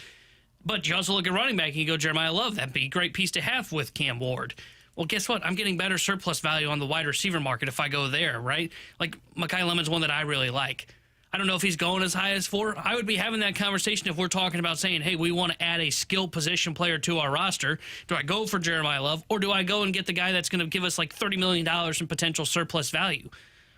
But you also look at running back and you go, Jeremiah Love, that'd be a great piece to have with Cam Ward. Well, guess what? I'm getting better surplus value on the wide receiver market if I go there, right? Like, Mekhi Lemon's one that I really like. I don't know if he's going as high as 4. I would be having that conversation if we're talking about saying, hey, we want to add a skill position player to our roster. Do I go for Jeremiah Love, or do I go and get the guy that's going to give us like $30 million in potential surplus value?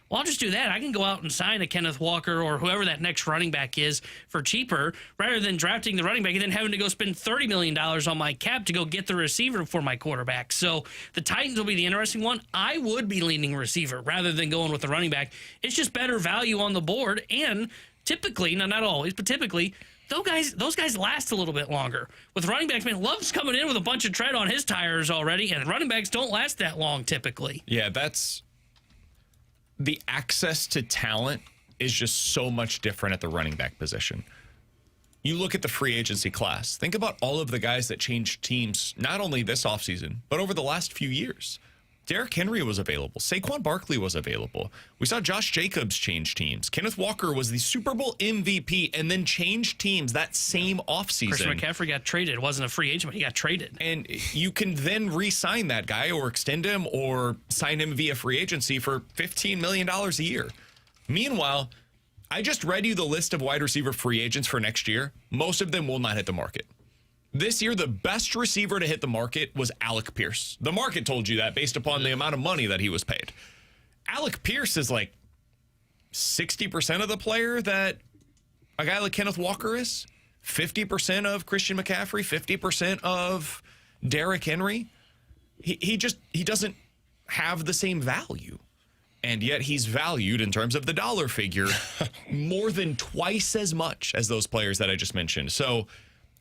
Well, I'll just do that. I can go out and sign a Kenneth Walker or whoever that next running back is for cheaper rather than drafting the running back and then having to go spend $30 million on my cap to go get the receiver for my quarterback. So the Titans will be the interesting one. I would be leaning receiver rather than going with the running back. It's just better value on the board. And typically, now not always, but typically, those guys last a little bit longer. With running backs, man, Love's coming in with a bunch of tread on his tires already, and running backs don't last that long typically. Yeah, that's... The access to talent is just so much different at the running back position. You look at the free agency class. Think about all of the guys that changed teams, not only this offseason, but over the last few years. Derrick Henry was available. Saquon Barkley was available. We saw Josh Jacobs change teams. Kenneth Walker was the Super Bowl MVP and then changed teams that same offseason. Christian McCaffrey got traded. It wasn't a free agent, but he got traded. And you can then re-sign that guy or extend him or sign him via free agency for $15 million a year. Meanwhile, I just read you the list of wide receiver free agents for next year. Most of them will not hit the market. This year, the best receiver to hit the market was Alec Pierce. The market told you that based upon the amount of money that he was paid. Alec Pierce is like 60% of the player that a guy like Kenneth Walker is. 50% of Christian McCaffrey, 50% of Derrick Henry. He doesn't have the same value. And yet he's valued in terms of the dollar figure more than twice as much as those players that I just mentioned. So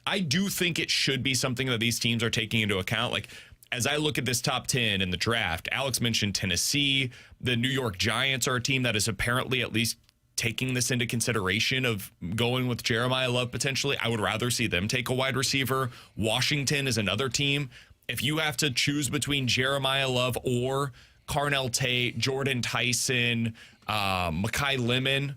I do think it should be something that these teams are taking into account. Like, as I look at this top 10 in the draft, Alex mentioned Tennessee. The New York Giants are a team that is apparently at least taking this into consideration of going with Jeremiah Love potentially. I would rather see them take a wide receiver. Washington is another team. If you have to choose between Jeremiah Love or Carnell Tate, Jordan Tyson, Mekhi Lemon,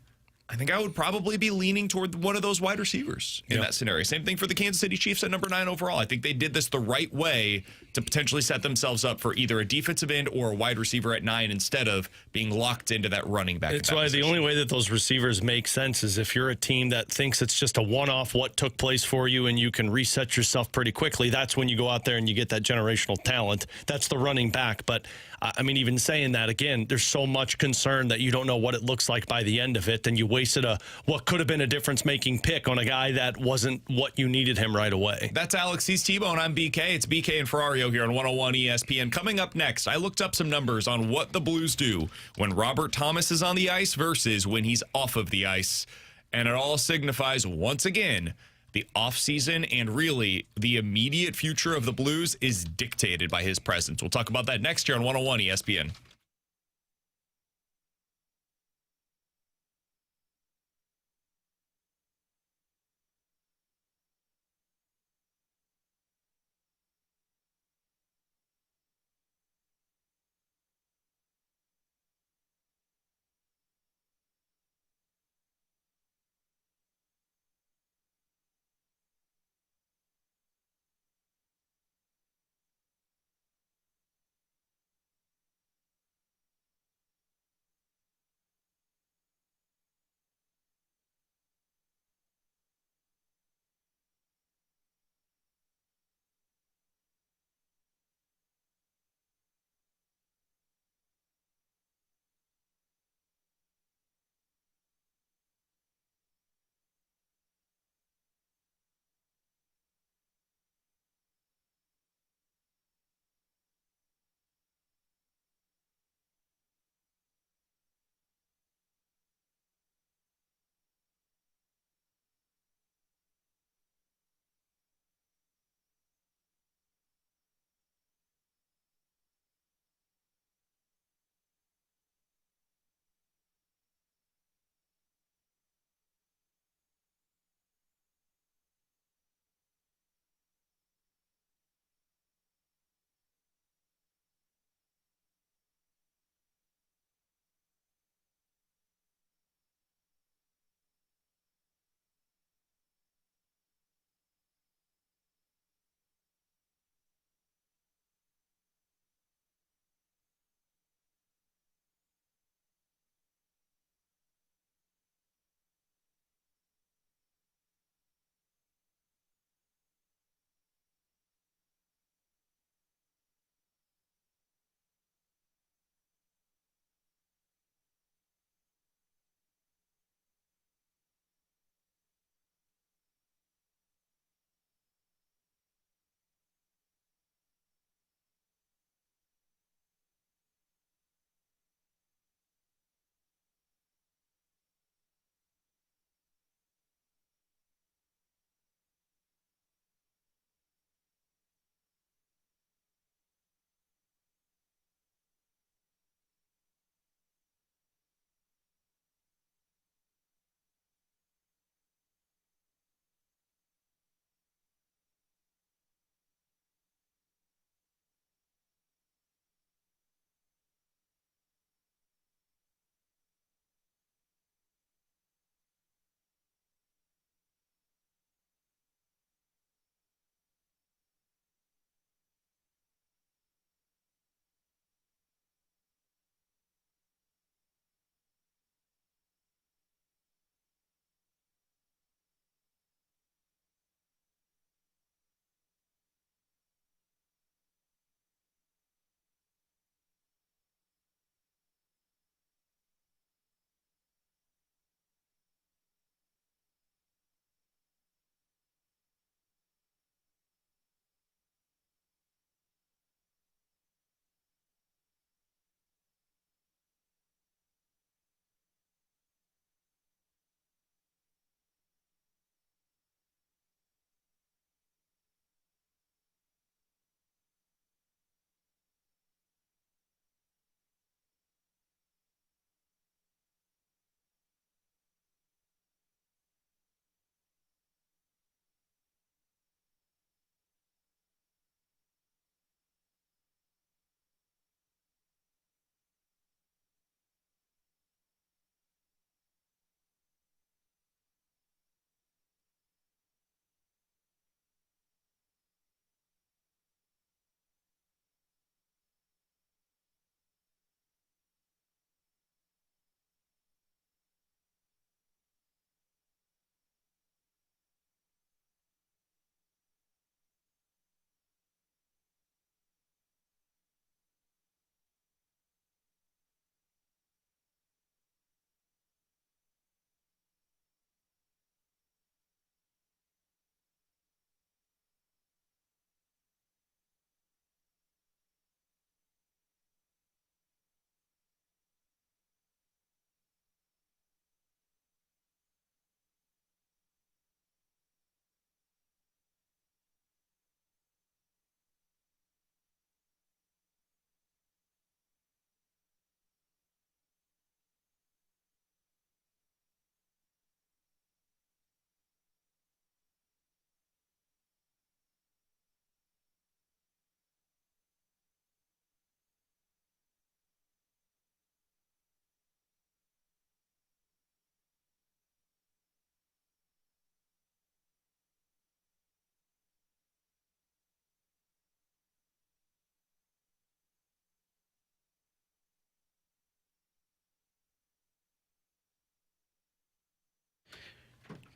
I think I would probably be leaning toward one of those wide receivers in that scenario. Same thing for the Kansas City Chiefs at number 9 overall. I think they did this the right way to potentially set themselves up for either a defensive end or a wide receiver at 9 instead of being locked into that running back. It's why position. The only way that those receivers make sense is if you're a team that thinks it's just a one-off what took place for you and you can reset yourself pretty quickly. That's when you go out there and you get that generational talent. That's the running back. But I mean, even saying that, again, there's so much concern that you don't know what it looks like by the end of it, and you wasted what could have been a difference-making pick on a guy that wasn't what you needed him right away. That's Alex. He's T-Bone. I'm BK. It's BK and Ferrario here on 101 ESPN. Coming up next, I looked up some numbers on what the Blues do when Robert Thomas is on the ice versus when he's off of the ice. And it all signifies, once again, the offseason and really the immediate future of the Blues is dictated by his presence. We'll talk about that next year on 101 ESPN.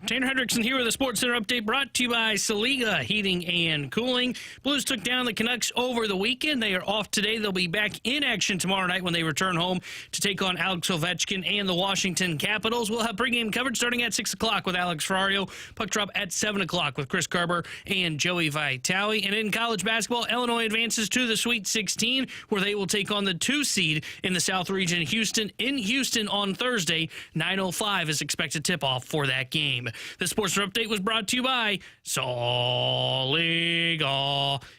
Tanner Hendrickson here with a Sports Center update brought to you by Saliga Heating and Cooling. Blues took down the Canucks over the weekend. They are off today. They'll be back in action tomorrow night when they return home to take on Alex Ovechkin and the Washington Capitals. We'll have pregame coverage starting at 6 o'clock with Alex Ferrario. Puck drop at 7 o'clock with Chris Carber and Joey Vitale. And in college basketball, Illinois advances to the Sweet 16, where they will take on the 2 seed in the South Region, Houston, in Houston on Thursday. 9:05 is expected tip-off for that game. The Sports Update was brought to you by Saliga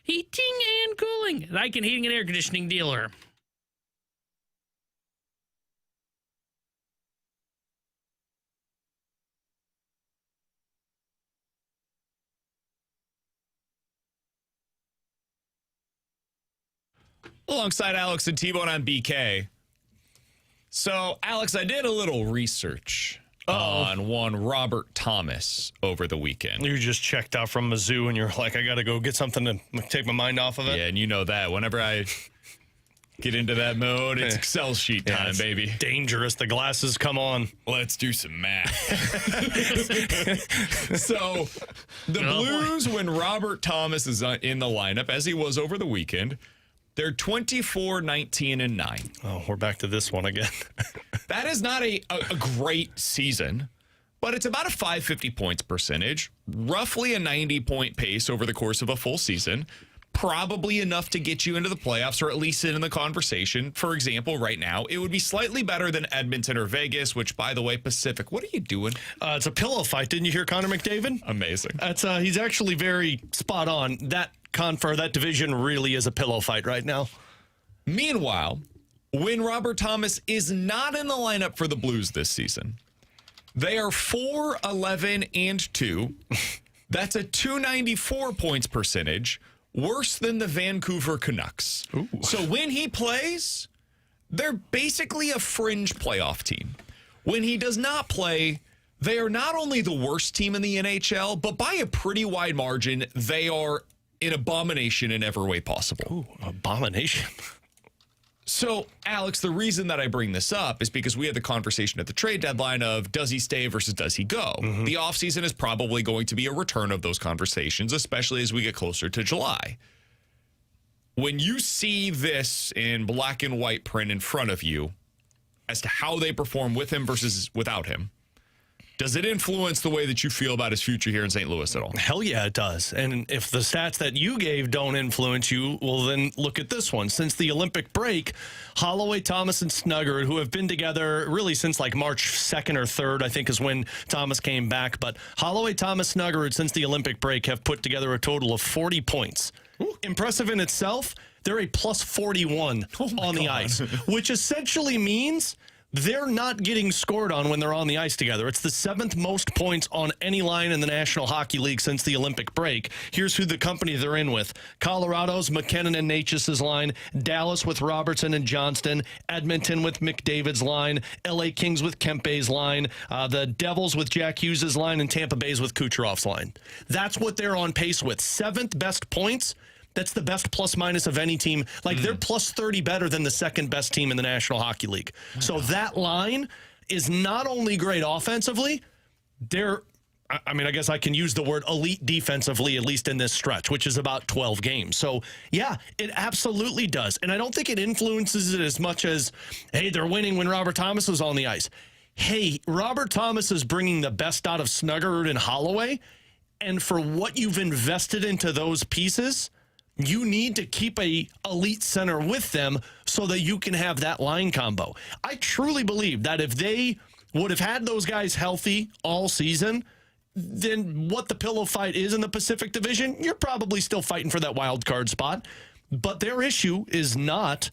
Heating and Cooling, an Icon Heating and Air Conditioning dealer. Alongside Alex and T-Bone on BK. So, Alex, I did a little research on one Robert Thomas over the weekend. You just checked out from Mizzou, and you're like, I got to go get something to take my mind off of it. Yeah, and you know that. Whenever I get into that mode, it's Excel sheet time, baby. Dangerous. The glasses come on. Let's do some math. So, the Blues, when Robert Thomas is in the lineup, as he was over the weekend, they're 24-19-9. Oh, we're back to this one again. That is not a great season, but it's about a 550 points percentage, roughly a 90-point pace over the course of a full season, probably enough to get you into the playoffs or at least sit in the conversation. For example, right now, it would be slightly better than Edmonton or Vegas, which, by the way, Pacific, what are you doing? It's a pillow fight. Didn't you hear Connor McDavid? Amazing. That's he's actually very spot on. That division really is a pillow fight right now. Meanwhile, when Robert Thomas is not in the lineup for the Blues this season, they are 4-11-2. That's a 294 points percentage, worse than the Vancouver Canucks. Ooh. So when he plays, they're basically a fringe playoff team. When he does not play, they are not only the worst team in the NHL, but by a pretty wide margin, they are an abomination in every way possible. Ooh, abomination. So, Alex, the reason that I bring this up is because we had the conversation at the trade deadline of does he stay versus does he go? Mm-hmm. The offseason is probably going to be a return of those conversations, especially as we get closer to July. When you see this in black and white print in front of you as to how they perform with him versus without him, does it influence the way that you feel about his future here in St. Louis at all? Hell yeah, it does. And if the stats that you gave don't influence you, well, then look at this one. Since the Olympic break, Holloway, Thomas, and Snuggerud, who have been together really since like March 2nd or 3rd, I think is when Thomas came back. But Holloway, Thomas, Snuggerud, since the Olympic break, have put together a total of 40 points. Ooh. Impressive in itself. They're a plus 41 on the ice, which essentially means they're not getting scored on when they're on the ice together. It's the 7th most points on any line in the National Hockey League since the Olympic break. Here's who the company they're in with. Colorado's McKinnon and Natchez' line. Dallas with Robertson and Johnston. Edmonton with McDavid's line. LA Kings with Kempe's line. The Devils with Jack Hughes' line. And Tampa Bay's with Kucherov's line. That's what they're on pace with. 7th best points. That's the best plus minus of any team. Like they're plus 30 better than the 2nd best team in the National Hockey League. So that line is not only great offensively, they're, I mean, I guess I can use the word elite defensively, at least in this stretch, which is about 12 games. So yeah, it absolutely does. And I don't think it influences it as much as, hey, they're winning when Robert Thomas is on the ice. Hey, Robert Thomas is bringing the best out of Snuggerud and Holloway. And for what you've invested into those pieces, you need to keep a elite center with them so that you can have that line combo. I truly believe that if they would have had those guys healthy all season, then what the pillow fight is in the Pacific Division, you're probably still fighting for that wild card spot. But their issue is not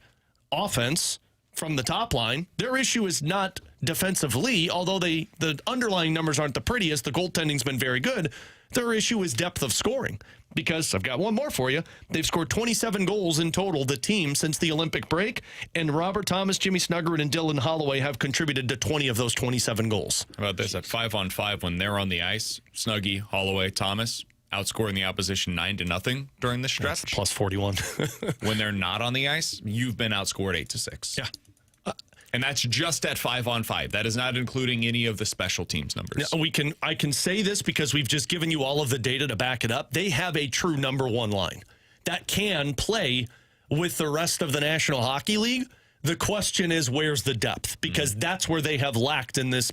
offense from the top line. Their issue is not defensively, although the underlying numbers aren't the prettiest. The goaltending's been very good. Their issue is depth of scoring, because I've got one more for you. They've scored 27 goals in total, the team, since the Olympic break, and Robert Thomas, Jimmy Snuggerud, and Dylan Holloway have contributed to 20 of those 27 goals. How about this? At 5-on-5, when they're on the ice, Snuggie, Holloway, Thomas, outscoring the opposition 9-0 during the stretch. That's plus 41. When they're not on the ice, you've been outscored 8-6. Yeah. And that's just at 5-on-5. That is not including any of the special teams numbers. Now, I can say this because we've just given you all of the data to back it up. They have a true number one line that can play with the rest of the National Hockey League. The question is, where's the depth? Because that's where they have lacked in this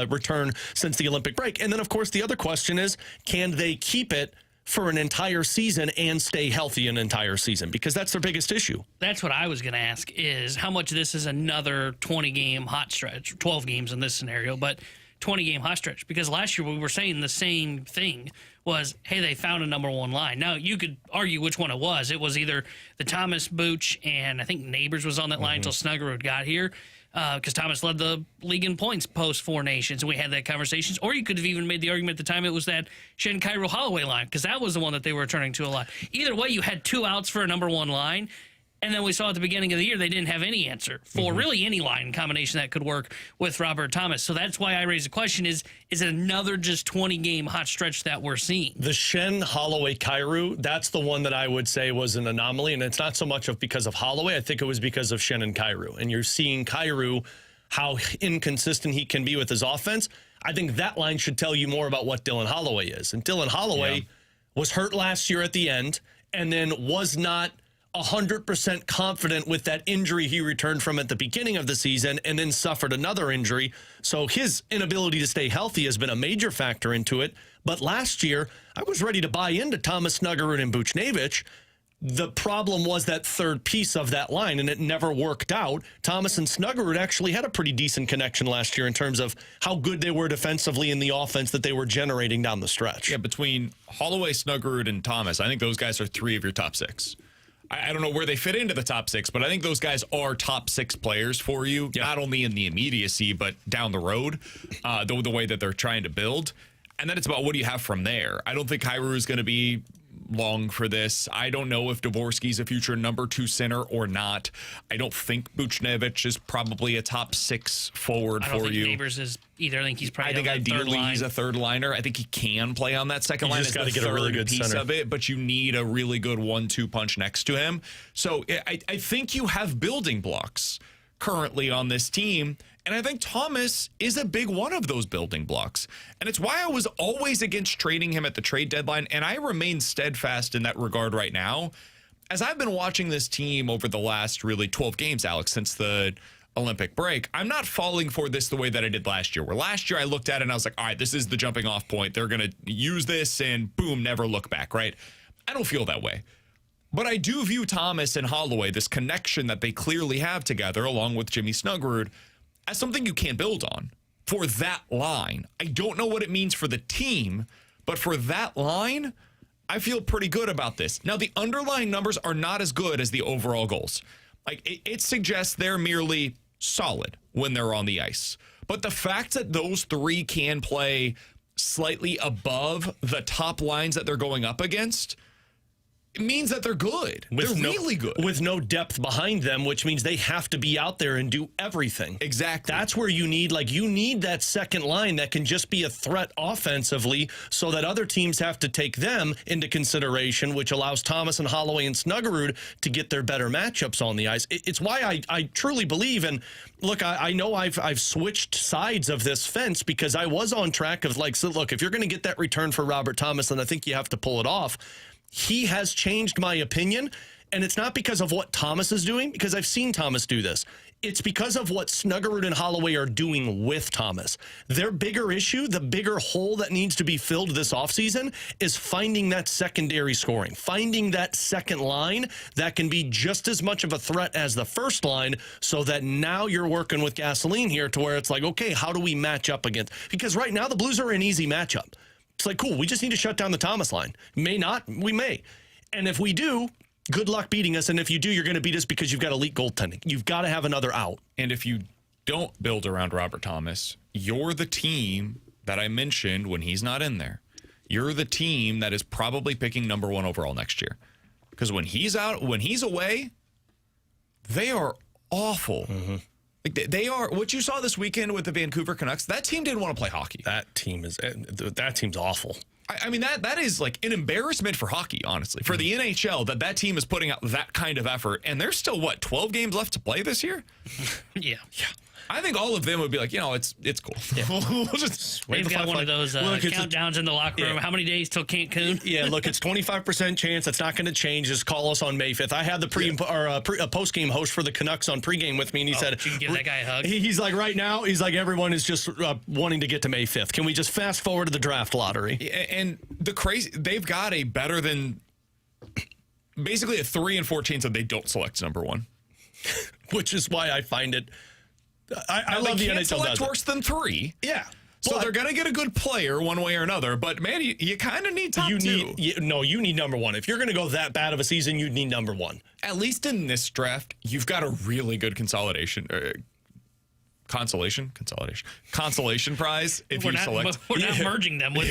return since the Olympic break. And then, of course, the other question is, can they keep it for an entire season and stay healthy an entire season? Because that's their biggest issue. That's what I was going to ask, is how much this is another 20-game hot stretch, 12 games in this scenario, but 20-game hot stretch. Because last year we were saying the same thing was, hey, they found a number one line. Now, you could argue which one it was. It was either the Thomas, Booch, and I think Neighbors was on that line until Snuggerud got here, because Thomas led the league in points post Four Nations, and we had that conversations. Or you could have even made the argument at the time it was that Shen Cairo Holloway line, because that was the one that they were returning to a lot. Either way, you had 2 outs for a number one line, and then we saw at the beginning of the year they didn't have any answer for really any line combination that could work with Robert Thomas. So that's why I raised the question, is it another just 20-game hot stretch that we're seeing? The Shen, Holloway, Kyrou, that's the one that I would say was an anomaly, and it's not so much because of Holloway. I think it was because of Shen and Kyrou. And you're seeing Kyrou, how inconsistent he can be with his offense. I think that line should tell you more about what Dylan Holloway is. And Dylan Holloway was hurt last year at the end and then was not 100% confident with that injury he returned from at the beginning of the season and then suffered another injury. So his inability to stay healthy has been a major factor into it. But last year, I was ready to buy into Thomas, Snuggerud, and Buchnevich. The problem was that third piece of that line, and it never worked out. Thomas and Snuggerud actually had a pretty decent connection last year in terms of how good they were defensively in the offense that they were generating down the stretch. Yeah, between Holloway, Snuggerud, and Thomas, I think those guys are 3 of your top 6. I don't know where they fit into the top 6, but I think those guys are top 6 players for you, not only in the immediacy, but down the road, the way that they're trying to build. And then it's about what do you have from there. I don't think Kyrou is going to be long for this. I don't know if Dvorsky's a future number 2 center or not. I don't think Buchnevich is probably a top 6 forward for you. I don't think Neighbors is either. I think he's probably ideally he's a third liner. I think he can play on that second line. You just got to get a really good piece center of it, but you need a really good 1-2 punch next to him. So I think you have building blocks currently on this team. And I think Thomas is a big one of those building blocks. And it's why I was always against trading him at the trade deadline. And I remain steadfast in that regard right now. As I've been watching this team over the last really 12 games, Alex, since the Olympic break, I'm not falling for this the way that I did last year, where last year I looked at it and I was like, all right, this is the jumping off point. They're going to use this and boom, never look back, right? I don't feel that way. But I do view Thomas and Holloway, this connection that they clearly have together, along with Jimmy Snuggerud, as something you can't build on for that line. I don't know what it means for the team, but for that line, I feel pretty good about this. Now, the underlying numbers are not as good as the overall goals. Like, it suggests they're merely solid when they're on the ice. But the fact that those 3 can play slightly above the top lines that they're going up against, it means that they're good. They're really good. With no depth behind them, which means they have to be out there and do everything. Exactly. That's where you need that second line that can just be a threat offensively so that other teams have to take them into consideration, which allows Thomas and Holloway and Snuggerud to get their better matchups on the ice. It's why I truly believe, and look, I know I've switched sides of this fence because I was on track of look, if you're going to get that return for Robert Thomas, then I think you have to pull it off. He has changed my opinion, and it's not because of what Thomas is doing, because I've seen Thomas do this. It's because of what Snuggerud and Holloway are doing with Thomas. Their bigger issue, the bigger hole that needs to be filled this offseason, is finding that secondary scoring, finding that second line that can be just as much of a threat as the first line, so that now you're working with gasoline here to where it's like, okay, how do we match up against? Because right now the Blues are an easy matchup. It's like, cool, we just need to shut down the Thomas line. May not, we may. And if we do, good luck beating us. And if you do, you're going to beat us because you've got elite goaltending. You've got to have another out. And if you don't build around Robert Thomas, you're the team that I mentioned when he's not in there. You're the team that is probably picking number 1 overall next year. Because when he's out, when he's away, they are awful. Mm-hmm. Like they are. What you saw this weekend with the Vancouver Canucks, that team didn't want to play hockey. That team's awful. I mean, that is like an embarrassment for hockey, honestly. For the NHL, that team is putting out that kind of effort, and there's still, 12 games left to play this year? Yeah. I think all of them would be like, it's cool. Yeah. We'll just wait. They've got one of those countdowns in the locker room. How many days till Cancun? Yeah, look, it's 25% chance. It's not going to change. Just call us on May 5th. I had the post-game host for the Canucks on pregame with me, and he said, you can give that guy a hug. He's like, right now, everyone is just wanting to get to May 5th. Can we just fast forward to the draft lottery? And they've got a better than, basically a 3 and 14, so they don't select number 1. Which is why I find it, I love the NHL select worse than 3. Yeah. So they're going to get a good player one way or another, but man, you kind of need top 2. You need number 1. If you're going to go that bad of a season, you need number 1. At least in this draft, you've got a really good consolation prize if we're you select. We're not merging them with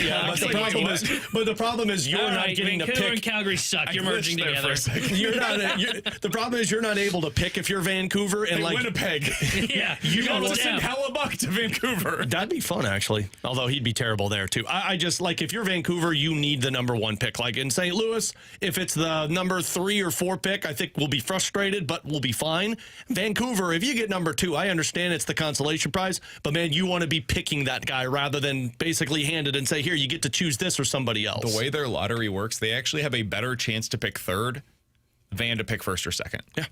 but the problem is you're not getting to Vancouver pick. and Calgary suck. You're merging together. The problem is you're not able to pick if you're Vancouver and Winnipeg. Yeah, you got to send Hellebuck to Vancouver. That'd be fun, actually. Although he'd be terrible there too. I just like if you're Vancouver, you need the number 1 pick. Like in St. Louis, if it's the number 3 or 4 pick, I think we'll be frustrated, but we'll be fine. Vancouver, if you get number 2, I understand it's the consolation prize, but man, you want to be picking that guy rather than basically hand it and say, here, you get to choose this or somebody else. The way their lottery works, they actually have a better chance to pick 3rd than to pick 1st or 2nd. Yeah.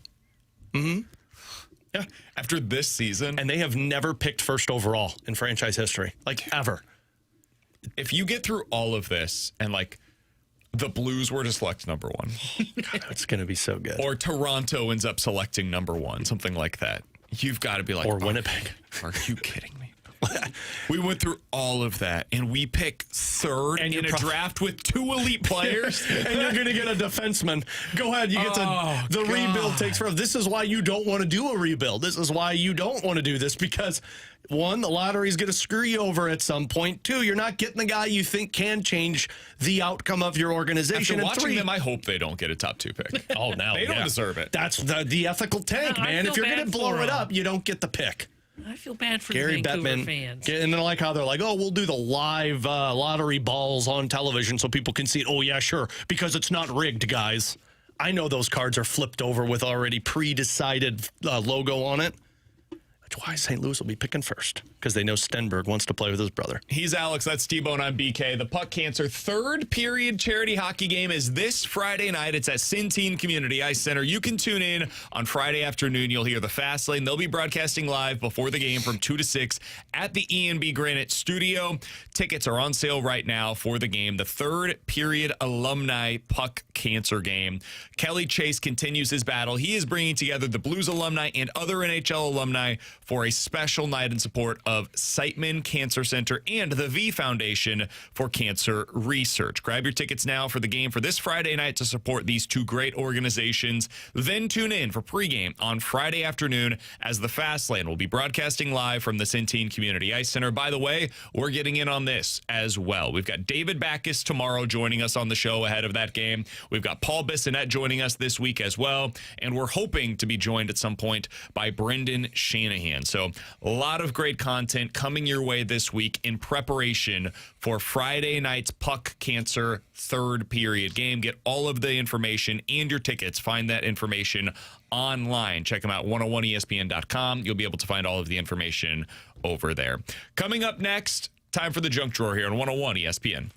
Mm-hmm. Yeah. After this season. And they have never picked 1st overall in franchise history, like ever. If you get through all of this and the Blues were to select number 1. God, it's going to be so good. Or Toronto ends up selecting number 1, something like that. You've got to be like, or Winnipeg. Are you kidding me? We went through all of that, and we pick 3rd in a draft with 2 elite players, and you're going to get a defenseman. Go ahead, you get the rebuild takes forever. This is why you don't want to do a rebuild. This is why you don't want to do this because 1, the lottery is going to screw you over at some point. 2, you're not getting the guy you think can change the outcome of your organization. After watching them, I hope they don't get a top 2 pick. Oh, no, they don't deserve it. That's the ethical tank, man. If you're going to blow it up, you don't get the pick. I feel bad for Gary the Vancouver Bettman fans. And then like how they're like, oh, we'll do the live lottery balls on television so people can see it. Oh, yeah, sure, because it's not rigged, guys. I know those cards are flipped over with already pre-decided logo on it. That's why St. Louis will be picking 1st, because they know Stenberg wants to play with his brother. He's Alex, that's T-Bone, I'm BK. The Puck Cancer 3rd period charity hockey game is this Friday night. It's at Centene Community Ice Center. You can tune in on Friday afternoon. You'll hear the Fast Lane. They'll be broadcasting live before the game from 2 to 6 at the E&B Granite Studio. Tickets are on sale right now for the game, the 3rd period alumni Puck Cancer game. Kelly Chase continues his battle. He is bringing together the Blues alumni and other NHL alumni for a special night in support of Siteman Cancer Center and the V Foundation for Cancer Research. Grab your tickets now for the game for this Friday night to support these 2 great organizations. Then tune in for pregame on Friday afternoon as the Fast Lane will be broadcasting live from the Centene Community Ice Center. By the way, we're getting in on this as well. We've got David Backus tomorrow joining us on the show ahead of that game. We've got Paul Bissonnette joining us this week as well. And we're hoping to be joined at some point by Brendan Shanahan. So a lot of great content coming your way this week in preparation for Friday night's Puck Cancer 3rd period game. Get all of the information and your tickets. Find that information online. Check them out, 101ESPN.com. You'll be able to find all of the information over there. Coming up next, time for the junk drawer here on 101 ESPN.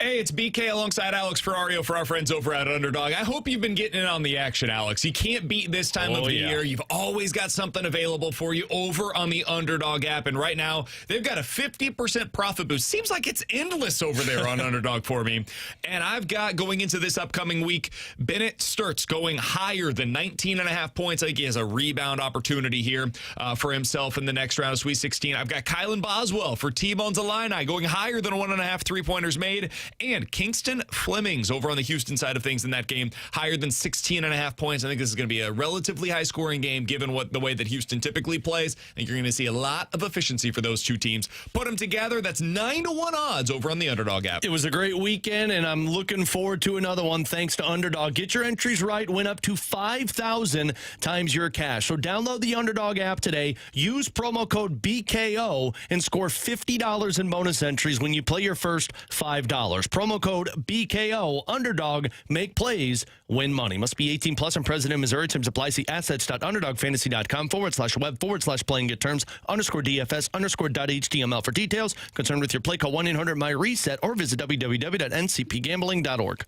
Hey, it's BK alongside Alex Ferrario for our friends over at Underdog. I hope you've been getting in on the action, Alex. You can't beat this time of the year. You've always got something available for you over on the Underdog app. And right now, they've got a 50% profit boost. Seems like it's endless over there on Underdog for me. And I've got, going into this upcoming week, Bennett Sturts going higher than 19.5 points. I think he has a rebound opportunity here for himself in the next round of Sweet 16. I've got Kylan Boswell for T-Bones Illini going higher than 1.5 three-pointers made. And Kingston Flemings over on the Houston side of things in that game, higher than 16.5 points. I think this is going to be a relatively high-scoring game given the way that Houston typically plays. I think you're going to see a lot of efficiency for those two teams. Put them together, that's 9-1 odds over on the Underdog app. It was a great weekend, and I'm looking forward to another one thanks to Underdog. Get your entries right, win up to 5,000 times your cash. So download the Underdog app today, use promo code BKO, and score $50 in bonus entries when you play your first $5. Promo code BKO. Underdog. Make plays. Win money. Must be 18 plus and present in Missouri. Terms apply. See assets.underdogfantasy.com/web/playing. Get terms _DFS_.html for details. Concerned with your play, call 1-800-MY-RESET or visit www.ncpgambling.org.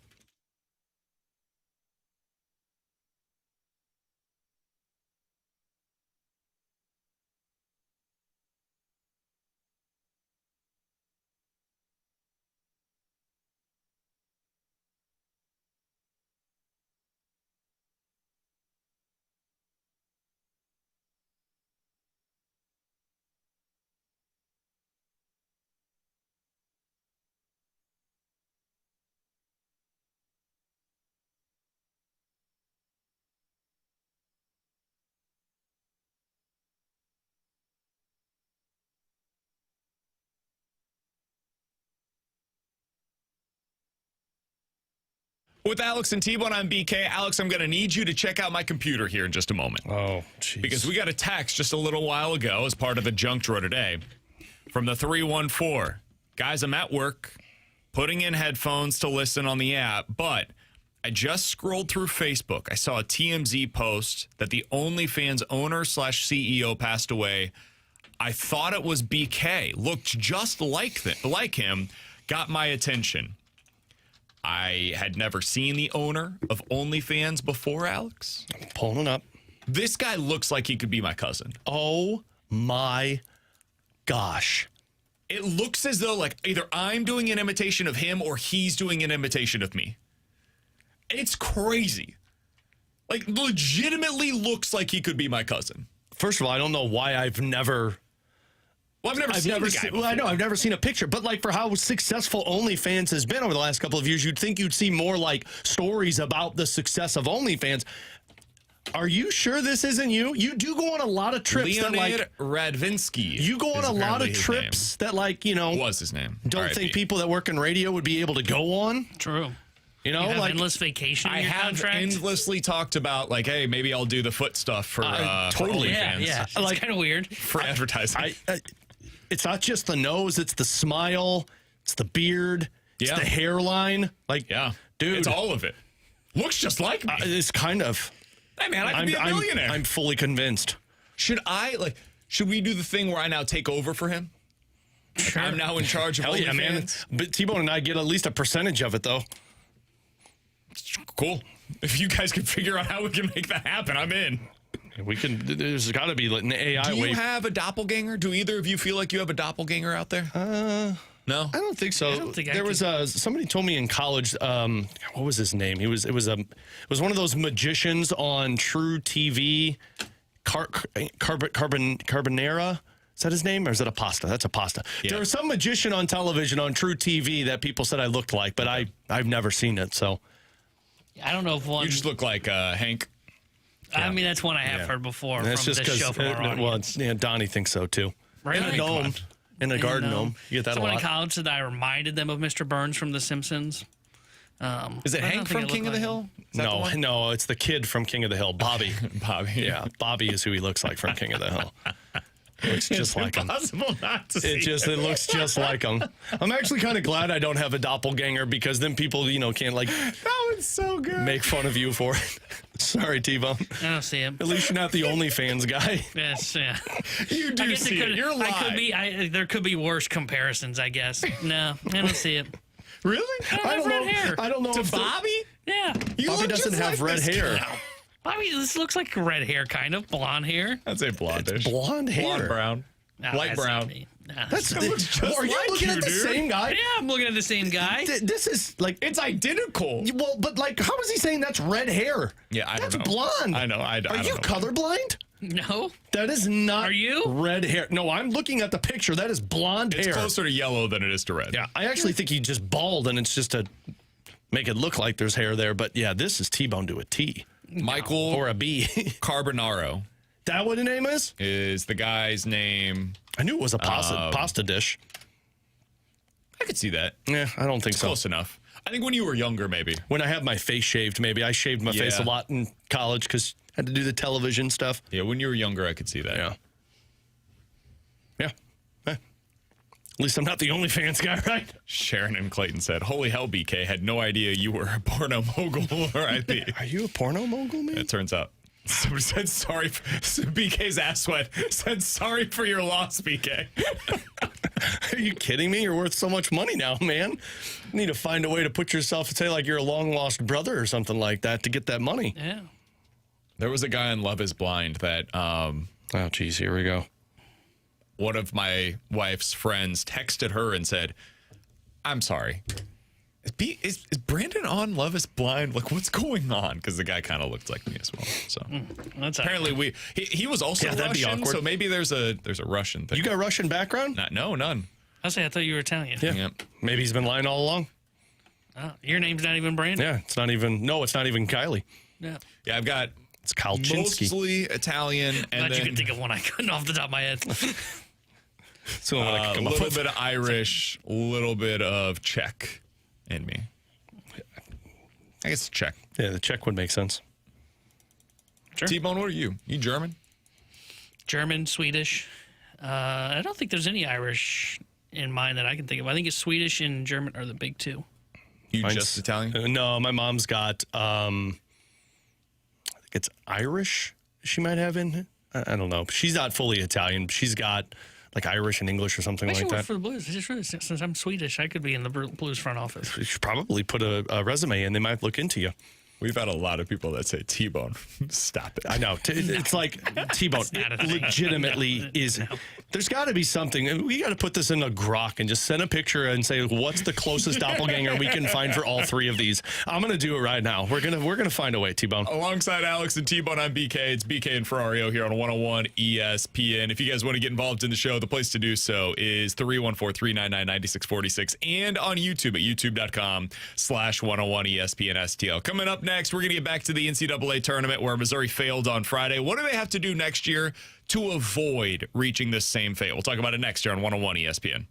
With Alex and T-Bone, I'm BK. Alex, I'm going to need you to check out my computer here in just a moment. Oh, jeez. Because we got a text just a little while ago as part of the junk drawer today from the 314. Guys, I'm at work putting in headphones to listen on the app, but I just scrolled through Facebook. I saw a TMZ post that the OnlyFans owner/CEO passed away. I thought it was BK. Looked just like him. Got my attention. I had never seen the owner of OnlyFans before, Alex. I'm pulling it up. This guy looks like he could be my cousin. Oh, my gosh. It looks as though like either I'm doing an imitation of him or he's doing an imitation of me. It's crazy. Like, legitimately looks like he could be my cousin. First of all, I don't know why I've never... Well, I've never seen the guy before. Well, I know, I've never seen a picture. But, like, for how successful OnlyFans has been over the last couple of years, you'd think you'd see more, like, stories about the success of OnlyFans. Are you sure this isn't you? You do go on a lot of trips Leonid Radvinsky. You go on a lot of trips that, like, you know... Was his name. Don't think people that work in radio would be able to go on. True. You know, you have like endless vacation. I have contract? endlessly talked about, like, hey, maybe I'll do the foot stuff for totally. OnlyFans. Yeah, it's like, kind of weird. For advertising. It's not just the nose, it's the smile, it's the beard, it's the hairline. Like, dude. It's all of it. Looks just like me. It's kind of. Hey, man, I could be a millionaire. I'm fully convinced. Should we do the thing where I now take over for him? Sure. I'm now in charge of Hell yeah, man. But T-Bone and I get at least a percentage of it, though. Cool. If you guys can figure out how we can make that happen, I'm in. We can. There's got to be an AI way. Do you have a doppelganger? Do either of you feel like you have a doppelganger out there? No, I don't think so. I don't think there was somebody told me in college. What was his name? It was one of those magicians on True TV. Carbonera. Is that his name, or is it a pasta? That's a pasta. Yeah. There was some magician on television on True TV that people said I looked like, but I've never seen it. So I don't know if one. You just look like Hank. I mean, that's one I have heard before from this show from our audience. Well, Donnie thinks so, too. Right? In a gnome. In a garden gnome. You get that a lot. Someone in college said I reminded them of Mr. Burns from The Simpsons. Is it Hank from King of the Hill? No, it's the kid from King of the Hill, Bobby. Bobby. Yeah, Bobby is who he looks like from King of the Hill. It looks just like him. Impossible not to see. It looks just like him. I'm actually kind of glad I don't have a doppelganger because then people, can't that was so good. Make fun of you for it. Sorry, T-Bone. I don't see him. At least you're not the OnlyFans guy. Yes, yeah. You do see it. You're lying. There could be worse comparisons, I guess. No, I don't see it. Really? I don't have red hair. I don't know To if Bobby? Yeah. You Bobby look doesn't just have like red this hair. kid. Bobby, this looks like red hair, kind of blonde hair. I'd say blondish. blonde hair. Blonde brown. No, Light that's not brown. me. Nah, That's It looks just are you like looking you, at the dude. same guy? yeah, I'm looking at the same guy. This is like It's identical. well, but like, how is he saying that's red hair? Yeah, I don't that's know. blonde. I know. I Are don't you know. colorblind? No. That is not. Are you? red hair? No, I'm looking at the picture. That is blonde It's hair. closer to yellow than it is to red. Yeah, I actually think he's just bald, and it's just to make it look like there's hair there. But yeah, this is T-bone to a T Michael or a B. Carbonaro That what the name is? is the guy's name. I knew it was a pasta dish. I could see that. Yeah, I don't think so. Close enough. I think when you were younger, maybe. When I had my face shaved, maybe I shaved my face a Yeah. lot in college because I had to do the television stuff. Yeah, when you were younger, I could see that. Yeah. At least I'm not the OnlyFans guy, right? Sharon and Clayton said, "Holy hell, BK, had no idea you were a porno mogul." R.I.P. Are you a porno mogul, man? It turns out. Somebody said sorry. BK's ass wet. Said sorry for your loss, BK. Are you kidding me? You're worth so much money now, man. You need to find a way to put yourself, say, like you're a long lost brother or something like that to get that money. Yeah. There was a guy on Love is Blind that Oh, geez, here we go. one of my wife's friends texted her and said, "I'm sorry. Is Brandon on Love is Blind? Like, what's going on?" Because the guy kind of looked like me as well. So That's apparently he was also Yeah, that'd be Russian. awkward. So maybe there's a Russian thing. You got Russian background? No, none. I thought you were Italian. Yeah. Yep. Maybe he's been lying all along. Oh, your name's not even Brandon. Yeah, it's not even Kylie. Yeah. Yeah, I've got It's Kalchinsky. mostly Italian and Glad you then could think of one I couldn't off the top of my head. So what I a could come up little with. bit of Irish, a little bit of Czech in me. I guess Czech. Yeah, the Czech would make sense. Sure. T-Bone, what are you? You German? German, Swedish. I don't think there's any Irish in mine that I can think of. I think it's Swedish and German are the big two. You Mine's- just Italian? No, my mom's got, I think it's Irish she might have in. I don't know. She's not fully Italian. She's got like Irish and English or something I should like work that. for the Blues. Just really, since I'm Swedish, I could be in the Blues front office. You should probably put a resume in. They might look into you. We've had a lot of people that say T-Bone. Stop it. I know. It's like T-Bone not a thing. legitimately No. is. There's got to be something. We got to put this in a grok and just send a picture and say, what's the closest doppelganger we can find for all three of these? I'm going to do it right now. We're gonna find a way, T-Bone. Alongside Alex and T-Bone, I'm BK. It's BK and Ferrario here on 101 ESPN. If you guys want to get involved in the show, the place to do so is 314-399-9646 and on YouTube at youtube.com/101 ESPN STL. Coming up next, we're going to get back to the NCAA tournament where Missouri failed on Friday. What do they have to do next year to avoid reaching this same fate? We'll talk about it next year on 101 ESPN.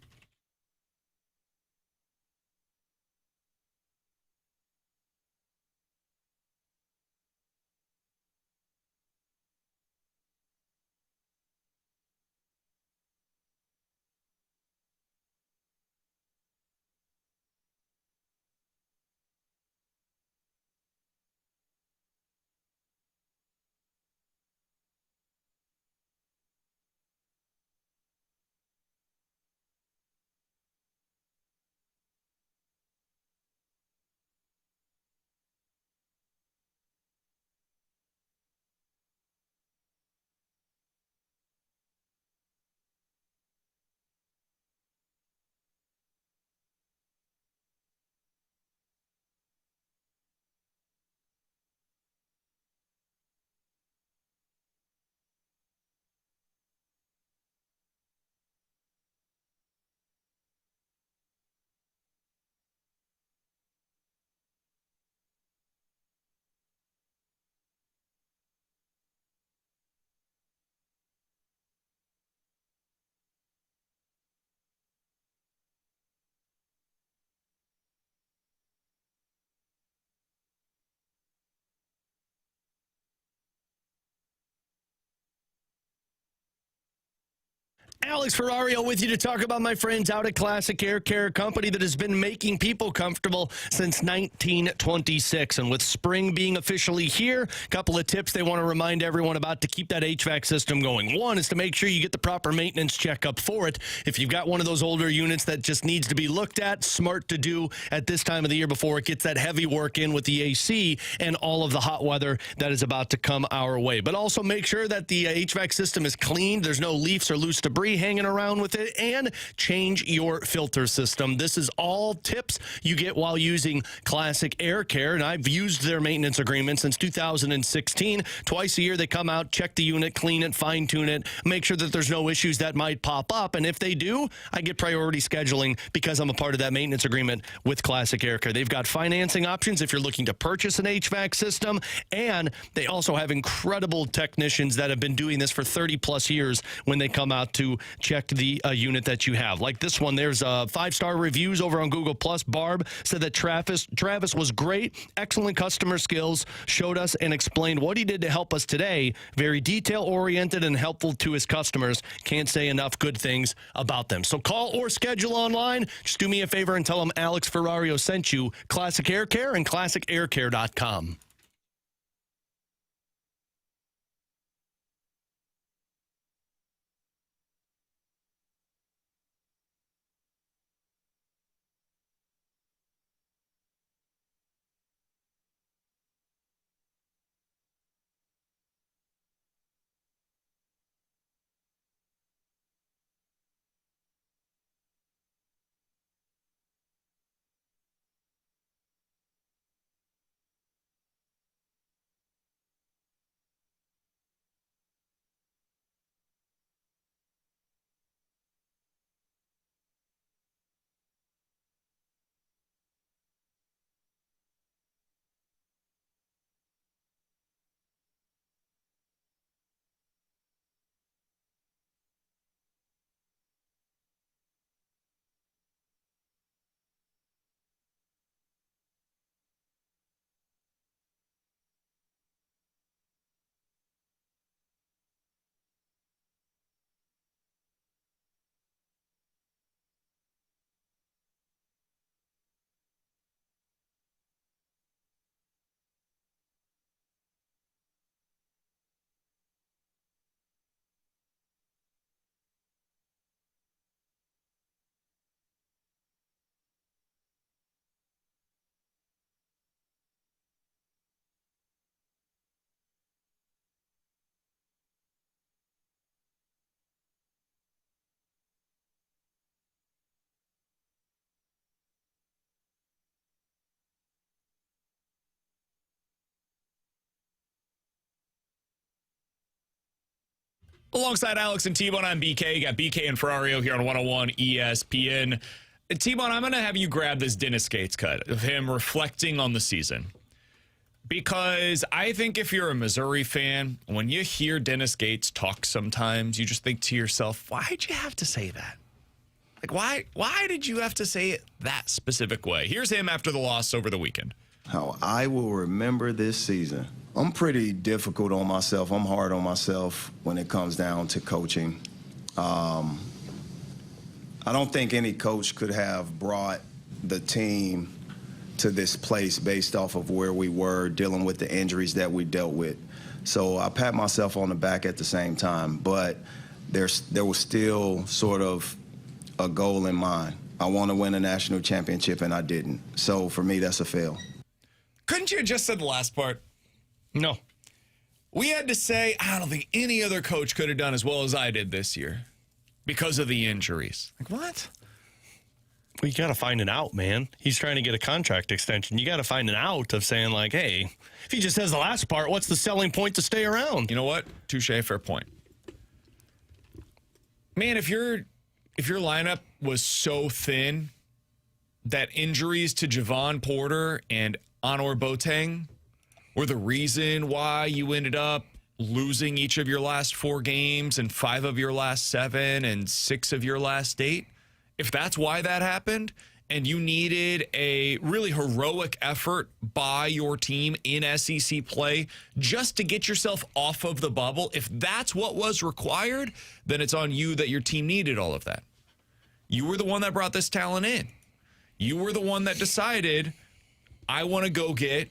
Alex Ferrario with you to talk about my friends out at Classic Air Care, a company that has been making people comfortable since 1926. And with spring being officially here, a couple of tips they want to remind everyone about to keep that HVAC system going. One is to make sure you get the proper maintenance checkup for it. If you've got one of those older units that just needs to be looked at, smart to do at this time of the year before it gets that heavy work in with the AC and all of the hot weather that is about to come our way. But also make sure that the HVAC system is cleaned. There's no leaks or loose debris hanging around with it, and change your filter system. This is all tips you get while using Classic Air Care, and I've used their maintenance agreement since 2016. Twice a year they come out, check the unit, clean it, fine-tune it, make sure that there's no issues that might pop up, and if they do, I get priority scheduling because I'm a part of that maintenance agreement with Classic Air Care. They've got financing options if you're looking to purchase an HVAC system, and they also have incredible technicians that have been doing this for 30-plus years when they come out to check the unit that you have. Like this one, there's 5-star reviews over on Google+. Barb said that Travis was great, excellent customer skills, showed us and explained what he did to help us today. Very detail-oriented and helpful to his customers. Can't say enough good things about them. So call or schedule online. Just do me a favor and tell them Alex Ferrario sent you. Classic Air Care and ClassicAirCare.com. Alongside Alex and T-Bone, I'm BK. Got BK and Ferrario here on 101 ESPN. T-Bone, I'm going to have you grab this Dennis Gates cut of him reflecting on the season. Because I think if you're a Missouri fan, when you hear Dennis Gates talk sometimes, you just think to yourself, why'd you have to say that? Like, why did you have to say it that specific way? Here's him after the loss over the weekend. How I will remember this season. I'm pretty difficult on myself. I'm hard on myself when it comes down to coaching. I don't think any coach could have brought the team to this place based off of where we were dealing with the injuries that we dealt with. So I pat myself on the back at the same time, but there was still sort of a goal in mind. I want to win a national championship, and I didn't. So for me, that's a fail. Couldn't you have just said the last part? No. We had to say, I don't think any other coach could have done as well as I did this year because of the injuries. Like, what? Well, you got to find an out, man. He's trying to get a contract extension. You got to find an out of saying, like, hey, if he just says the last part, what's the selling point to stay around? You know what? Touche, fair point. Man, if your lineup was so thin that injuries to Javon Porter and Anor Boateng were the reason why you ended up losing each of your last 4 games and 5 of your last 7 and 6 of your last 8, if that's why that happened, and you needed a really heroic effort by your team in SEC play just to get yourself off of the bubble, if that's what was required, then it's on you that your team needed all of that. You were the one that brought this talent in. You were the one that decided, I want to go get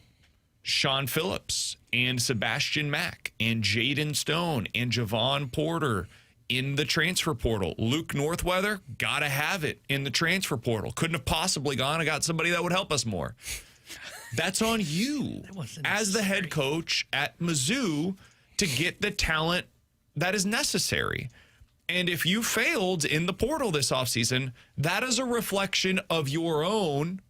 Sean Phillips and Sebastian Mack and Jaden Stone and Javon Porter in the transfer portal. Luke Northweather, got to have it in the transfer portal. Couldn't have possibly gone and got somebody that would help us more. That's on you as the head coach at Mizzou to get the talent that is necessary. And if you failed in the portal this offseason, that is a reflection of your own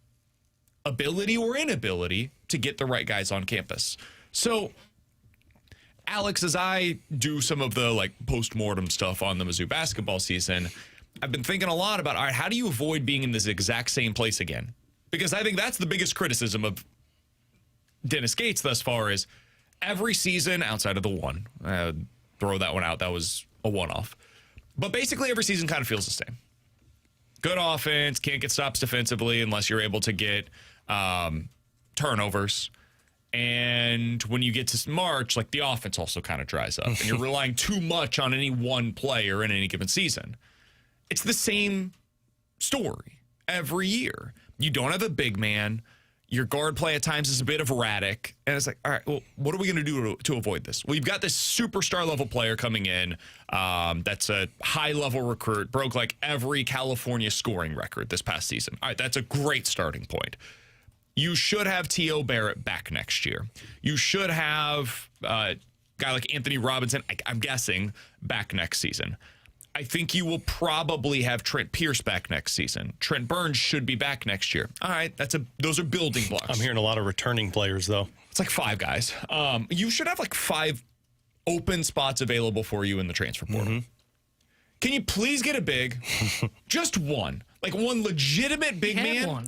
ability or inability to get the right guys on campus. So, Alex, as I do some of the post-mortem stuff on the Mizzou basketball season, I've been thinking a lot about, all right, how do you avoid being in this exact same place again? Because I think that's the biggest criticism of Dennis Gates thus far is every season outside of the one. Throw that one out. That was a one-off. But basically every season kind of feels the same. Good offense, can't get stops defensively unless you're able to get turnovers. And when you get to March, the offense also kind of dries up. And you're relying too much on any one player in any given season. It's the same story every year. You don't have a big man. Your guard play at times is a bit erratic. And it's all right, well, what are we going to do to avoid this? Well, you've got this superstar level player coming in that's a high-level recruit, broke every California scoring record this past season. All right, that's a great starting point. You should have T.O. Barrett back next year. You should have a guy like Anthony Robinson, I'm guessing, back next season. I think you will probably have Trent Pierce back next season. Trent Burns should be back next year. All right, those are building blocks. I'm hearing a lot of returning players, though. It's 5 guys. You should have 5 open spots available for you in the transfer portal. Mm-hmm. Can you please get a big? Just one. One legitimate big man. One.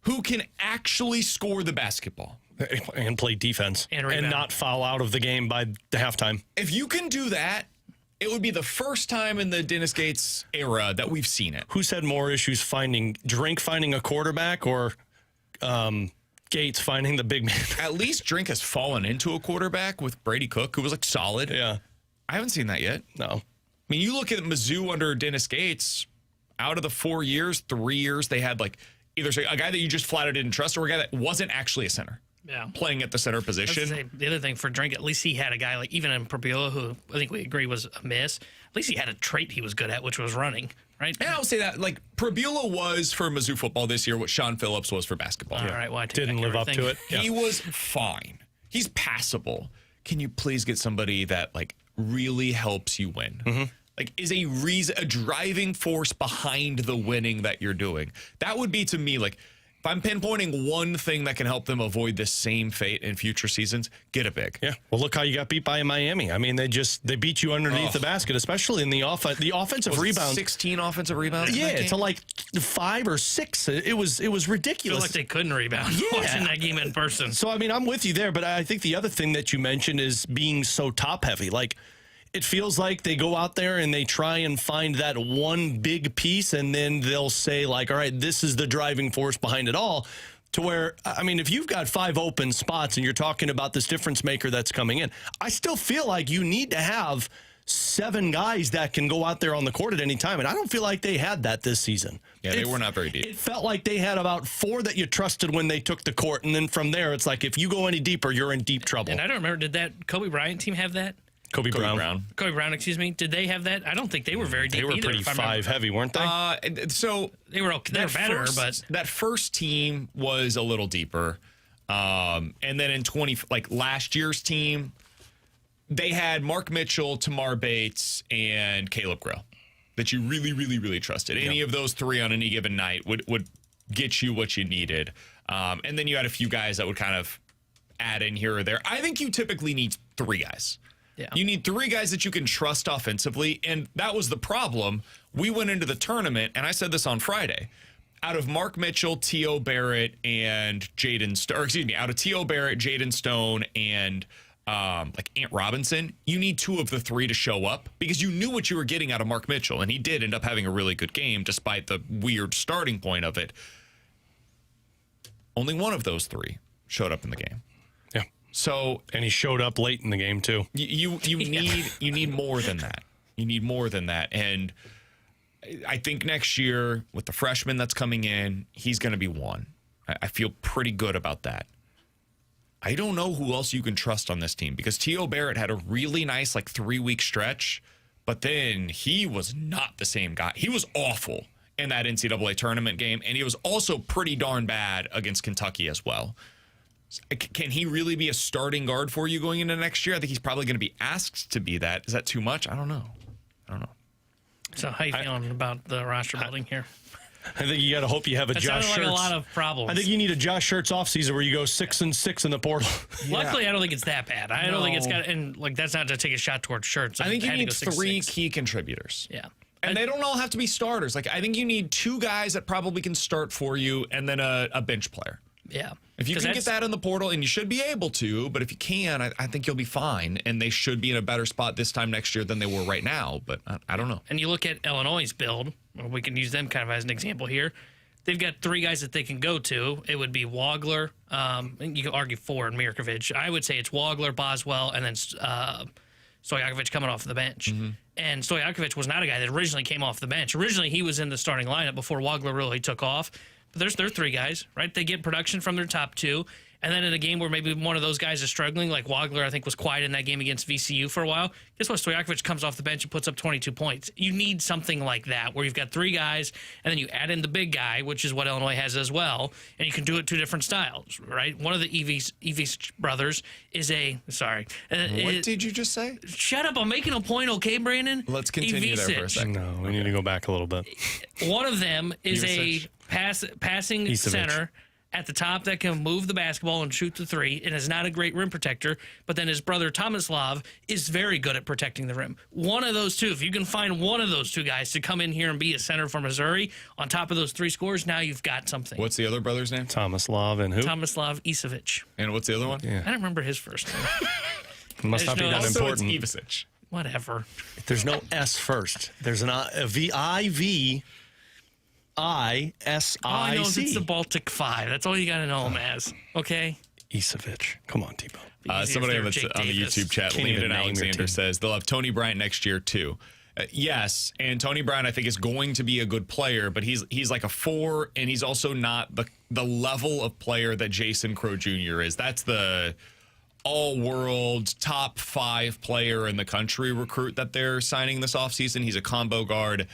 Who can actually score the basketball. And play defense. And not foul out of the game by the halftime. If you can do that, it would be the first time in the Dennis Gates era that we've seen it. Who's had more issues finding a quarterback or Gates finding the big man? At least Drink has fallen into a quarterback with Brady Cook, who was solid. Yeah. I haven't seen that yet. No. I mean, you look at Mizzou under Dennis Gates, out of the 4 years, 3 years, they had either a guy that you just flat out didn't trust or a guy that wasn't actually a center. Yeah. Playing at the center position. The other thing for Drink, at least he had a guy even in Prabula, who I think we agree was a miss. At least he had a trait he was good at, which was running, right? And I'll say that, Prabula was for Mizzou football this year what Sean Phillips was for basketball. All right, well, I didn't live up to it. Yeah. He was fine. He's passable. Can you please get somebody that, really helps you win? Mm-hmm. Is a driving force behind the winning that you're doing. That would be, to me, if I'm pinpointing one thing that can help them avoid the same fate in future seasons, get a big. Yeah. Well, look how you got beat by Miami. I mean, they beat you underneath the basket, especially in the offensive rebounds. 16 offensive rebounds. Yeah, to 5 or 6. It was ridiculous. I feel they couldn't rebound watching that game in person. So I mean, I'm with you there, but I think the other thing that you mentioned is being so top heavy. It feels like they go out there and they try and find that one big piece, and then they'll say, all right, this is the driving force behind it all. To where, I mean, if you've got 5 open spots and you're talking about this difference maker that's coming in, I still feel like you need to have 7 guys that can go out there on the court at any time. And I don't feel like they had that this season. Yeah, they were not very deep. It felt like they had about 4 that you trusted when they took the court. And then from there, it's if you go any deeper, you're in deep trouble. And I don't remember, did that Kobe Bryant team have that? Kobe Brown, excuse me. Did they have that? I don't think they were very deep. They were either, pretty 5 heavy, weren't they? So they were okay. They were better, but that first team was a little deeper. And then in last year's team, they had Mark Mitchell, Tamar Bates, and Caleb Groh that you really, really, really trusted. Any of those 3 on any given night would get you what you needed. And then you had a few guys that would kind of add in here or there. I think you typically need 3 guys. Yeah. You need 3 guys that you can trust offensively, and that was the problem. We went into the tournament, and I said this on Friday. Out of Mark Mitchell, T.O. Barrett, and out of T.O. Barrett, Jaden Stone, and Ant Robinson, you need 2 of the 3 to show up because you knew what you were getting out of Mark Mitchell, and he did end up having a really good game despite the weird starting point of it. only one of those three showed up in the game. Yeah. So, and he showed up late in the game too. You need more than that. You need more than that. And I think next year with the freshman that's coming in, he's going to be one. I feel pretty good about that. I don't know who else you can trust on this team because T.O. Barrett had a really nice 3-week stretch, but then he was not the same guy. He was awful in that NCAA tournament game, and he was also pretty darn bad against Kentucky as well. Can he really be a starting guard for you going into next year? I think he's probably going to be asked to be that. Is that too much? I don't know. So how you feeling about the roster building here? I think you got to hope you have a Josh Schertz. Like a lot of problems. I think you need a Josh Schertz offseason where you go 6-6 in the portal. Luckily, I don't think it's that bad. I don't think it's got, and that's not to take a shot towards Schertz. I think you need 3 key contributors. Yeah. And they don't all have to be starters. I think you need 2 guys that probably can start for you and then a bench player. Yeah. If you can get that in the portal, and you should be able to, but if you can, I think you'll be fine. And they should be in a better spot this time next year than they were right now. But I don't know. And you look at Illinois' build, we can use them kind of as an example here. They've got 3 guys that they can go to. It would be Wagler. And you can argue 4 in Mirkovic. I would say it's Wagler, Boswell, and then Stojakovic coming off the bench. Mm-hmm. And Stojakovic was not a guy that originally came off the bench. Originally, he was in the starting lineup before Wagler really took off. But there's 3 guys, right? They get production from their top 2. And then in a game where maybe one of those guys is struggling, like Wagler, I think, was quiet in that game against VCU for a while. Guess what? Stojakovic comes off the bench and puts up 22 points. You need something like that where you've got 3 guys, and then you add in the big guy, which is what Illinois has as well, and you can do it 2 different styles, right? One of the Evie brothers is what did you just say? Shut up. I'm making a point, okay, Brandon? Let's continue there for a second. No, we need to go back a little bit. One of them is a passing Isevich. Center at the top that can move the basketball and shoot the 3 and is not a great rim protector, but then his brother Tomislav is very good at protecting the rim. One of those 2, if you can find one of those 2 guys to come in here and be a center for Missouri on top of those 3 scores, now you've got something. What's the other brother's name? Tomislav and who? Tomislav Isevich. And what's the other one? Yeah. I don't remember his first name. Must not be that also important. It's Ivisic. Whatever. There's no S first. There's a V-I-V-I-S-I-C. All I know is it's the Baltic 5. That's all you got to know him as. Okay? Isevich. Come on, Tebow. Somebody on the YouTube chat, Landon Alexander, says they'll have Tony Bryant next year too. Yes, and Tony Bryant I think is going to be a good player, but he's like a 4, and he's also not the level of player that Jason Crow Jr. is. That's the all-world top 5 player in the country recruit that they're signing this offseason. He's a combo guard.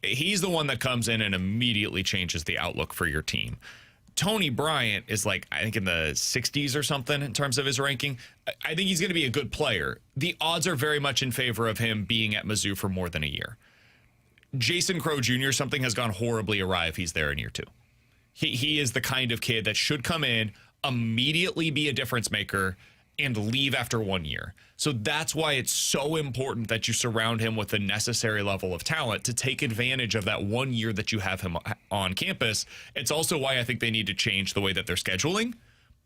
He's the one that comes in and immediately changes the outlook for your team. Tony Bryant is I think in the 60s or something in terms of his ranking. I think he's going to be a good player. The odds are very much in favor of him being at Mizzou for more than a year. Jason Crow Jr., something has gone horribly awry if he's there in year 2. He is the kind of kid that should come in, immediately be a difference maker, and leave after 1 year. So that's why it's so important that you surround him with the necessary level of talent to take advantage of that 1 year that you have him on campus. It's also why I think they need to change the way that they're scheduling,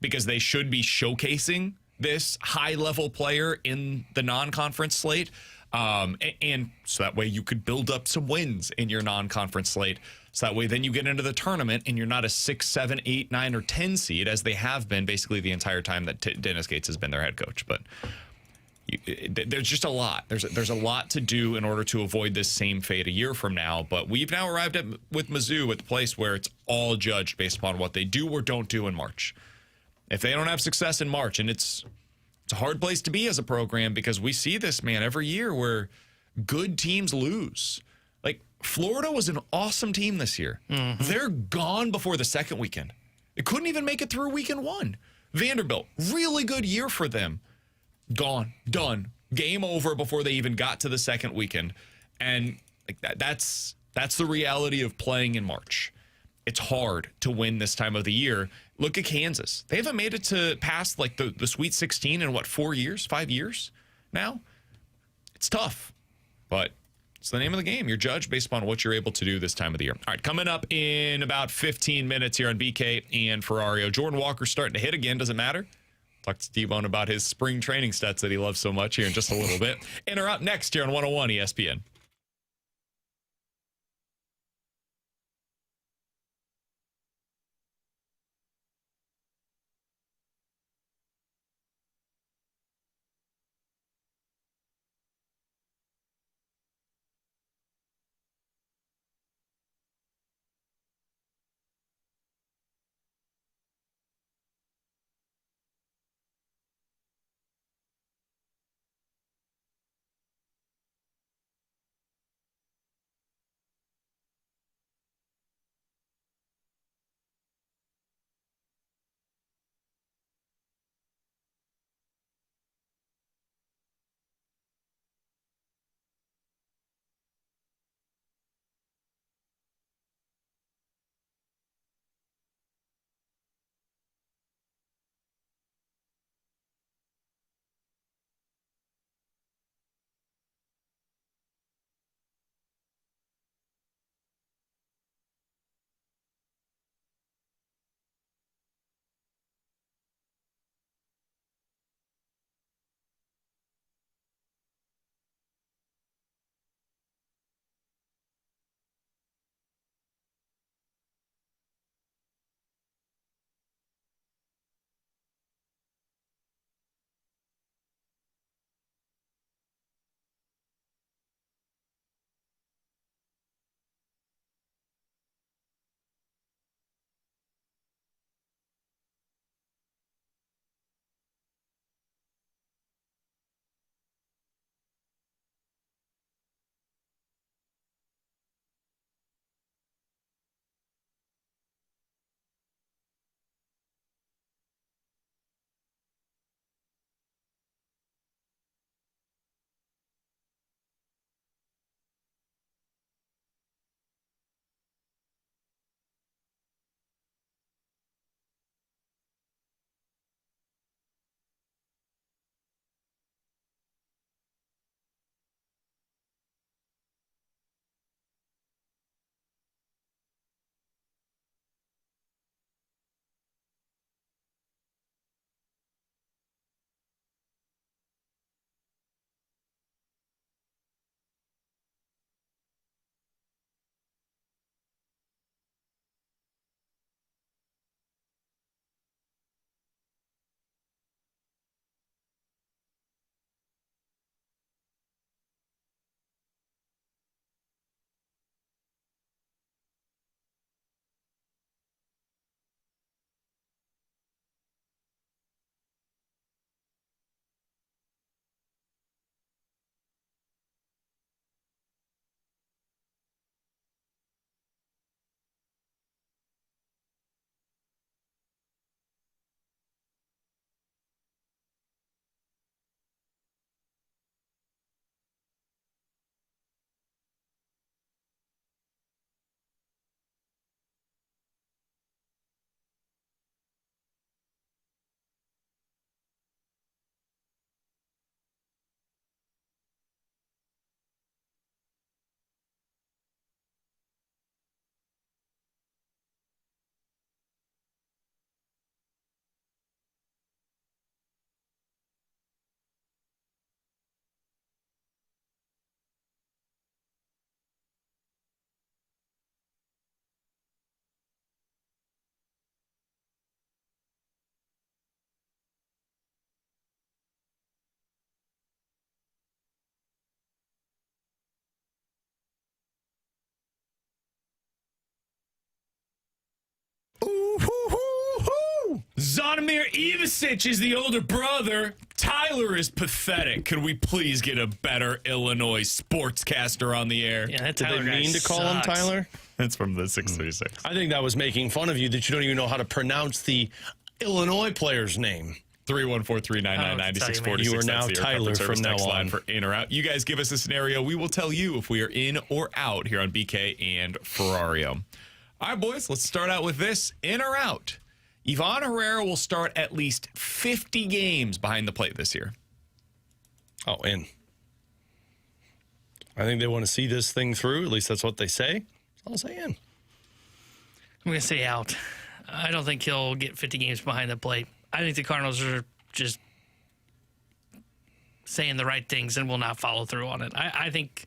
because they should be showcasing this high-level player in the non-conference slate. And so that way you could build up some wins in your non-conference slate. So that way then you get into the tournament and you're not a 6, 7, 8, 9, or 10 seed as they have been basically the entire time that Dennis Gates has been their head coach. But there's just a lot. There's a lot to do in order to avoid this same fate a year from now. But we've now arrived with Mizzou at the place where it's all judged based upon what they do or don't do in March. If they don't have success in March, and it's a hard place to be as a program because we see this, man, every year where good teams lose. Florida was an awesome team this year. Mm-hmm. They're gone before the second weekend. They couldn't even make it through weekend 1. Vanderbilt, really good year for them. Gone, done, game over before they even got to the second weekend. And that's the reality of playing in March. It's hard to win this time of the year. Look at Kansas. They haven't made it to past the Sweet 16 in 4 years, 5 years now? It's tough, but it's the name of the game. You're judged based upon what you're able to do this time of the year. All right, coming up in about 15 minutes here on BK and Ferrario. Jordan Walker's starting to hit again. Does it matter? Talk to Steve-Bone about his spring training stats that he loves so much here in just a little bit. And are up next here on 101 ESPN. Ooh, hoo, hoo, hoo. Zonomir Ivasic is the older brother. Tyler is pathetic. Could we please get a better Illinois sportscaster on the air? Yeah, that Did Tyler they guy mean to call him sucks. Tyler? That's from the 636. I think that was making fun of you that you don't even know how to pronounce the Illinois player's name. 314-399-9646. You are now That's the Air Tyler Comfort Service from now text line on. for in or out. You guys give us a scenario. We will tell you if we are in or out here on BK and Ferrario. All right, boys, let's start out with this. In or out? Ivan Herrera will start at least 50 games behind the plate this year. Oh, in. I think they want to see this thing through. At least that's what they say. I'll say in. I'm going to say out. I don't think he'll get 50 games behind the plate. I think the Cardinals are just saying the right things and will not follow through on it. I think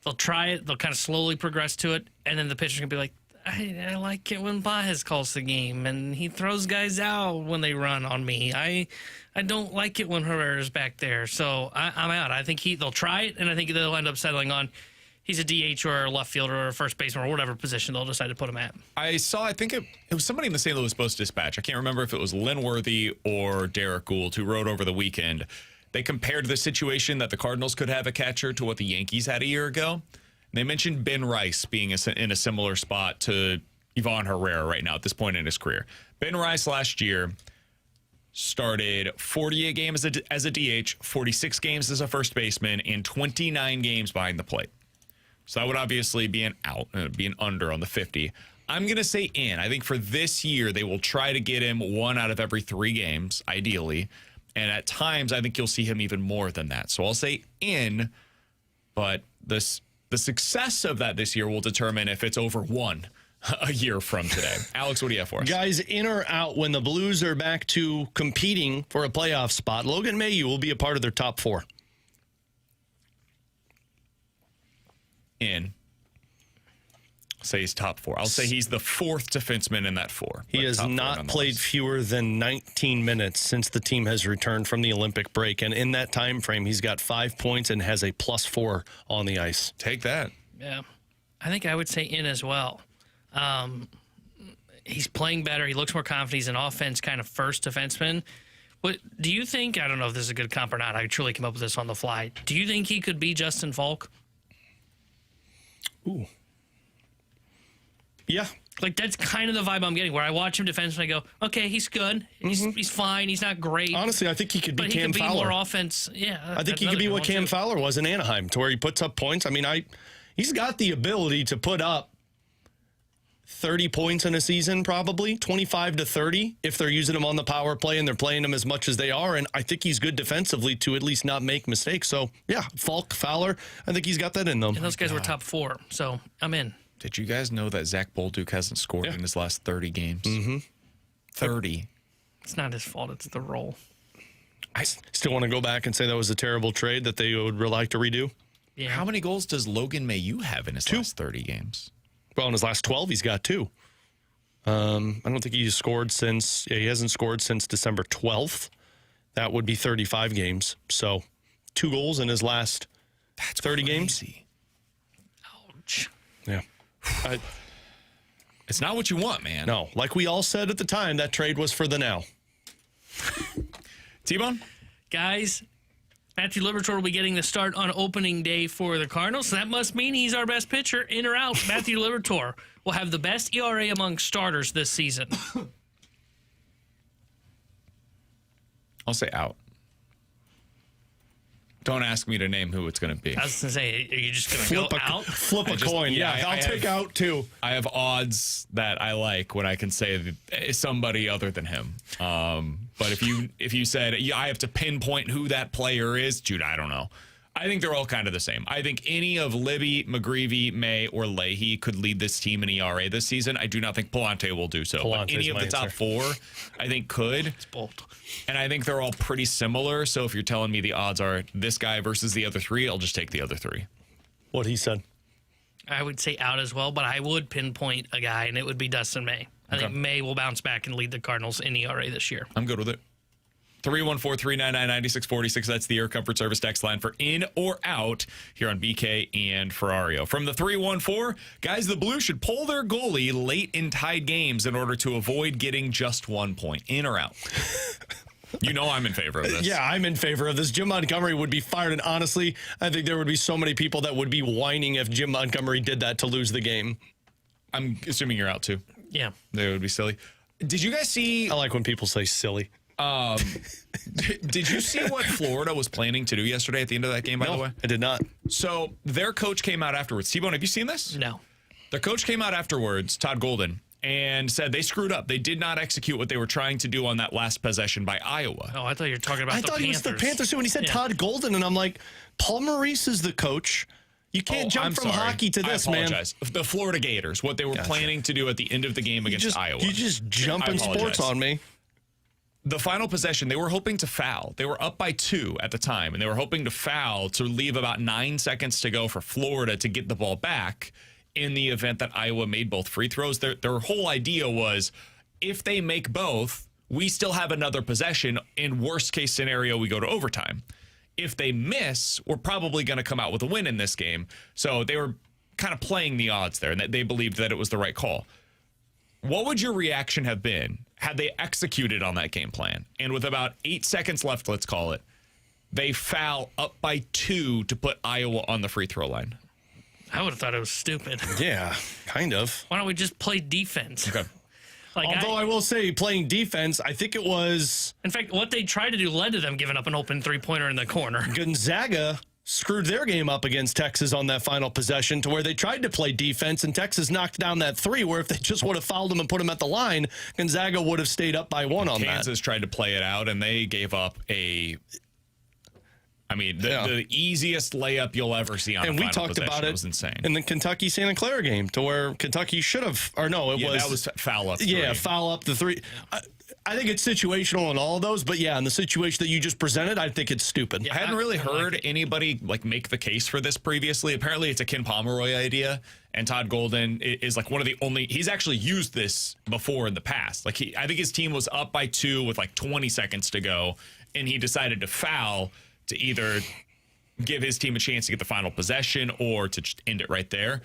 they'll try it. They'll kind of slowly progress to it. And then the pitcher's going to be like, I like it when Baez calls the game and he throws guys out when they run on me. I don't like it when Herrera's back there. So I'm out. I think they'll try it, and I think they'll end up settling on he's a DH or a left fielder or a first baseman or whatever position they'll decide to put him at. I think it was somebody in the St. Louis Post-Dispatch. I can't remember if it was Lynn Worthy or Derek Gould who wrote over the weekend. They compared the situation that the Cardinals could have a catcher to what the Yankees had a year ago. They mentioned Ben Rice being in a similar spot to Ivan Herrera right now at this point in his career. Ben Rice last year started 48 games as a DH, 46 games as a first baseman, and 29 games behind the plate. So that would obviously be an out, be an under on the 50. I'm going to say in. I think for this year, they will try to get him 1 out of every 3 games, ideally. And at times, I think you'll see him even more than that. So I'll say in, but the success of that this year will determine if it's over 1 a year from today. Alex, what do you have for us? Guys, in or out, when the Blues are back to competing for a playoff spot, Logan Mailloux will be a part of their top 4. In. Say he's top 4. I'll say he's the 4th defenseman in that 4. He has not played fewer than 19 minutes since the team has returned from the Olympic break. And in that time frame, he's got 5 points and has a +4 on the ice. Take that. Yeah. I think I would say in as well. He's playing better. He looks more confident. He's an offense kind of first defenseman. What do you think? I don't know if this is a good comp or not. I truly came up with this on the fly. Do you think he could be Justin Falk? Ooh. Yeah. Like, that's kind of the vibe I'm getting, where I watch him defenseman and I go, okay, he's good. He's fine. He's not great. Honestly, I think he could be but Cam he could Fowler. be more offense. Yeah. I think he could be what Cam Fowler was in Anaheim, to where he puts up points. I mean, he's got the ability to put up 30 points in a season, probably 25 to 30, if they're using him on the power play and they're playing him as much as they are. And I think he's good defensively to at least not make mistakes. So, yeah, Falk, Fowler, I think he's got that in them. And those guys were top 4, so I'm in. Did you guys know that Zach Bolduc hasn't scored in his last 30 games? Mm-hmm. 30. It's not his fault. It's the role. I still want to go back and say that was a terrible trade that they would like to redo. Yeah. How many goals does Logan Mailloux have in his last 30 games? Well, in his last 12, he's got 2. I don't think he's scored since. Yeah, he hasn't scored since December 12th. That would be 35 games. So 2 goals in his last 30 games. Ouch. Yeah. It's not what you want, man. No, like we all said at the time, that trade was for the now. T-Bone? Guys, Matthew Liberatore will be getting the start on opening day for the Cardinals, so that must mean he's our best pitcher. In or out, Matthew Liberatore will have the best ERA among starters this season. I'll say out. Don't ask me to name who it's going to be. I was going to say, are you just going to go out? Flip a coin. Yeah, I'll take out 2. I have odds that I like when I can say that somebody other than him. But if you said I have to pinpoint who that player is, dude, I don't know. I think they're all kind of the same. I think any of Libby, McGreevy, May, or Leahy could lead this team in ERA this season. I do not think Palante will do so. But any of the top 4, I think could. It's bold. And I think they're all pretty similar. So if you're telling me the odds are this guy versus the other 3, I'll just take the other 3. What he said. I would say out as well, but I would pinpoint a guy, and it would be Dustin May. I think May will bounce back and lead the Cardinals in ERA this year. I'm good with it. 314-399-9646. That's the Air Comfort Service text line for in or out here on BK and Ferrario. From the 314, guys, the Blues should pull their goalie late in tied games in order to avoid getting just 1 point. In or out? You know I'm in favor of this. Yeah, I'm in favor of this. Jim Montgomery would be fired, and honestly, I think there would be so many people that would be whining if Jim Montgomery did that to lose the game. I'm assuming you're out, too. Yeah. They would be silly. Did you guys see... I like when people say silly. Did you see what Florida was planning to do yesterday at the end of that game, by the way? I did not. So their coach came out afterwards. T-Bone, have you seen this? No. Their coach came out afterwards, Todd Golden, and said they screwed up. They did not execute what they were trying to do on that last possession by Iowa. Oh, I thought you were talking about the Panthers. I thought he was the Panthers when he said Todd Golden, and I'm like, Paul Maurice is the coach. You can't jump from hockey to this, man. The Florida Gators, what they were planning to do at the end of the game against Iowa. You just jump in sports on me. The final possession, they were hoping to foul. They were up by 2 at the time, and they were hoping to foul to leave about 9 seconds to go for Florida to get the ball back in the event that Iowa made both free throws. Their whole idea was if they make both, we still have another possession. In worst case scenario, we go to overtime. If they miss, we're probably going to come out with a win in this game. So they were kind of playing the odds there, and that they believed that it was the right call. What would your reaction have been had they executed on that game plan? And with about 8 seconds left, let's call it, they foul up by 2 to put Iowa on the free throw line. I would have thought it was stupid. Yeah, kind of. Why don't we just play defense? Okay. Although I will say, playing defense, I think it was... In fact, what they tried to do led to them giving up an open three-pointer in the corner. Gonzaga screwed their game up against Texas on that final possession to where they tried to play defense, and Texas knocked down that 3, where if they just would have fouled them and put them at the line, Gonzaga would have stayed up by 1 on that. Kansas tried to play it out, and they gave up the easiest layup you'll ever see on a final possession. And we talked about it. It was insane. In the Kentucky-Santa Clara game, to where Kentucky should have, or no, that was foul up 3. Yeah, foul up the 3. I think it's situational in all of those, but yeah, in the situation that you just presented, I think it's stupid. Yeah, I hadn't really heard anybody make the case for this previously. Apparently, it's a Ken Pomeroy idea, and Todd Golden is one of the only. He's actually used this before in the past. I think his team was up by 2 with 20 seconds to go, and he decided to foul to either give his team a chance to get the final possession or to just end it right there.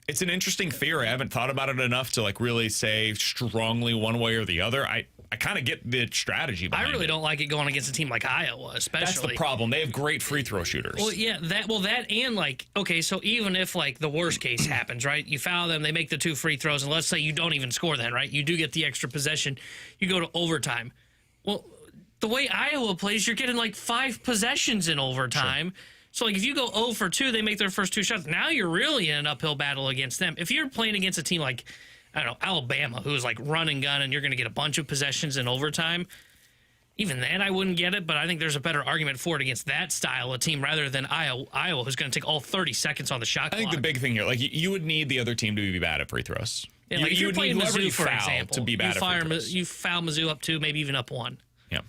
It's an interesting theory. I haven't thought about it enough to really say strongly one way or the other. I kind of get the strategy behind it. I really don't like it going against a team like Iowa, especially. That's the problem. They have great free throw shooters. Well, yeah, that and okay, so even if the worst case happens, right? You foul them, they make the 2 free throws, and let's say you don't even score then, right? You do get the extra possession. You go to overtime. Well, the way Iowa plays, you're getting 5 possessions in overtime. Sure. So, if you go 0 for 2, they make their first 2 shots. Now you're really in an uphill battle against them. If you're playing against a team like, I don't know, Alabama, who's run and gun, and you're going to get a bunch of possessions in overtime, even then I wouldn't get it. But I think there's a better argument for it against that style of team rather than Iowa, who's going to take all 30 seconds on the shot clock. I think the big thing here, you would need the other team to be bad at free throws. Yeah, if you're playing Mizzou, for example, to be bad at free throws. You foul Mizzou up 2, maybe even up 1. Yeah.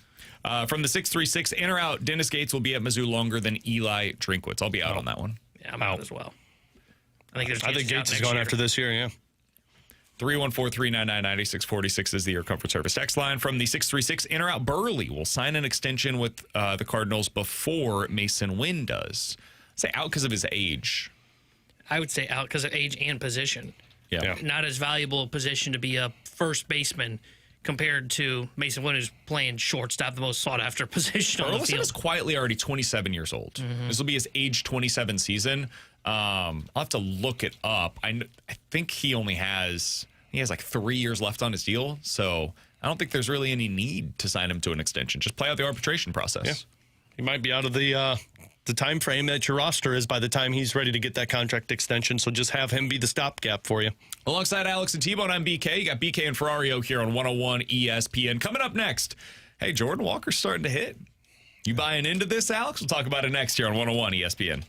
From the 636, in or out, Dennis Gates will be at Mizzou longer than Eli Drinkwitz. I'll be out on that one. Yeah, I'm out as well. I think Gates is going after this year, yeah. 314-399-9646 is the Air Comfort Service text line. From the 636, in or out, Burley will sign an extension with the Cardinals before Mason Wynn does. Say out because of his age. I would say out because of age and position. Yeah. Not as valuable a position to be a first baseman compared to Mason Wynn, who's playing shortstop, the most sought-after position on the field. is quietly already 27 years old. Mm-hmm. This will be his age 27 season. I'll have to look it up. I think he has 3 years left on his deal, so I don't think there's really any need to sign him to an extension. Just play out the arbitration process. Yeah. He might be out of the time frame that your roster is by the time he's ready to get that contract extension, so just have him be the stopgap for you. Alongside Alex and T-Bone, I'm BK. You got BK and Ferrario here on 101 ESPN. Coming up next, hey, Jordan Walker's starting to hit. You buying into this, Alex? We'll talk about it next here on 101 ESPN.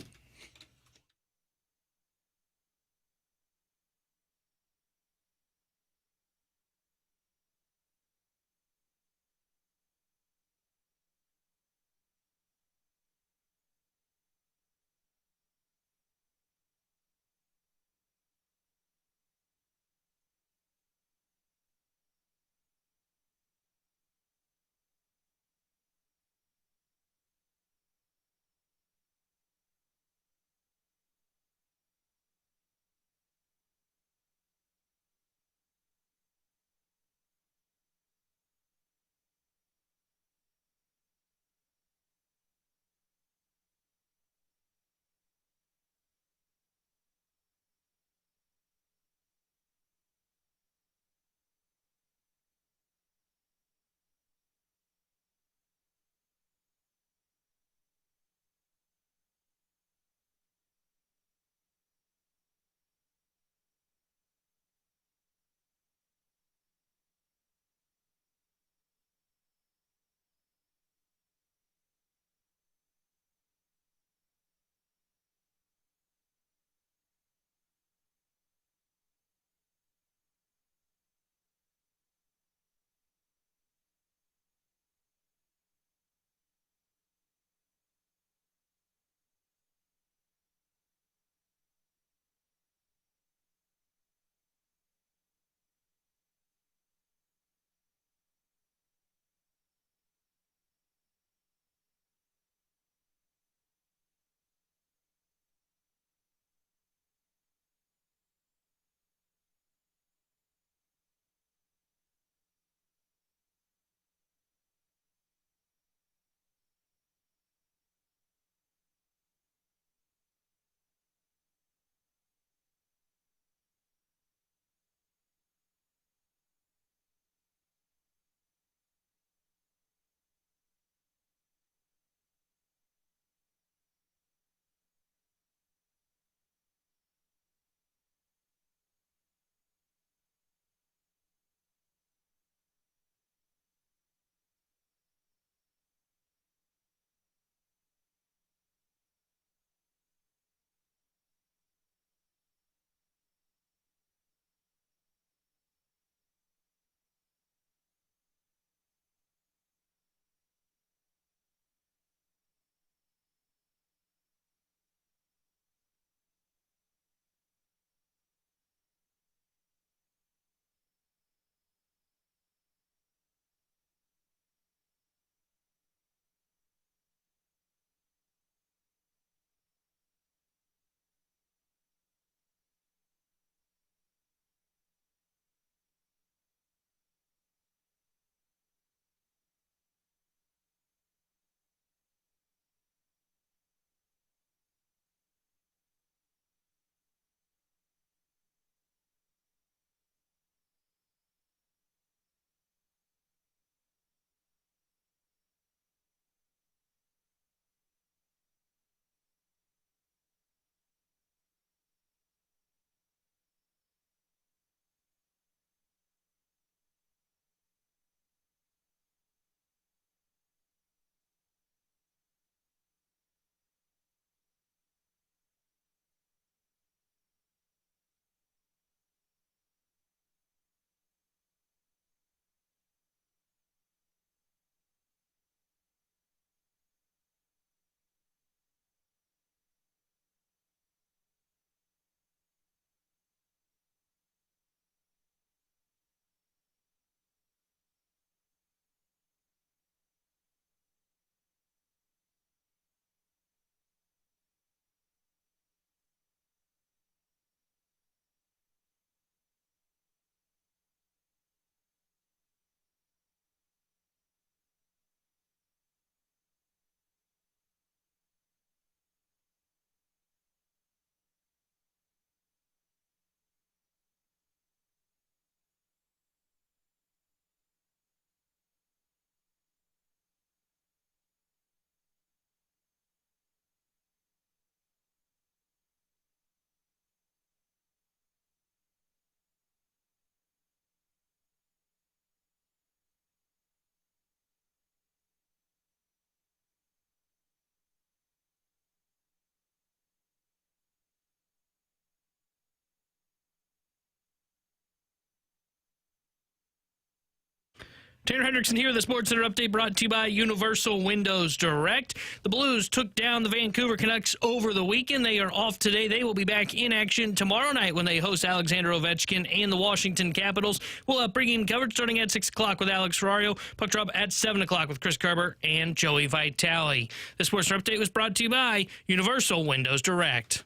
Tanner Hendrickson here. The Sports Center update brought to you by Universal Windows Direct. The Blues took down the Vancouver Canucks over the weekend. They are off today. They will be back in action tomorrow night when they host Alexander Ovechkin and the Washington Capitals. We'll have pregame coverage starting at 6 o'clock with Alex Ferrario. Puck drop at 7 o'clock with Chris Kerber and Joey Vitale. The Sports Center update was brought to you by Universal Windows Direct.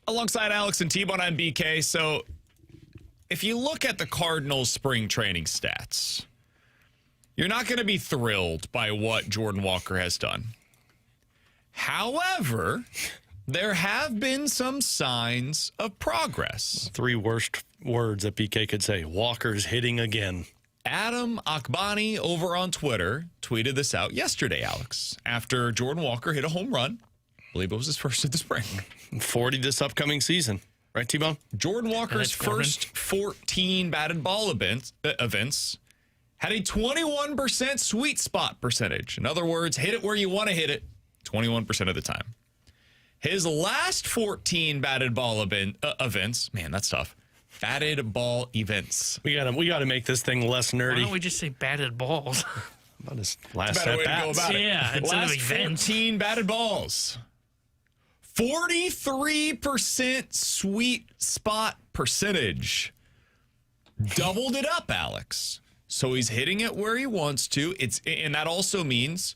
Alongside Alex and T-Bone on BK. So if you look at the Cardinals' spring training stats, you're not going to be thrilled by what Jordan Walker has done. However, there have been some signs of progress. 3 worst words that BK could say. Walker's hitting again. Adam Akbani over on Twitter tweeted this out yesterday, Alex, after Jordan Walker hit a home run. I believe it was his first of the spring. 40 this upcoming season. Right, T-Bone? Jordan Walker's first 14 batted ball events had a 21% sweet spot percentage. In other words, hit it where you want to hit it 21% of the time. His last 14 batted ball events, man, that's tough. Batted ball events. We gotta make this thing less nerdy. Why don't we just say batted balls? About his last Better way to at go bats. about it. Yeah, instead of last events. 14 batted balls. 43% sweet spot percentage. Doubled it up, Alex. So he's hitting it where he wants to. And that also means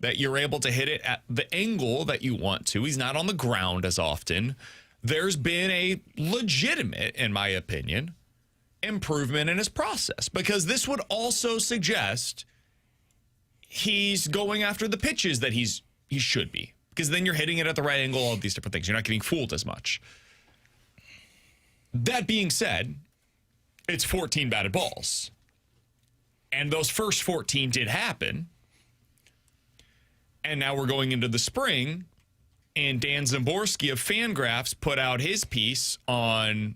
that you're able to hit it at the angle that you want to. He's not on the ground as often. There's been a legitimate, in my opinion, improvement in his process, because this would also suggest he's going after the pitches that he should be, because then you're hitting it at the right angle, all of these different things. You're not getting fooled as much. That being said, it's 14 batted balls. And those first 14 did happen. And now we're going into the spring, and Dan Szymborski of Fangraphs put out his piece on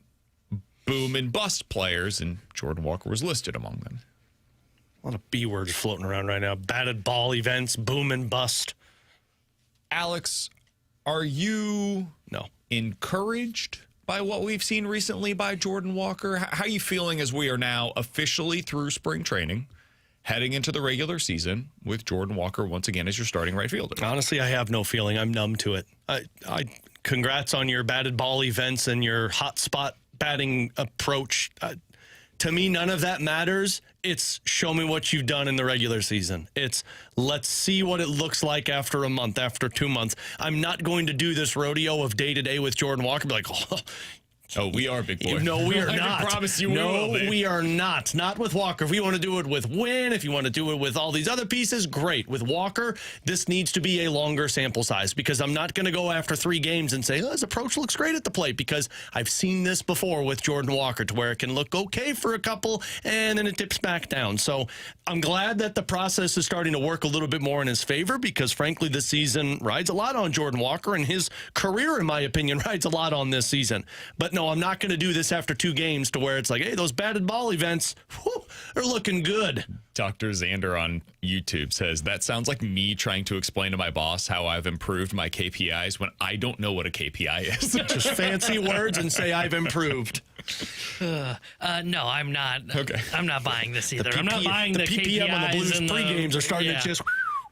boom and bust players, and Jordan Walker was listed among them. A lot of B words floating around right now. Batted ball events, boom and bust. Alex, are you encouraged by what we've seen recently by Jordan Walker? How are you feeling as we are now officially through spring training, heading into the regular season with Jordan Walker once again as your starting right fielder? Honestly, I have no feeling. I'm numb to it. I congrats on your batted ball events and your hot spot batting approach. To me, none of that matters. It's show me what you've done in the regular season. It's let's see what it looks like after a month, after 2 months. I'm not going to do this rodeo of day-to-day with Jordan Walker. Be like, oh, we are, big boy. No, we are not. I promise you no, we will be. We are not. Not with Walker. If you want to do it with Wynn, if you want to do it with all these other pieces, great. With Walker, this needs to be a longer sample size, because I'm not going to go after 3 games and say, his approach looks great at the plate, because I've seen this before with Jordan Walker, to where it can look okay for a couple and then it dips back down. So I'm glad that the process is starting to work a little bit more in his favor, because frankly, this season rides a lot on Jordan Walker, and his career, in my opinion, rides a lot on this season. But no, I'm not going to do this after 2 games to where it's like, hey, those batted ball events are looking good. Dr. Xander on YouTube says, that sounds like me trying to explain to my boss how I've improved my KPIs when I don't know what a KPI is. Just fancy words and say I've improved. No, I'm not. Okay. I'm not buying this either. I'm not buying the PPM KPIs on the Blues and pre-games are starting to just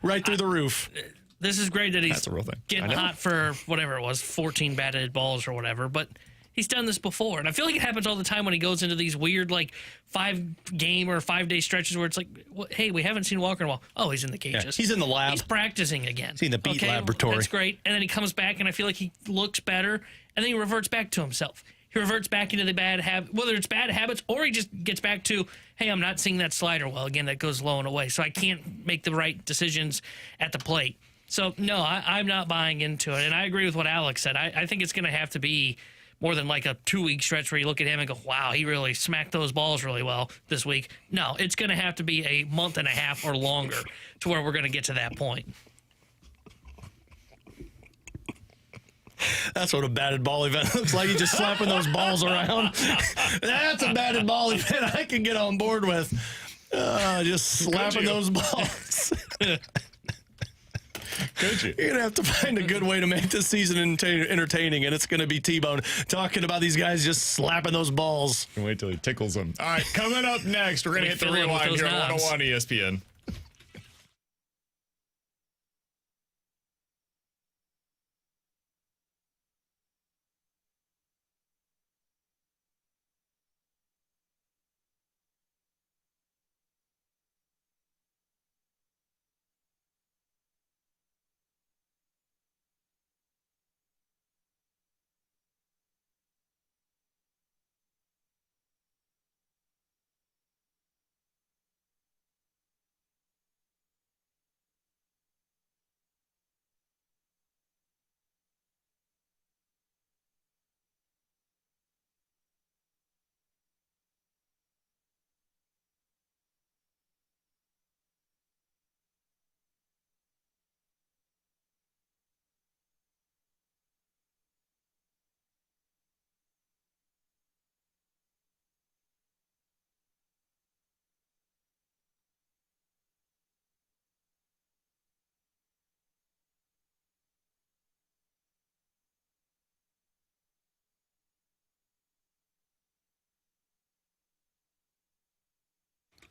right through the roof. This is great that he's That's a real thing. getting hot for whatever it was, 14 batted balls or whatever, but he's done this before. And I feel like it happens all the time when he goes into these weird, 5-game or 5-day stretches where it's like, hey, we haven't seen Walker in a while. Oh, he's in the cages. Yeah, he's in the lab. He's practicing again. He's in the beat laboratory. That's great. And then he comes back, and I feel like he looks better, and then he reverts back to himself. He reverts back into the bad habit, whether it's bad habits or he just gets back to, hey, I'm not seeing that slider well. Again, that goes low and away. So I can't make the right decisions at the plate. So, no, I'm not buying into it. And I agree with what Alex said. I think it's going to have to be more than like a 2-week stretch where you look at him and go, wow, he really smacked those balls really well this week. No, it's going to have to be a month and a half or longer to where we're going to get to that point. That's what a batted ball event looks like. You just slapping those balls around. That's a batted ball event I can get on board with. Just slapping those balls. Could you? You're going to have to find a good way to make this season entertaining, and it's going to be T-Bone talking about these guys just slapping those balls. Wait till he tickles them. All right, coming up next, we're going to hit the rewind here on 101 ESPN.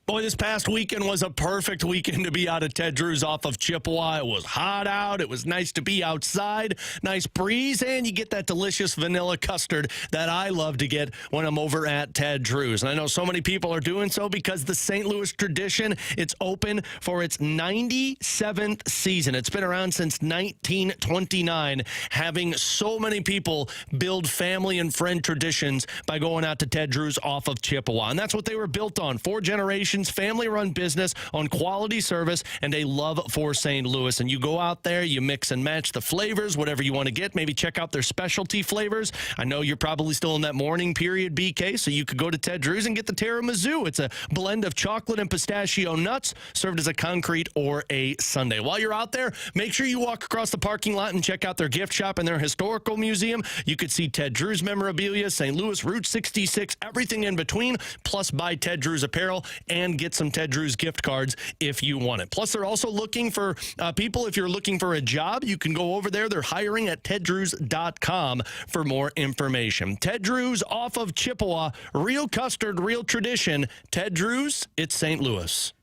Boy, this past weekend was a perfect weekend to be out at Ted Drew's off of Chippewa. It was hot out. It was nice to be outside. Nice breeze, and you get that delicious vanilla custard that I love to get when I'm over at Ted Drew's. And I know so many people are doing so because the St. Louis tradition, it's open for its 97th season. It's been around since 1929, having so many people build family and friend traditions by going out to Ted Drew's off of Chippewa. And that's what they were built on. 4 generations. Family-run business on quality service and a love for St. Louis. And you go out there, you mix and match the flavors, whatever you want to get. Maybe check out their specialty flavors. I know you're probably still in that morning period, BK, so you could go to Ted Drew's and get the tiramisu. It's a blend of chocolate and pistachio nuts served as a concrete or a sundae. While you're out there, make sure you walk across the parking lot and check out their gift shop and their historical museum. You could see Ted Drew's memorabilia, St. Louis, Route 66, everything in between, plus buy Ted Drew's apparel and get some Ted Drew's gift cards if you want it. Plus, they're also looking for people. If you're looking for a job, you can go over there. They're hiring at teddrews.com for more information. Ted Drew's off of Chippewa. Real custard, real tradition. Ted Drew's, it's St. Louis.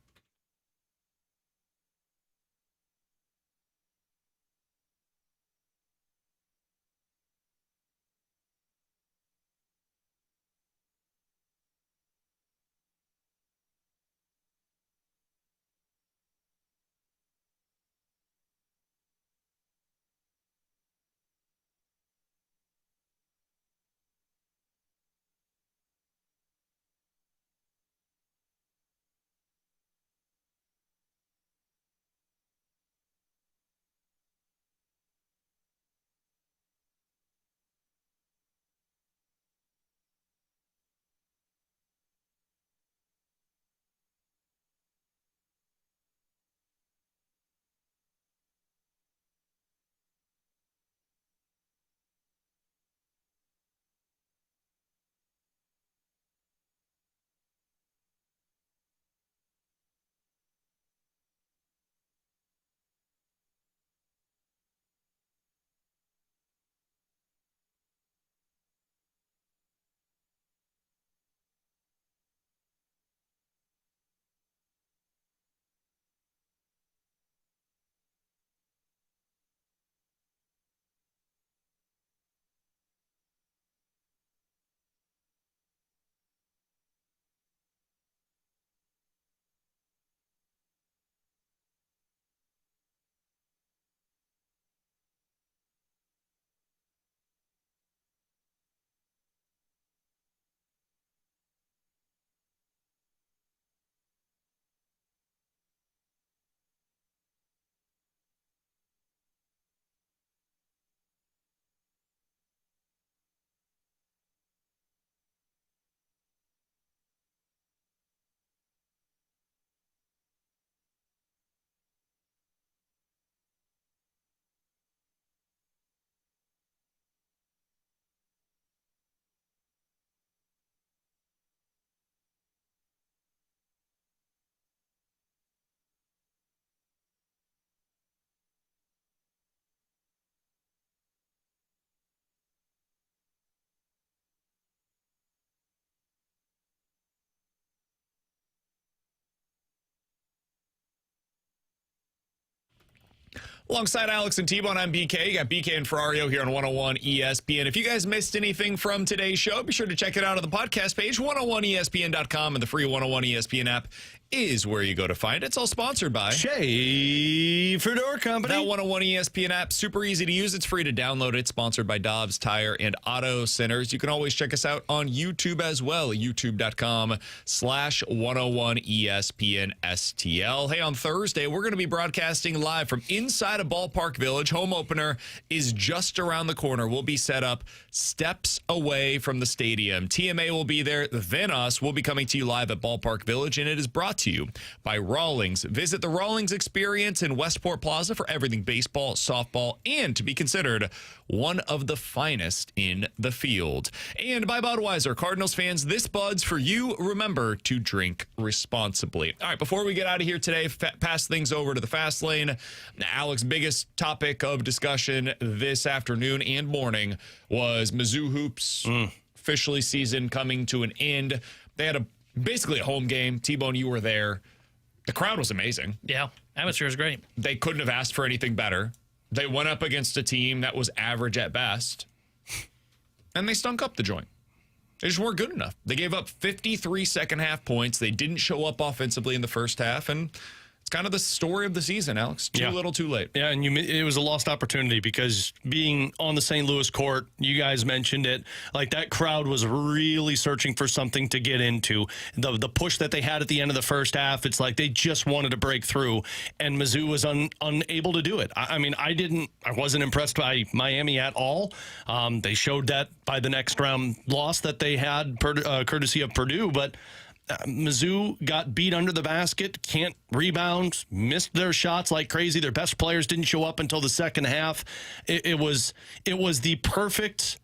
Alongside Alex and T-Bone, I'm BK. You got BK and Ferrario here on 101 ESPN. If you guys missed anything from today's show, be sure to check it out on the podcast page, 101ESPN.com, and the free 101 ESPN app is where you go to find it. It's all sponsored by Schaefer Door Company. That 101 ESPN app, super easy to use. It's free to download. It's sponsored by Dobbs Tire and Auto Centers. You can always check us out on YouTube as well, youtube.com/101ESPN STL. Hey, on Thursday, we're going to be broadcasting live from inside of Ballpark Village. Home opener is just around the corner. We'll be set up steps away from the stadium. TMA will be there, then us. We'll be coming to you live at Ballpark Village, and it is brought to you by Rawlings. Visit the Rawlings Experience in Westport Plaza for everything baseball, softball, and to be considered one of the finest in the field. And by Budweiser, Cardinals fans, this Bud's for you. Remember to drink responsibly. All right, before we get out of here today, pass things over to the fast lane. Alex's biggest topic of discussion this afternoon and morning was Mizzou hoops. Officially season coming to an end. They had basically a home game. T-Bone, you were there. The crowd was amazing. Yeah, atmosphere was great. They couldn't have asked for anything better. They went up against a team that was average at best, and they stunk up the joint. They just weren't good enough. They gave up 53 second-half points. They didn't show up offensively in the first half, and it's kind of the story of the season, Alex. Too little, too late. Yeah, and it was a lost opportunity because being on the St. Louis court, you guys mentioned it, like that crowd was really searching for something to get into. The push that they had at the end of the first half, it's like they just wanted to break through, and Mizzou was unable to do it. I mean, I wasn't impressed by Miami at all. They showed that by the next round loss that they had, courtesy of Purdue, but Mizzou got beat under the basket, can't rebound, missed their shots like crazy. Their best players didn't show up until the second half. It was the perfect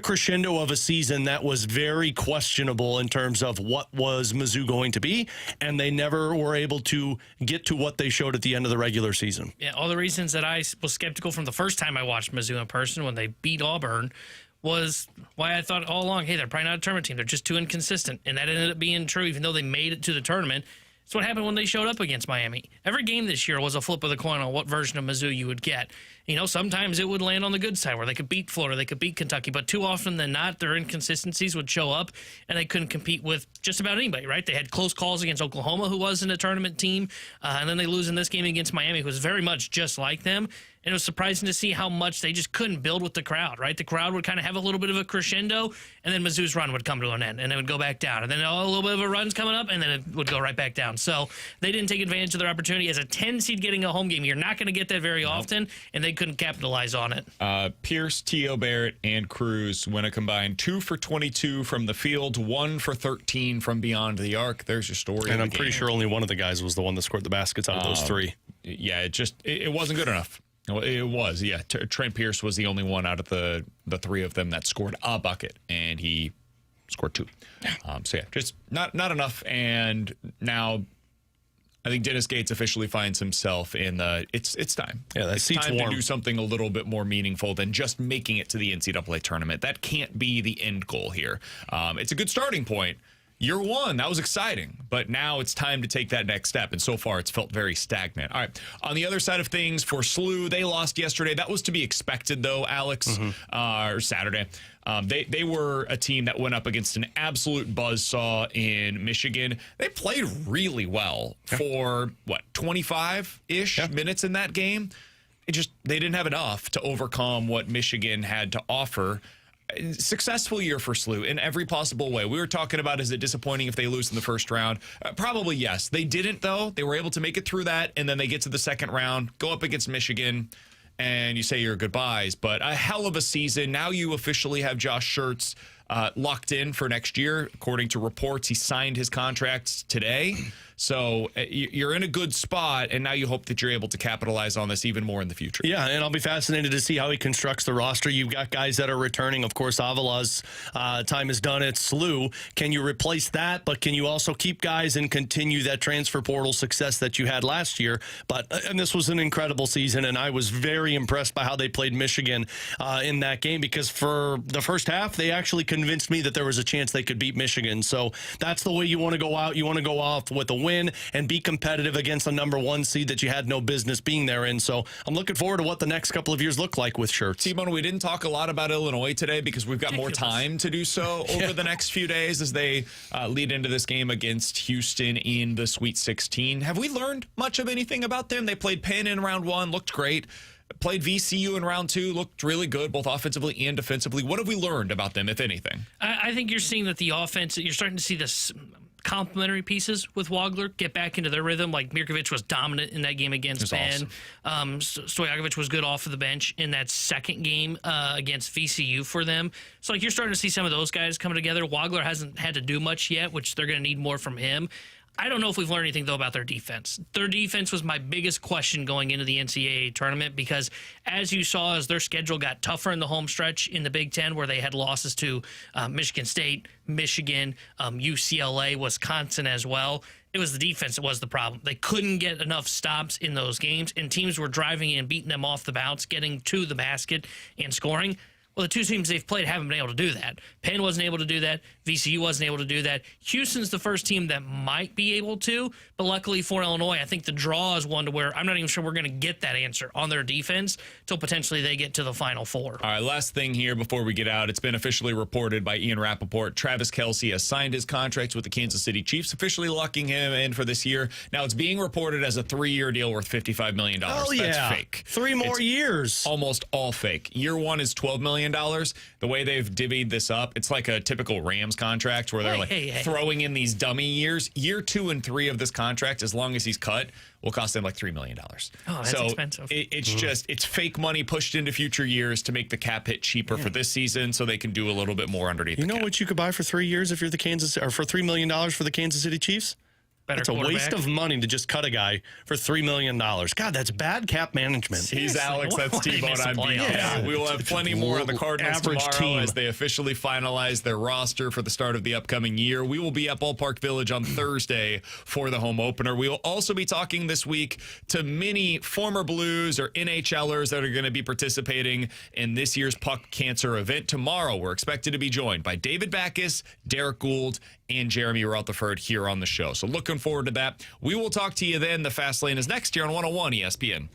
crescendo of a season that was very questionable in terms of what was Mizzou going to be, and they never were able to get to what they showed at the end of the regular season. Yeah, all the reasons that I was skeptical from the first time I watched Mizzou in person when they beat Auburn was why I thought all along, hey, they're probably not a tournament team. They're just too inconsistent. And that ended up being true, even though they made it to the tournament. It's what happened when they showed up against Miami. Every game this year was a flip of the coin on what version of Mizzou you would get. You know, sometimes it would land on the good side where they could beat Florida, they could beat Kentucky, but too often than not, their inconsistencies would show up and they couldn't compete with just about anybody, right? They had close calls against Oklahoma, who wasn't a tournament team, and then they lose in this game against Miami, who was very much just like them. And it was surprising to see how much they just couldn't build with the crowd, right? The crowd would kind of have a little bit of a crescendo, and then Mizzou's run would come to an end, and it would go back down. And then a little bit of a run's coming up, and then it would go right back down. So they didn't take advantage of their opportunity. As a 10 seed getting a home game, you're not going to get that very often, and they couldn't capitalize on it. Pierce, T.O. Barrett, and Cruz went a combined 2 for 22 from the field, 1 for 13 from beyond the arc. There's your story. And I'm pretty sure only one of the guys was the one that scored the baskets out of those three. Yeah, it wasn't good enough. It was, yeah. Trent Pierce was the only one out of the three of them that scored a bucket, and he scored 2. So, yeah, just not enough. And now I think Dennis Gates officially finds himself in the it's time. Yeah, it's time to do something a little bit more meaningful than just making it to the NCAA tournament. That can't be the end goal here. It's a good starting point. Year 1, that was exciting, but now it's time to take that next step, and so far it's felt very stagnant. All right, on the other side of things, for SLU, they lost yesterday. That was to be expected, though, Alex, or Saturday. They were a team that went up against an absolute buzzsaw in Michigan. They played really well for, 25-ish minutes in that game. They didn't have enough to overcome what Michigan had to offer. Successful year for SLU in every possible way. We were talking about, is it disappointing if they lose in the first round? Probably yes. They didn't, though. They were able to make it through that, and then they get to the second round, go up against Michigan, and you say your goodbyes. But a hell of a season. Now you officially have Josh Schertz locked in for next year. According to reports, he signed his contract today. So you're in a good spot, and now you hope that you're able to capitalize on this even more in the future. Yeah, and I'll be fascinated to see how he constructs the roster. You've got guys that are returning. Of course, Avila's time is done at SLU. Can you replace that, but can you also keep guys and continue that transfer portal success that you had last year? And this was an incredible season, and I was very impressed by how they played Michigan in that game, because for the first half, they actually convinced me that there was a chance they could beat Michigan. So that's the way you want to go out. You want to go off with a win and be competitive against a number 1 seed that you had no business being there in. So I'm looking forward to what the next couple of years look like with shirts. T-Bone, we didn't talk a lot about Illinois today because we've got more time to do so over the next few days as they lead into this game against Houston in the Sweet 16. Have we learned much of anything about them? They played Penn in round 1, looked great. Played VCU in round 2, looked really good, both offensively and defensively. What have we learned about them, if anything? I think you're seeing that the offense, you're starting to see this complementary pieces with Wagler get back into their rhythm. Like Mirkovic was dominant in that game against Penn. Awesome. Stojakovic was good off of the bench in that second game against VCU for them. So like you're starting to see some of those guys coming together. Wagler hasn't had to do much yet, which they're going to need more from him. I don't know if we've learned anything, though, about their defense. Their defense was my biggest question going into the NCAA tournament because, as you saw, as their schedule got tougher in the home stretch in the Big Ten, where they had losses to Michigan State, Michigan, UCLA, Wisconsin as well, it was the defense that was the problem. They couldn't get enough stops in those games, and teams were driving in, beating them off the bounce, getting to the basket and scoring. Well, the two teams they've played haven't been able to do that. Penn wasn't able to do that. VCU wasn't able to do that. Houston's the first team that might be able to, but luckily for Illinois, I think the draw is one to where I'm not even sure we're going to get that answer on their defense until potentially they get to the Final Four. All right, last thing here before we get out. It's been officially reported by Ian Rappaport. Travis Kelce has signed his contract with the Kansas City Chiefs, officially locking him in for this year. Now, it's being reported as a 3-year deal worth $55 million. Oh, yeah. That's fake. 3 more years. Almost all fake. Year 1 is $12 million. The way they've divvied this up, it's like a typical Rams contract where they're throwing in these dummy years. Year 2 and 3 of this contract, as long as he's cut, will cost them like $3 million. Oh, that's expensive. It's just, it's fake money pushed into future years to make the cap hit cheaper for this season so they can do a little bit more underneath the cap. You know what you could buy for 3 years if you're the for $3 million for the Kansas City Chiefs? It's a waste of money to just cut a guy for $3 million. God, that's bad cap management. He's Alex. That's T-Bone. I'm BK. Yeah. We will have plenty more on the Cardinals tomorrow as they officially finalize their roster for the start of the upcoming year. We will be at Ballpark Village on Thursday for the home opener. We will also be talking this week to many former Blues or NHLers that are going to be participating in this year's Puck Cancer event. Tomorrow, we're expected to be joined by David Backus, Derek Gould, and Jeremy Rutherford here on the show. So looking forward to that. We will talk to you then. The Fast Lane is next year on 101 ESPN.